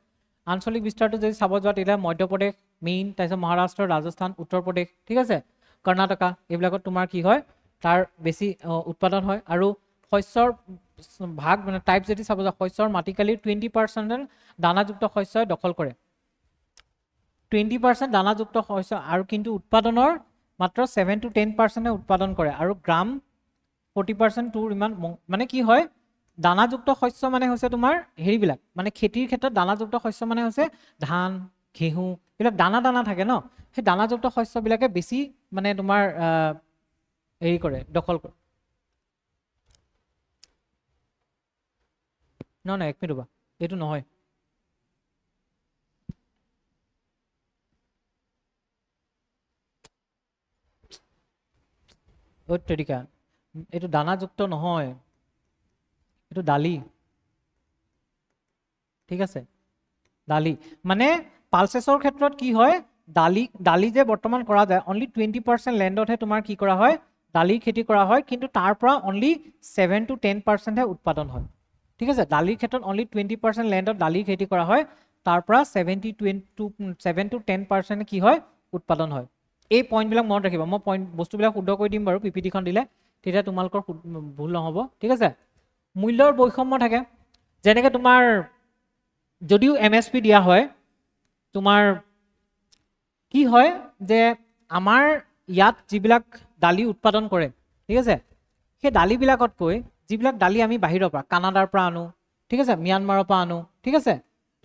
আঞ্চলিক বিস্তাৰটো যদি চাব যোৱা তেতিয়া মধ্যপ্ৰদেশ মেইন, তাৰপিছত মহাৰাষ্ট্ৰ, ৰাজস্থান, উত্তৰ প্ৰদেশ, ঠিক আছে, কৰ্ণাটকা, এইবিলাকত তোমাৰ কি হয়, তাৰ বেছি উৎপাদন হয়। আৰু শস্যৰ ভাগ মানে টাইপ যদি চাব যাওঁ, শস্যৰ মাটিকালিৰ 20% দানাযুক্ত শস্যই দখল কৰে, 20% দানাযুক্ত শস্য, আৰু কিন্তু উৎপাদনৰ মাত্ৰ 7 to 10% উৎপাদন কৰে, আৰু গ্ৰাম 40% তোৰ ইমান মানে কি হয়, দানাযুক্ত শস্য মানে হৈছে তোমাৰ হেৰিবিলাক, মানে খেতিৰ ক্ষেত্ৰত দানাযুক্ত শস্য মানে হৈছে ধান, ঘেঁহু, এইবিলাক দানা দানা থাকে ন, সেই দানাযুক্ত শস্যবিলাকে বেছি মানে তোমাৰ হেৰি কৰে, দখল কৰে। নহয়, এক মিনিট ৰ'বা, এইটো নহয়, তেৰিকা, এইটো দানাযুক্ত নহয়, এইটো দালি, ঠিক আছে, দালি মানে পালচেছৰ ক্ষেত্ৰত কি হয়, দালি যে বৰ্তমান কৰা যায়, অনলি 20% লেণ্ডতহে তোমাৰ কি কৰা হয়, দালিৰ খেতি কৰা হয়, কিন্তু তাৰ পৰা অনলি 7 to 10%হে উৎপাদন হয়, ঠিক আছে। দালিৰ ক্ষেত্ৰত অনলি 20% লেণ্ডত দালিৰ খেতি কৰা হয়, তাৰ পৰা 7 to 10% কি হয়, উৎপাদন হয়। এই পইণ্টবিলাক মনত ৰাখিবা, মই বস্তুবিলাক শুদ্ধ কৰি দিম বাৰু পিপিটিখন দিলে, তেতিয়া তোমালোকৰ ভুল নহ'ব, ঠিক আছে। মূল্যৰ বৈষম্য থাকে, যেনেকৈ তোমাৰ যদিও MSP দিয়া হয়, তোমাৰ কি হয় যে আমাৰ ইয়াত যিবিলাক দালি উৎপাদন কৰে, ঠিক আছে, সেই দালিবিলাকতকৈ যিবিলাক দালি আমি বাহিৰৰ পৰা কানাডাৰ পৰা আনো, ঠিক আছে, ম্যানমাৰৰ পৰা আনো, ঠিক আছে,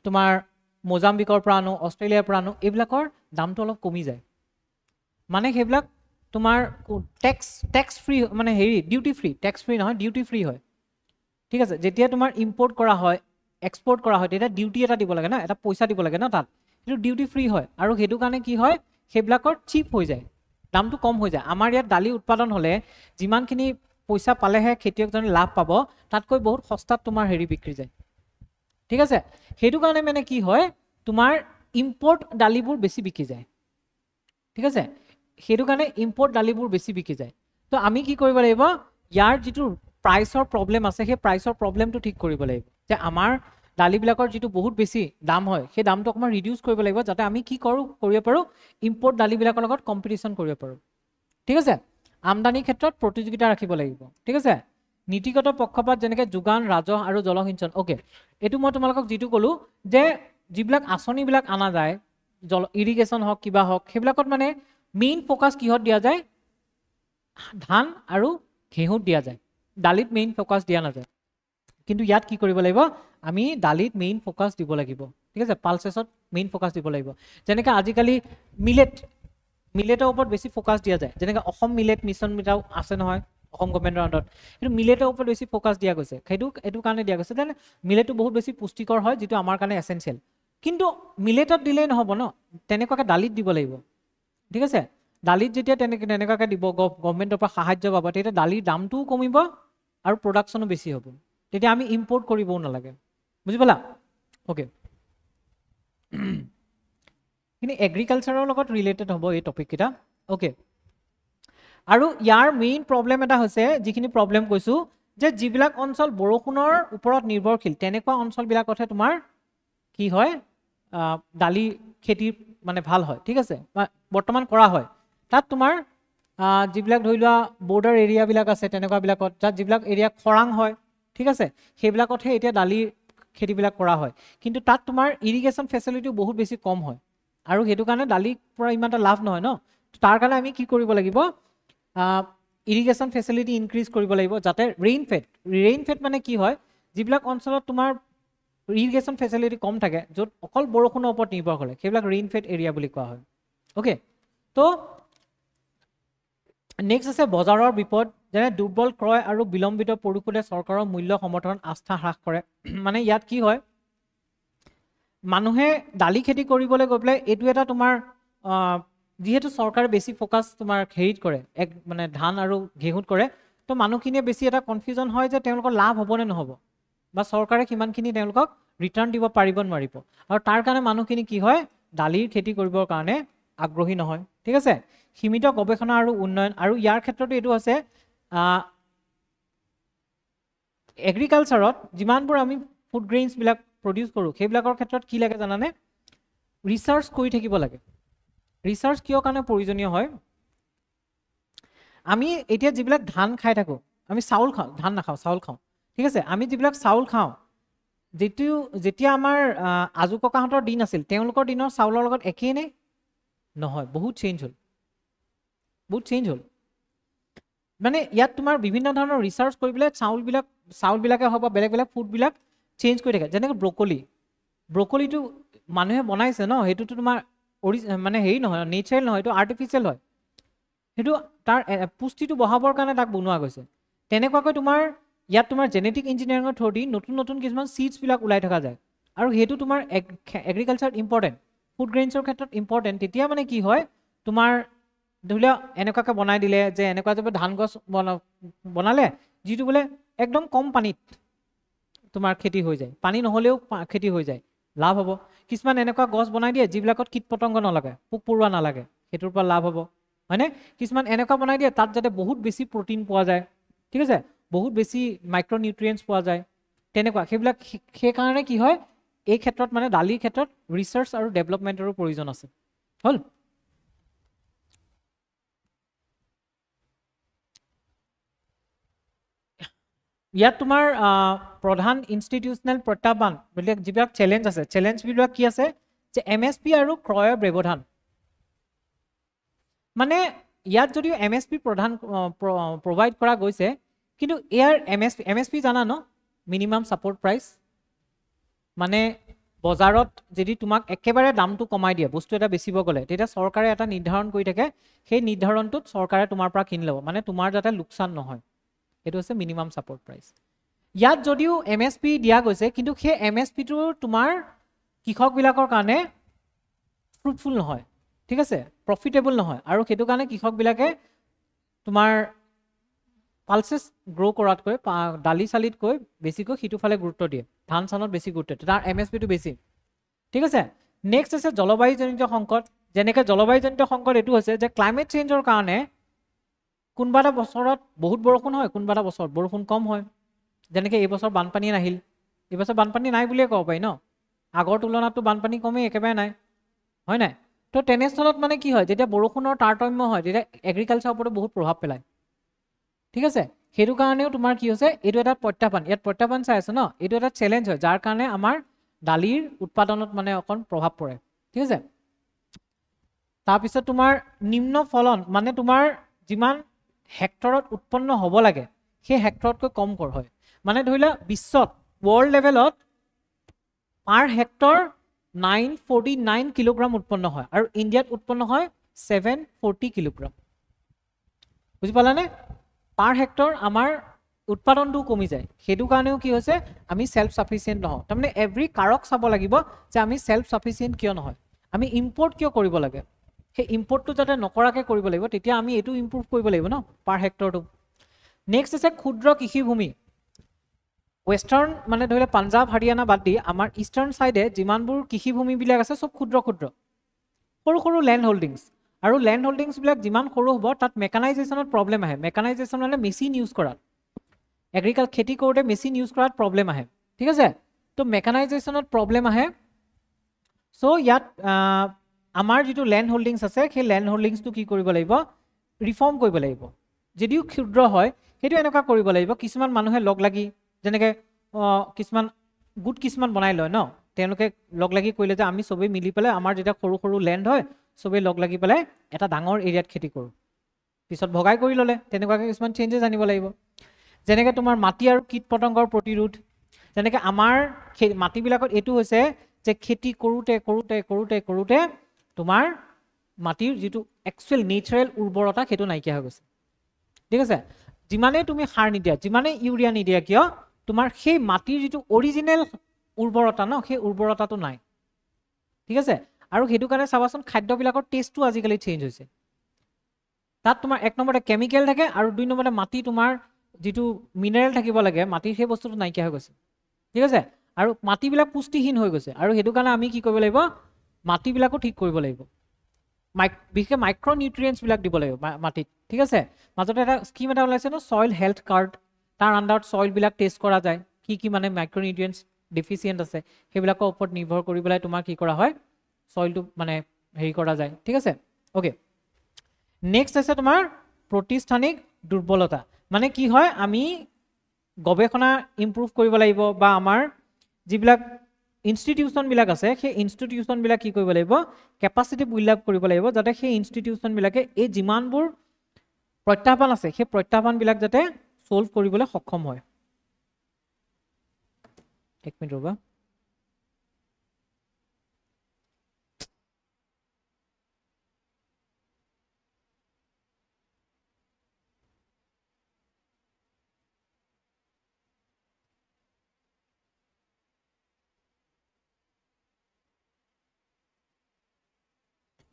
তোমাৰ মোজাম্বিকৰ পৰা আনো, অষ্ট্ৰেলিয়াৰ পৰা আনো, এইবিলাকৰ দামটো অলপ কমি যায়, মানে সেইবিলাক তোমাৰ টেক্স ফ্ৰী, মানে হেৰি ডিউটি ফ্ৰী, টেক্স ফ্ৰী নহয়, ডিউটি ফ্ৰী হয়, ঠিক আছে। যেতিয়া তোমাৰ ইম্পৰ্ট কৰা হয়, এক্সপৰ্ট কৰা হয়, তেতিয়া ডিউটি এটা দিব লাগে না, এটা পইচা দিব লাগে না তাত, সেইটো ডিউটি ফ্ৰী হয়, আৰু সেইটো কাৰণে কি হয়, সেইবিলাকৰ চিপ হৈ যায়, দামটো কম হৈ যায়। আমাৰ ইয়াত দালি উৎপাদন হ'লে যিমানখিনি পইচা পালেহে খেতিয়কজনে লাভ পাব, তাতকৈ বহুত সস্তাত তোমাৰ হেৰি বিক্ৰী যায়, ঠিক আছে। সেইটো কাৰণে মানে কি হয়, তোমাৰ ইম্পৰ্ট দালিবোৰ বেছি বিক্ৰী যায়, ঠিক আছে, সেইটো কাৰণে ইম্পৰ্ট দালিবোৰ বেছি বিক্ৰী যায়। তো আমি কি কৰিব লাগিব, ইয়াৰ যিটো প্ৰাইচৰ প্ৰব্লেম আছে, সেই প্ৰাইচৰ প্ৰব্লেমটো ঠিক কৰিব লাগিব, যে আমাৰ দালিবিলাকৰ যিটো বহুত বেছি দাম হয়, সেই দামটো অকণমান ৰিডিউচ কৰিব লাগিব, যাতে আমি কি কৰিব পাৰোঁ, ইম্পৰ্ট দালিবিলাকৰ লগত কম্পিটিশ্যন কৰিব পাৰোঁ, ঠিক আছে। আমদানিৰ ক্ষেত্ৰত প্ৰতিযোগিতা ৰাখিব লাগিব, ঠিক আছে। নীতিগত পক্ষপাত, যেনেকৈ যোগান, ৰাজহ আৰু জলসিঞ্চন, অ'কে, এইটো মই তোমালোকক যিটো ক'লোঁ, যে যিবিলাক আঁচনিবিলাক অনা যায়, ইৰিগেশ্যন হওক কিবা হওক, সেইবিলাকত মানে মেইন ফ'কাছ কিহত দিয়া যায়, ধান আৰু ঘেঁহুত দিয়া যায়, দালিত মেইন ফ'কাছ দিয়া নাযায়। কিন্তু ইয়াত কি কৰিব লাগিব, আমি দালিত মেইন ফ'কাছ দিব লাগিব, ঠিক আছে, পালচেছত মেইন ফ'কাছ দিব লাগিব। যেনেকৈ আজিকালি মিলেটৰ ওপৰত বেছি ফ'কাছ দিয়া যায়, যেনেকৈ অসম মিলেট মিছন এটাও আছে নহয় অসম গভৰ্ণমেণ্টৰ আণ্ডাৰত, কিন্তু মিলেটৰ ওপৰত বেছি ফ'কাছ দিয়া গৈছে, এইটো কাৰণে দিয়া গৈছে, যেন মিলেটটো বহুত বেছি পুষ্টিকৰ হয়, যিটো আমাৰ কাৰণে এচেঞ্চিয়েল। কিন্তু মিলেটত দিলেই নহ'ব ন, তেনেকুৱাকৈ দালিত দিব লাগিব, ঠিক আছে। দালিত যেতিয়া তেনেকুৱাকৈ দিব, গভৰ্ণমেণ্টৰ পৰা সাহায্য পাব, তেতিয়া দালিৰ দামটোও কমিব আৰু প্ৰডাকশ্যনো বেছি হ'ব, তেতিয়া আমি ইম্পৰ্ট কৰিবও নালাগে, বুজি পালা, অ'কে। কিন্তু এগ্ৰিকালচাৰৰ লগত ৰিলেটেড হ'ব এই টপিককেইটা, অ'কে। আৰু ইয়াৰ মেইন প্ৰব্লেম এটা হৈছে, যিখিনি প্ৰব্লেম কৈছোঁ, যে যিবিলাক অঞ্চল বৰষুণৰ ওপৰত নিৰ্ভৰশীল, তেনেকুৱা অঞ্চলবিলাকতহে তোমাৰ কি হয়, দালি খেতি মানে ভাল হয়, ঠিক আছে, বৰ্তমান কৰা হয়। তাত তোমাৰ যিবিলাক ধৰি লোৱা বৰ্ডাৰ এৰিয়াবিলাক আছে, তেনেকুৱাবিলাকত তাত যিবিলাক এৰিয়া খৰাং হয়, ঠিক আছে, সেইবিলাকতহে এতিয়া দালিৰ খেতিবিলাক কৰা হয়। কিন্তু তাত তোমাৰ ইৰিগেশ্যন ফেচিলিটিও বহুত বেছি কম হয়, আৰু সেইটো কাৰণে দালিৰ পৰা ইমান এটা লাভ নহয় ন। তাৰ কাৰণে আমি কি কৰিব লাগিব, ইৰিগেশ্যন ফেচিলিটি ইনক্ৰিজ কৰিব লাগিব, যাতে ৰেইন ফেড মানে কি হয়, যিবিলাক অঞ্চলত তোমাৰ ইৰিগেশ্যন ফেচিলিটি কম থাকে, য'ত অকল বৰষুণৰ ওপৰত নিৰ্ভৰ কৰে, সেইবিলাক ৰেইন ফেড এৰিয়া বুলি কোৱা হয়, অ'কে। তো নেক্সট আছে বজাৰৰ বিপদ, যেনে দুৰ্বল ক্ৰয় আৰু বিলম্বিত পৰিশোধে চৰকাৰৰ মূল্য সমৰ্থন আস্থা হ্ৰাস কৰে। মানে ইয়াত কি হয়, মানুহে দালি খেতি কৰিবলৈ গৈ পেলাই এইটো এটা তোমাৰ যিহেতু চৰকাৰে বেছি ফ'কাছ তোমাৰ হেৰিত কৰে, মানে ধান আৰু ঘেঁহুত কৰে, তো মানুহখিনিয়ে বেছি এটা কনফিউজন হয় যে তেওঁলোকৰ লাভ হ'ব নে নহ'ব। বা চৰকাৰে কিমানখিনি তেওঁলোকক ৰিটাৰ্ণ দিব পাৰিব নোৱাৰিব আৰু তাৰ কাৰণে মানুহখিনি কি হয় দালিৰ খেতি কৰিবৰ কাৰণে আগ্ৰহী নহয় ঠিক আছে সীমিত গৱেষণা আৰু উন্নয়ন আৰু ইয়াৰ ক্ষেত্ৰতো এইটো আছে এগ্ৰিকালচাৰত যিমানবোৰ আমি ফুড গ্ৰেইনছ বিলাক প্ৰডিউচ কৰোঁ সেইবিলাকৰ ক্ষেত্ৰত কি লাগে জানানে ৰিচাৰ্চ কৰি থাকিব লাগে ৰিচাৰ্চ কিয় কাৰণে প্ৰয়োজনীয় হয় আমি এতিয়া যিবিলাক ধান খাই থাকোঁ আমি চাউল খাওঁ ধান নাখাওঁ চাউল খাওঁ ঠিক আছে আমি যিবিলাক চাউল খাওঁ যেতিয়া আমাৰ আজু ককাহঁতৰ দিন আছিল তেওঁলোকৰ দিনৰ চাউলৰ লগত একেই নে নহয় বহুত চেঞ্জ হ'ল মানে ইয়াত তোমাৰ বিভিন্ন ধৰণৰ ৰিচাৰ্চ কৰি পেলাই চাউলবিলাকে হওক বা বেলেগ বেলেগ ফুডবিলাক চেঞ্জ কৰি থাকে যেনেকৈ ব্ৰকলিটো মানুহে বনাইছে ন সেইটোতো তোমাৰ মানে হেৰি নহয় নেচাৰেল নহয় এইটো আৰ্টিফিচিয়েল হয় সেইটো তাৰ পুষ্টিটো বঢ়াবৰ কাৰণে তাক বনোৱা গৈছে তেনেকুৱাকৈ তোমাৰ ইয়াত তোমাৰ জেনেটিক ইঞ্জিনিয়াৰিঙৰ থ্ৰুদি নতুন নতুন কিছুমান চিডছবিলাক ওলাই থকা যায় আৰু সেইটো তোমাৰ এগ্ৰিকালচাৰত ইম্পৰ্টেণ্ট ফুড গ্ৰেইনছৰ ক্ষেত্ৰত ইম্পৰ্টেণ্ট তেতিয়া মানে কি হয় তোমাৰ ধৰি লোৱা এনেকুৱাকৈ বনাই দিলে যে এনেকুৱা যে ধান গছ বনালে যিটো বোলে একদম কম পানীত তোমাৰ খেতি হৈ যায় পানী নহ'লেও খেতি হৈ যায় লাভ হ'ব কিছুমান এনেকুৱা গছ বনাই দিয়ে যিবিলাকত কীট পতংগ নালাগে পোক পৰুৱা নালাগে সেইটোৰ পৰা লাভ হ'ব হয়নে কিছুমান এনেকুৱা বনাই দিয়ে তাত যাতে বহুত বেছি প্ৰটিন পোৱা যায় ঠিক আছে বহুত বেছি মাইক্ৰ'নিউট্ৰিয়েণ্টছ পোৱা যায় তেনেকুৱা সেইবিলাক সেইকাৰণে কি হয় এই ক্ষেত্ৰত মানে দালিৰ ক্ষেত্ৰত ৰিচাৰ্চ আৰু ডেভেলপমেণ্টৰো প্ৰয়োজন আছে হ'ল ইয়াত তোমাৰ প্ৰধান ইনষ্টিটিউচনেল প্ৰত্যাহ্বান যিবিলাক চেলেঞ্জ আছে চেলেঞ্জবিলাক কি আছে যে MSP আৰু ক্ৰয়ৰ ব্যৱধান মানে ইয়াত যদিও MSP প্ৰভাইড কৰা গৈছে কিন্তু ইয়াৰ MSP জানা ন মিনিমাম ছাপৰ্ট প্ৰাইচ মানে বজাৰত যদি তোমাক একেবাৰে দামটো কমাই দিয়ে বস্তু এটা বেচিব গ'লে তেতিয়া চৰকাৰে এটা নিৰ্ধাৰণ কৰি থাকে সেই নিৰ্ধাৰণটোত চৰকাৰে তোমাৰ পৰা কিনি ল'ব মানে তোমাৰ যাতে লোকচান নহয় এইটো হৈছে মিনিমাম ছাপৰ্ট প্ৰাইচ ইয়াত যদিও MSP দিয়া গৈছে কিন্তু সেই MSPটো তোমাৰ কৃষকবিলাকৰ কাৰণে ফ্ৰুটফুল নহয় ঠিক আছে প্ৰফিটেবল নহয় আৰু সেইটো কাৰণে কৃষকবিলাকে তোমাৰ পালচেছ গ্ৰ' কৰাতকৈ দালি চালিতকৈ বেছিকৈ সিটো ফালে গুৰুত্ব দিয়ে ধান চানত বেছি গুৰুত্ব দিয়ে তাৰ MSPটো বেছি ঠিক আছে নেক্সট আছে জলবায়ুজনিত সংকট যেনেকৈ জলবায়ুজনিত সংকট এইটো হৈছে যে ক্লাইমেট চেঞ্জৰ কাৰণে কোনোবা এটা বছৰত বহুত বৰষুণ হয় কোনোবা এটা বছৰত বৰষুণ কম হয় যেনেকৈ এইবছৰ বানপানী নাহিল এইবছৰ বানপানী নাই বুলিয়ে ক'ব পাৰি ন আগৰ তুলনাততো বানপানী কমেই একেবাৰে নাই হয় নাই তো তেনেস্থলত মানে কি হয় যেতিয়া বৰষুণৰ তাৰতম্য হয় তেতিয়া এগ্ৰিকালচাৰৰ ওপৰত বহুত প্ৰভাৱ পেলায় ঠিক আছে সেইটো কাৰণেও তোমাৰ কি হৈছে এইটো এটা প্ৰত্যাহ্বান ইয়াত প্ৰত্যাহ্বান চাই আছে ন এইটো এটা চেলেঞ্জ হয় যাৰ কাৰণে আমাৰ দালিৰ উৎপাদনত মানে অকণ প্ৰভাৱ পৰে ঠিক আছে তাৰপিছত তোমাৰ নিম্ন ফলন মানে তোমাৰ যিমান হেক্টৰত উৎপন্ন হ'ব লাগে সেই হেক্টৰতকৈ কম কৰ হয় মানে ধৰি লোৱা বিশ্বত ৱৰ্ল্ড লেভেলত পাৰ হেক্টৰ 949 কিলোগ্ৰাম উৎপন্ন হয় আৰু ইণ্ডিয়াত উৎপন্ন হয় 740 কিলোগ্ৰাম বুজি পালানে পাৰ হেক্টৰ আমাৰ উৎপাদনটো কমি যায় সেইটো কাৰণেও কি হৈছে আমি সেলফ সাফিসিয়েন্ট নহওঁ তাৰমানে এভৰি কাৰক চাব লাগিব যে আমি সেলফ সাফিসিয়েন্ট কিয় নহয় আমি ইম্পৰ্ট কিয় কৰিব লাগে সেই ইম্পৰ্টটো যাতে নকৰাকৈ কৰিব লাগিব তেতিয়া আমি এইটো ইম্প্ৰুভ কৰিব লাগিব ন পাৰ হেক্টৰটো নেক্সট আছে ক্ষুদ্ৰ কৃষিভূমি ৱেষ্টাৰ্ণ মানে ধৰি লওক পাঞ্জাব হাৰিয়ানা বাদ দি আমাৰ ইষ্টাৰ্ণ ছাইডে যিমানবোৰ কৃষিভূমিবিলাক আছে চব ক্ষুদ্ৰ সৰু সৰু লেণ্ড হোল্ডিংছ আৰু লেণ্ড হোল্ডিংছবিলাক যিমান সৰু হ'ব তাত মেকানাইজেশ্যনত প্ৰব্লেম আহে মেকানাইজেশ্যন মানে মেচিন ইউজ কৰাত খেতি কৰোঁতে মেচিন ইউজ কৰাত প্ৰব্লেম আহে ঠিক আছে তো মেকানাইজেশ্যনত প্ৰব্লেম আহে চ' ইয়াত আমাৰ যিটো লেণ্ড হোল্ডিংছ আছে সেই লেণ্ড হোল্ডিংছটো কি কৰিব লাগিব ৰিফৰ্ম কৰিব লাগিব যদিও ক্ষুদ্ৰ হয় সেইটো এনেকুৱা কৰিব লাগিব কিছুমান মানুহে লগ লাগি যেনেকৈ কিছুমান গোট কিছুমান বনাই লয় ন তেওঁলোকে লগ লাগি কৰিলে যে আমি চবেই মিলি পেলাই আমাৰ যেতিয়া সৰু সৰু লেণ্ড হয় চবেই লগ লাগি পেলাই এটা ডাঙৰ এৰিয়াত খেতি কৰোঁ পিছত ভগাই কৰি ল'লে তেনেকুৱাকৈ কিছুমান চেঞ্জেছ আনিব লাগিব যেনেকৈ তোমাৰ মাটি আৰু কীট পতংগৰ প্ৰতিৰোধ যেনেকৈ আমাৰ মাটিবিলাকত এইটো হৈছে যে খেতি কৰোঁতে তোমাৰ মাটিৰ যিটো একচুৱেল নেচাৰেল উৰ্বৰতা সেইটো নাইকিয়া হৈ গৈছে ঠিক আছে যিমানেই তুমি সাৰ নিদিয়া যিমানেই ইউৰিয়া নিদিয়া কিয় তোমাৰ সেই মাটিৰ যিটো অৰিজিনেল উৰ্বৰতা ন সেই উৰ্বৰতাটো নাই ঠিক আছে আৰু সেইটো কাৰণে চাবাচোন খাদ্যবিলাকৰ টেষ্টটো আজিকালি চেঞ্জ হৈছে তাত তোমাৰ এক নম্বৰতে কেমিকেল থাকে আৰু দুই নম্বৰতে মাটি তোমাৰ যিটো মিনাৰেল থাকিব লাগে মাটিৰ সেই বস্তুটো নাইকিয়া হৈ গৈছে ঠিক আছে আৰু মাটিবিলাক পুষ্টিহীন হৈ গৈছে আৰু সেইটো কাৰণে আমি কি কৰিব লাগিব মাটিবিলাকো ঠিক কৰিব লাগিব বিশেষকৈ মাইক্ৰ নিউট্ৰিয়েণ্টছ বিলাক দিব লাগিব মাটিত ঠিক আছে মাজতে এটা স্কিম এটা ওলাইছে ন সয়েল হেল্থ কাৰ্ড তাৰ আন্ডাৰত সয়েল বিলাক টেষ্ট কৰা যায় কি মানে মাইক্ৰ নিউট্ৰিয়েণ্টছ ডেফিচিয়েণ্ট আছে সেইবিলাকৰ ওপৰত নিৰ্ভৰ কৰি পেলাই তোমাৰ কি কৰা হয় সয়েলটো মানে হেৰি কৰা যায় ঠিক আছে ওকে নেক্সট আছে তোমাৰ প্ৰতিষ্ঠানিক দুৰ্বলতা মানে কি হয় আমি গৱেষণা ইমপ্ৰুভ কৰিব লাগিব বা আমাৰ যিবিলাক ইনষ্টিটিউচন বিলাক আছে সেই ইনষ্টিটিউচন বিলাক কি কৰিব লাগিব কেপাচিটি বিল্ড আপ কৰিব লাগিব যাতে সেই ইনষ্টিটিউচন বিলাকে এই যিমানবোৰ প্ৰত্যাহ্বান আছে সেই প্ৰত্যাহ্বান বিলাক যাতে সলভ কৰিবলৈ সক্ষম হয় এক মিনিট ৰবা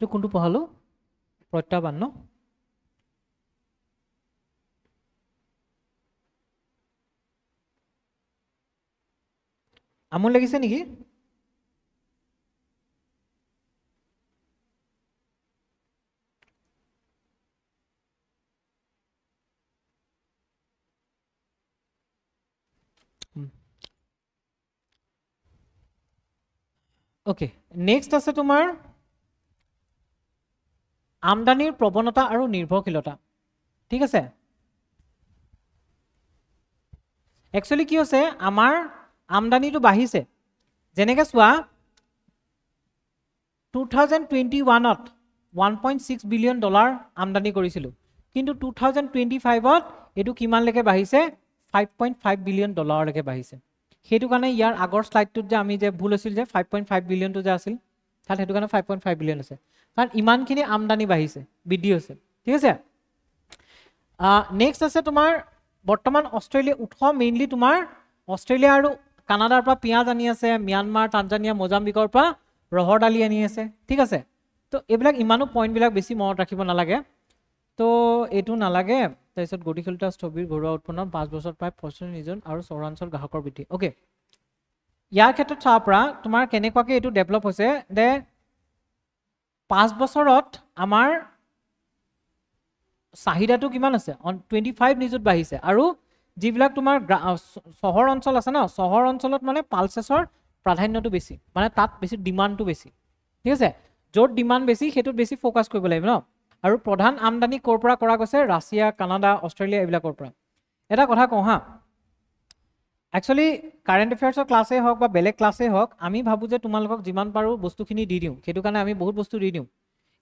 তো কোনটো পঢ়ালো প্ৰত্যাহ্বান ন আমন লাগিছে নেকি ওকে নেক্সট আছে তোমাৰ আমদানিৰ প্ৰৱণতা আৰু নিৰ্ভৰশীলতা ঠিক আছে একচুয়ালি কি হৈছে আমাৰ আমদানিটো বাঢ়িছে যেনেকৈ চোৱা 2021ত 1.6 বিলিয়ন ডলাৰ আমদানি কৰিছিলো কিন্তু 2025ত এটো কিমানলৈকে বাঢ়িছে 5.5 বিলিয়ন ডলাৰলৈকে বাঢ়িছে সেইটো কাৰণে ইয়াৰ আগৰ স্লাইডটোত যে আমি যে ভুল আছিল যে 5.5 বিলিয়নটো যে আছিল তাত সেইটো কাৰণে 5.5 বিলিয়ন আছে কাৰণ ইমানখিনি আমদানি বাঢ়িছে বৃদ্ধি হৈছে ঠিক আছে নেক্সট আছে তোমাৰ বৰ্তমান অষ্ট্ৰেলিয়া উৎস মেইনলি তোমাৰ অষ্ট্ৰেলিয়া আৰু কানাডাৰ পৰা পিয়াজ আনি আছে ম্যানমাৰ টানজানিয়া মোজাম্বিকৰ পৰা ৰহৰ দালি আনি আছে ঠিক আছে তো এইবিলাক ইমানো পইণ্টবিলাক বেছি মনত ৰাখিব নালাগে তো এইটো নালাগে তাৰপিছত গতিশীলতা স্থবিৰ ঘৰুৱা উৎপন্ন 5 বছৰ প্ৰায় 65 নিজন আৰু চহৰাঞ্চল গ্ৰাহকৰ বৃদ্ধি ওকে ইয়াৰ ক্ষেত্ৰত চাব পৰা তোমাৰ কেনেকুৱাকৈ এইটো ডেভেলপ হৈছে যে 5 বছৰত আমাৰ চাহিদাটো কিমান আছে 25 নিযুত বাঢ়িছে আৰু যিবিলাক তোমাৰ চহৰ অঞ্চল আছে ন চহৰ অঞ্চলত মানে পালচেছৰ প্ৰাধান্যটো বেছি মানে তাত বেছি ডিমাণ্ডটো বেছি ঠিক আছে য'ত ডিমাণ্ড বেছি সেইটোত বেছি ফ'কাছ কৰিব লাগিব ন আৰু প্ৰধান আমদানি ক'ৰ পৰা কৰা গৈছে ৰাছিয়া কানাডা অষ্ট্ৰেলিয়া এইবিলাকৰ পৰা এটা কথা কওঁ হা একচুৱেলি কাৰেণ্ট এফেয়াৰ্ছৰ ক্লাছেই হওক বা বেলেগ ক্লাছেই হওক আমি ভাবোঁ যে তোমালোকক যিমান পাৰোঁ বস্তুখিনি দি দিওঁ সেইটো কাৰণে আমি বহুত বস্তু দি দিওঁ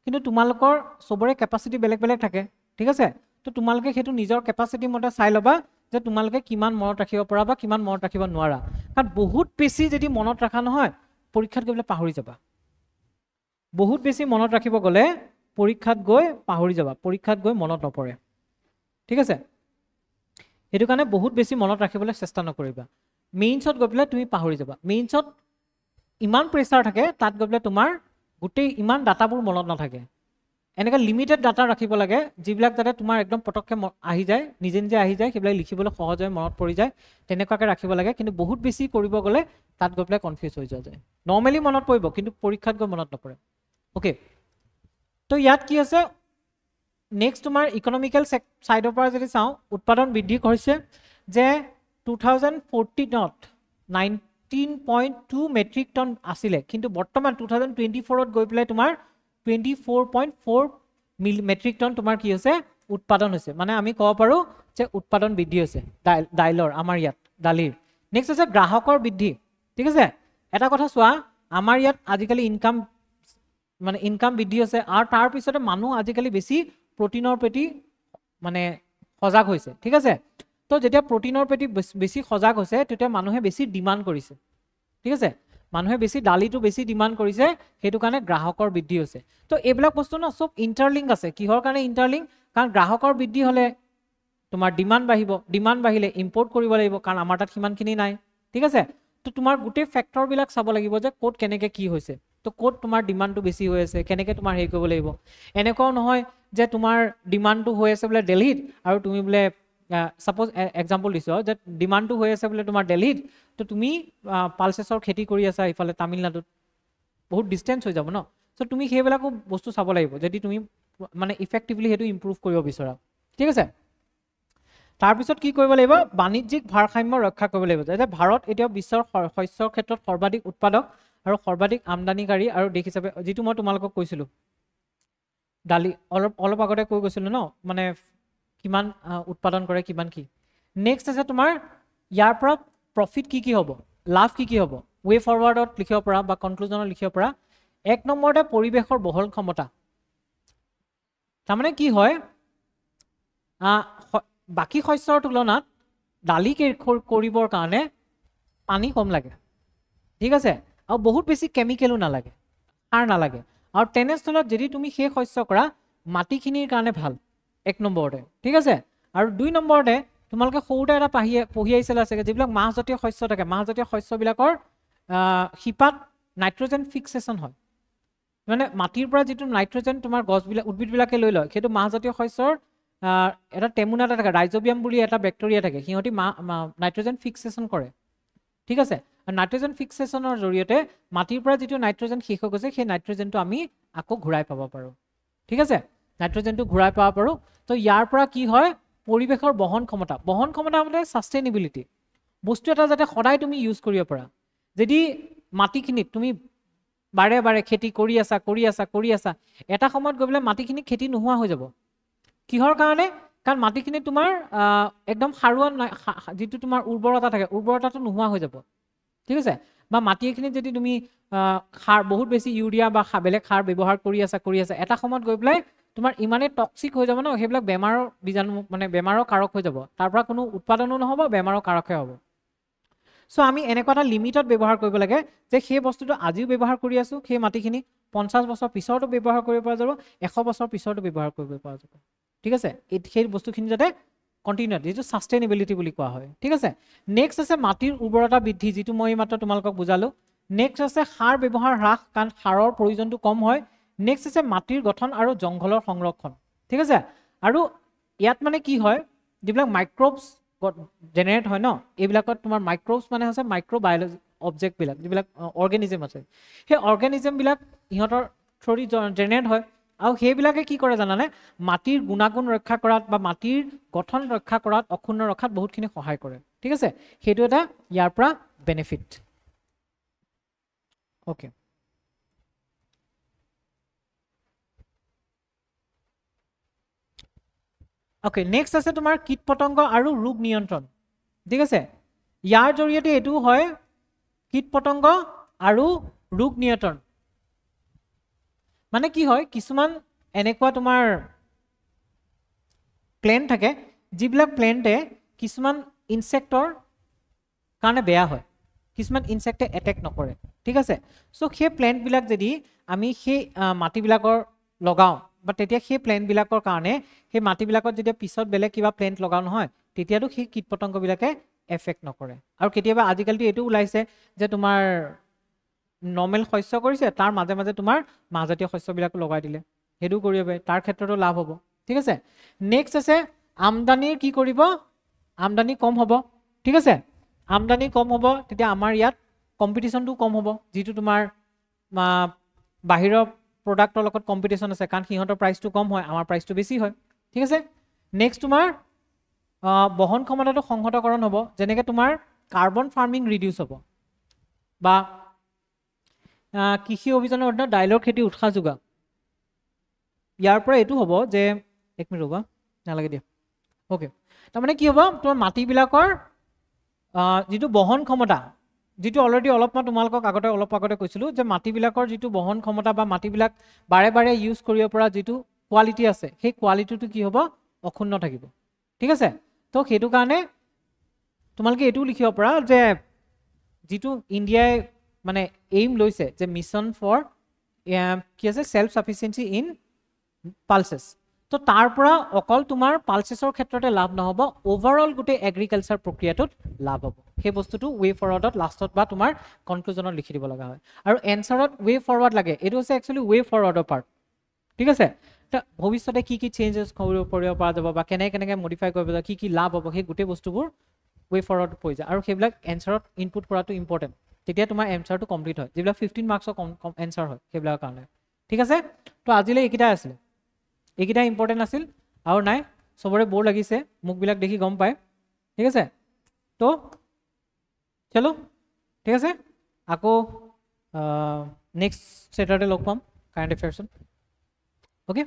কিন্তু তোমালোকৰ চবৰে কেপাচিটি বেলেগ বেলেগ থাকে ঠিক আছে তো তোমালোকে সেইটো নিজৰ কেপাচিটি মতে চাই ল'বা যে তোমালোকে কিমান মনত ৰাখিব পৰা বা কিমান মনত ৰাখিব নোৱাৰা কাৰণ বহুত বেছি যদি মনত ৰাখা নহয় পৰীক্ষাত গৈ পাহৰি যাবা বহুত বেছি মনত ৰাখিব গ'লে পৰীক্ষাত গৈ পাহৰি যাবা পৰীক্ষাত গৈ মনত নপৰে ঠিক আছে সেইটো কাৰণে বহুত বেছি মনত ৰাখিবলৈ চেষ্টা নকৰিবা মেইনছত গৈ পেলাই তুমি পাহৰি যাবা মেইনছত ইমান প্ৰেছাৰ থাকে তাত গৈ পেলাই তোমাৰ গোটেই ইমান ডাটাবোৰ মনত নাথাকে এনেকৈ লিমিটেড ডাটা ৰাখিব লাগে যিবিলাক যাতে তোমাৰ একদম পটককৈ আহি যায় নিজে নিজে আহি যায় সেইবিলাক লিখিবলৈ সহজ হয় মনত পৰি যায় তেনেকুৱাকৈ ৰাখিব লাগে কিন্তু বহুত বেছি কৰিব গ'লে তাত গৈ পেলাই কনফিউজ হৈ যোৱা যায় নৰ্মেলি মনত পৰিব কিন্তু পৰীক্ষাত গৈ মনত নপৰে ওকে তো ইয়াত কি আছে নেক্সট তোমাৰ ইকনমিকেল সাইডৰ পৰা যদি চাওঁ উৎপাদন বৃদ্ধি কৰিছে যে 2014ত 19.2 মেট্ৰিক টন আছিলে কিন্তু বৰ্তমান 2024ত গৈ পেলাই তোমাৰ 24.4 মেট্ৰিক টন তোমাৰ কি হৈছে উৎপাদন হৈছে মানে আমি ক'ব পাৰোঁ যে উৎপাদন বৃদ্ধি হৈছে দাইলৰ আমাৰ ইয়াত দালিৰ নেক্সট আছে গ্ৰাহকৰ বৃদ্ধি ঠিক আছে এটা কথা চোৱা আমাৰ ইয়াত আজিকালি ইনকাম বৃদ্ধি হৈছে আৰু তাৰ পিছতে মানুহ আজিকালি বেছি প্ৰটিনৰ প্ৰতি মানে সজাগ হৈছে ঠিক আছে তো যেতিয়া প্ৰটিনৰ প্ৰতি বেছি সজাগ হৈছে তেতিয়া মানুহে বেছি ডিমাণ্ড কৰিছে ঠিক আছে মানুহে বেছি দালিটো বেছি ডিমাণ্ড কৰিছে সেইটো কাৰণে গ্ৰাহকৰ বৃদ্ধি হৈছে তো এইবিলাক বস্তু ন সব ইণ্টাৰলিংক আছে কিহৰ কাৰণে ইণ্টাৰলিংক কাৰণ গ্ৰাহকৰ বৃদ্ধি হ'লে তোমাৰ ডিমাণ্ড বাঢ়িব ডিমাণ্ড বাঢ়িলে ইম্পৰ্ট কৰিব লাগিব কাৰণ আমাৰ তাত সিমানখিনি নাই ঠিক আছে তো তোমাৰ গোটেই ফেক্টৰবিলাক চাব লাগিব যে ক'ত কেনেকৈ কি হৈছে তো ক'ত তোমাৰ ডিমাণ্ডটো বেছি হৈ আছে কেনেকৈ তোমাৰ হেৰি কৰিব লাগিব এনেকুৱাও নহয় যে তোমাৰ ডিমাণ্ডটো হৈ আছে বোলে দিল্লীত আৰু তুমি বোলে সাপোজ এক্সাম্পল দিছোঁ যে ডিমাণ্ডটো হৈ আছে বোলে তোমাৰ দিল্লীত, তো তুমি পালচেছৰ খেতি কৰি আছা ইফালে তামিলনাডুত, বহুত ডিষ্টেঞ্চ হৈ যাব ন। চ' তুমি সেইবিলাকো বস্তু চাব লাগিব যদি তুমি মানে ইফেক্টিভলি সেইটো ইম্প্ৰুভ কৰিব বিচৰা। ঠিক আছে, তাৰপিছত কি কৰিব লাগিব, বাণিজ্যিক ভাৰসাম্য ৰক্ষা কৰিব লাগিব। যে ভাৰত এতিয়াও বিশ্বৰ শস্যৰ ক্ষেত্ৰত সৰ্বাধিক উৎপাদক আৰু সৰ্বাধিক আমদানিকাৰী আৰু দেশ হিচাপে, যিটো মই তোমালোকক কৈছিলোঁ দালি অলপ আগতে কৈ গৈছিলোঁ ন, মানে কিমান উৎপাদন কৰে কিমান কি। নেক্সট আছে তোমাৰ ইয়াৰ পৰা প্ৰফিট কি হ'ব, লাভ কি হ'ব, ৱে ফৰৱাৰ্ডত লিখিব পৰা বা কনক্লুজনত লিখিব পৰা। 1 নম্বৰতে পৰিৱেশৰ বহল ক্ষমতা। তাৰমানে কি হয়, বাকী শস্যৰ তুলনাত দালি কৰিবৰ কাৰণে পানী কম লাগে। ঠিক আছে, আৰু বহুত বেছি কেমিকেলো নালাগে, সাৰ নালাগে, আৰু তেনেস্থলত যদি তুমি সেই শস্য কৰা মাটিখিনিৰ কাৰণে ভাল 1 নম্বৰতে। ঠিক আছে, আৰু 2 নম্বৰতে তোমালোকে সৰুতে এটা পঢ়ি আহিছিলা চাগে, যিবিলাক মাহজাতীয় শস্য থাকে, মাহজাতীয় শস্যবিলাকৰ শিপাত নাইট্ৰজেন ফিক্সেশ্যন হয়। মানে মাটিৰ পৰা যিটো নাইট্ৰজেন তোমাৰ গছবিলাক উদ্ভিদবিলাকে লৈ লয়, সেইটো মাহজাতীয় শস্যৰ এটা টেমুনা এটা থাকে, ৰাইজবিয়াম বুলি এটা বেক্টেৰিয়া থাকে, সিহঁতি নাইট্ৰজেন ফিক্সেশ্যন কৰে। ঠিক আছে, আৰু নাইট্ৰজেন ফিক্সেশ্যনৰ জৰিয়তে মাটিৰ পৰা যিটো নাইট্ৰজেন শেষ হৈ গৈছে সেই নাইট্ৰজেনটো আমি আকৌ ঘূৰাই পাব পাৰোঁ। ঠিক আছে, নাইট্ৰজেনটো ঘূৰাই পাব পাৰোঁ। তো ইয়াৰ পৰা কি হয়, পৰিৱেশৰ বহন ক্ষমতা মানে ছাষ্টেইনেবিলিটি, বস্তু এটা যাতে সদায় তুমি ইউজ কৰিব পাৰা। যদি মাটিখিনিত তুমি বাৰে বাৰে খেতি কৰি আছা, এটা সময়ত গৈ পেলাই মাটিখিনি খেতি নোহোৱা হৈ যাব। কিহৰ কাৰণে, কাৰণ মাটিখিনিত তোমাৰ একদম সাৰুৱা যিটো তোমাৰ উৰ্বৰতা থাকে, উৰ্বৰতাটো নোহোৱা হৈ যাব। ঠিক আছে, বা মাটি এখিনিত যদি তুমি সাৰ বহুত বেছি ইউৰিয়া বা বেলেগ সাৰ ব্যৱহাৰ কৰি আছা, এটা সময়ত গৈ পেলাই তোমাৰ ইমানেই টক্সিক হৈ যাব ন, সেইবিলাক বেমাৰৰ বীজাণু মানে বেমাৰৰ কাৰক হৈ যাব, তাৰ পৰা কোনো উৎপাদনো নহ'ব, বেমাৰৰ কাৰকহে হ'ব। চ' আমি এনেকুৱা এটা লিমিটত ব্যৱহাৰ কৰিব লাগে যে সেই বস্তুটো আজিও ব্যৱহাৰ কৰি আছোঁ, সেই মাটিখিনি 50 বছৰ পিছতো ব্যৱহাৰ কৰিব পৰা যাব, 100 বছৰ পিছতো ব্যৱহাৰ কৰিব পৰা যাব। ঠিক আছে, সেই বস্তুখিনি যাতে কণ্টিনিউ, যিটো ছাষ্টেইনেবিলিটি বুলি কোৱা হয়। ঠিক আছে, নেক্সট আছে মাটিৰ উৰ্বৰতা বৃদ্ধি, যিটো মই মাত্ৰ তোমালোকক বুজালোঁ। নেক্সট আছে সাৰ ব্যৱহাৰ হ্ৰাস, কাৰণ সাৰৰ প্ৰয়োজনটো কম হয়। নেক্সট আছে মাটিৰ গঠন আৰু জংঘলৰ সংৰক্ষণ। ঠিক আছে, আৰু ইয়াত মানে কি হয়, যিবিলাক মাইক্ৰ'বছ জেনেৰেট হয় ন, এইবিলাকত তোমাৰ মাইক্ৰ'বছ মানে হৈছে মাইক্ৰ'বায়'লজি অবজেক্টবিলাক, যিবিলাক অৰ্গেনিজম আছে, সেই অৰ্গেনিজমবিলাক ইহঁতৰ থ্ৰুদি জেনেৰেট হয়, আৰু সেইবিলাকে কি কৰে জানানে, মাটিৰ গুণাগুণ ৰক্ষা কৰাত বা মাটিৰ গঠন ৰক্ষা কৰাত, অক্ষুণ্ণ ৰখাত বহুতখিনি সহায় কৰে। ঠিক আছে, সেইটো এটা ইয়াৰ পৰা বেনিফিট। অ'কে, অ'কে, নেক্সট আছে তোমাৰ কীট পতংগ আৰু ৰোগ নিয়ন্ত্ৰণ। ঠিক আছে, ইয়াৰ জৰিয়তে এইটো হয় কীট পতংগ আৰু ৰোগ নিয়ন্ত্ৰণ। মানে কি হয়, কিছুমান এনেকুৱা তোমাৰ প্লেণ্ট থাকে, যিবিলাক প্লেণ্টে কিছুমান ইনচেক্টৰ কাৰণে বেয়া হয়, কিছুমান ইনচেক্টে এটেক নকৰে। ঠিক আছে, চ' সেই প্লেণ্টবিলাক যদি আমি সেই মাটিবিলাকৰ লগাওঁ, বা তেতিয়া সেই প্লেণ্টবিলাকৰ কাৰণে সেই মাটিবিলাকত যেতিয়া পিছত বেলেগ কিবা প্লেণ্ট লগাওঁ নহয়, তেতিয়াতো সেই কীট পতংগবিলাকে এফেক্ট নকৰে। আৰু কেতিয়াবা আজিকালিতো এইটো ওলাইছে যে তোমাৰ নৰ্মেল শস্য কৰিছে, তাৰ মাজে মাজে তোমাৰ মাহজাতীয় শস্যবিলাকো লগাই দিলে, সেইটো কৰিব পাৰে, তাৰ ক্ষেত্ৰতো লাভ হ'ব। ঠিক আছে, নেক্সট আছে আমদানিৰ কি কৰিব, আমদানি কম হ'ব। ঠিক আছে, আমদানি কম হ'ব, তেতিয়া আমাৰ ইয়াত কম্পিটিশ্যনটো কম হ'ব, যিটো তোমাৰ বাহিৰৰ প্ৰডাক্টৰ লগত কম্পিটিশ্যন আছে, কাৰণ সিহঁতৰ প্ৰাইচটো কম হয়, আমাৰ প্ৰাইচটো বেছি হয়। ঠিক আছে, নেক্সট তোমাৰ বহন ক্ষমতাটো সংহতকৰণ হ'ব, যেনেকৈ তোমাৰ কাৰ্বন ফাৰ্মিং ৰিডিউচ হ'ব, বা কৃষি অভিযানৰ অধীনত দাইলৰ খেতি উৎসাহ যোগা। ইয়াৰ পৰা এইটো হ'ব যে, 1 মিনিট ৰ'বা, নালাগে দিয়া। অ'কে, তাৰমানে কি হ'ব, তোমাৰ মাটিবিলাকৰ যিটো বহন ক্ষমতা, যিটো অলৰেডি মই তোমালোকক অলপ আগতে কৈছিলোঁ যে মাটিবিলাকৰ যিটো বহন ক্ষমতা বা মাটিবিলাক বাৰে বাৰে ইউজ কৰিব পৰা যিটো কোৱালিটি আছে, সেই কোৱালিটিটো কি হ'ব, অক্ষুণ্ণ থাকিব। ঠিক আছে, তো সেইটো কাৰণে তোমালোকে এইটোও লিখিব পাৰা যে যিটো ইণ্ডিয়াই মানে এইম লৈছে যে মিছন ফৰ কি আছে, সেল্ফ সাফিচিয়েঞ্চি ইন পালচেছ। তো তাৰ পৰা অকল তোমাৰ পালচেছৰ ক্ষেত্ৰতে লাভ নহ'ব, অভাৰঅল গোটেই এগ্ৰিকালচাৰ প্ৰক্ৰিয়াটোত লাভ হ'ব। সেই বস্তুটো ৱে ফৰৱাৰ্ডত লাষ্টত বা তোমাৰ কনক্লুজনত লিখি দিব লগা হয়, আৰু এনচাৰত ৱে ফৰৱাৰ্ড লাগে, এইটো হৈছে একচুৱেলি ৱে ফৰৱাৰ্ডৰ পাৰ্ট। ঠিক আছে, ভৱিষ্যতে কি কি চেঞ্জেছ কৰিব পৰা যাব বা কেনেকৈ মডিফাই কৰিব যাব, কি লাভ হ'ব, সেই গোটেই বস্তুবোৰ ৱে ফৰৱাৰ্ড পৰি যায় আৰু সেইবিলাক এনচাৰত ইনপুট কৰাটো ইম্পৰ্টেণ্ট। তেতিয়া তোমাৰ এনচাৰটো কমপ্লিট হয়, যিবিলাক 15 মাৰ্কছৰ এনচাৰ হয় সেইবিলাকৰ কাৰণে। ঠিক আছে, তো আজিলৈ এইকেইটাই আছিলে, এইকেইটাই ইম্পৰ্টেণ্ট আছিল আৰু নাই। চবৰে বৰ লাগিছে মুখবিলাক দেখি গম পায়। ঠিক আছে, তো চলো, ঠিক আছে, আকৌ নেক্সট ছেটাৰডে লগ পাম কাৰেণ্ট এফেয়াৰ্ছত। অ'কে।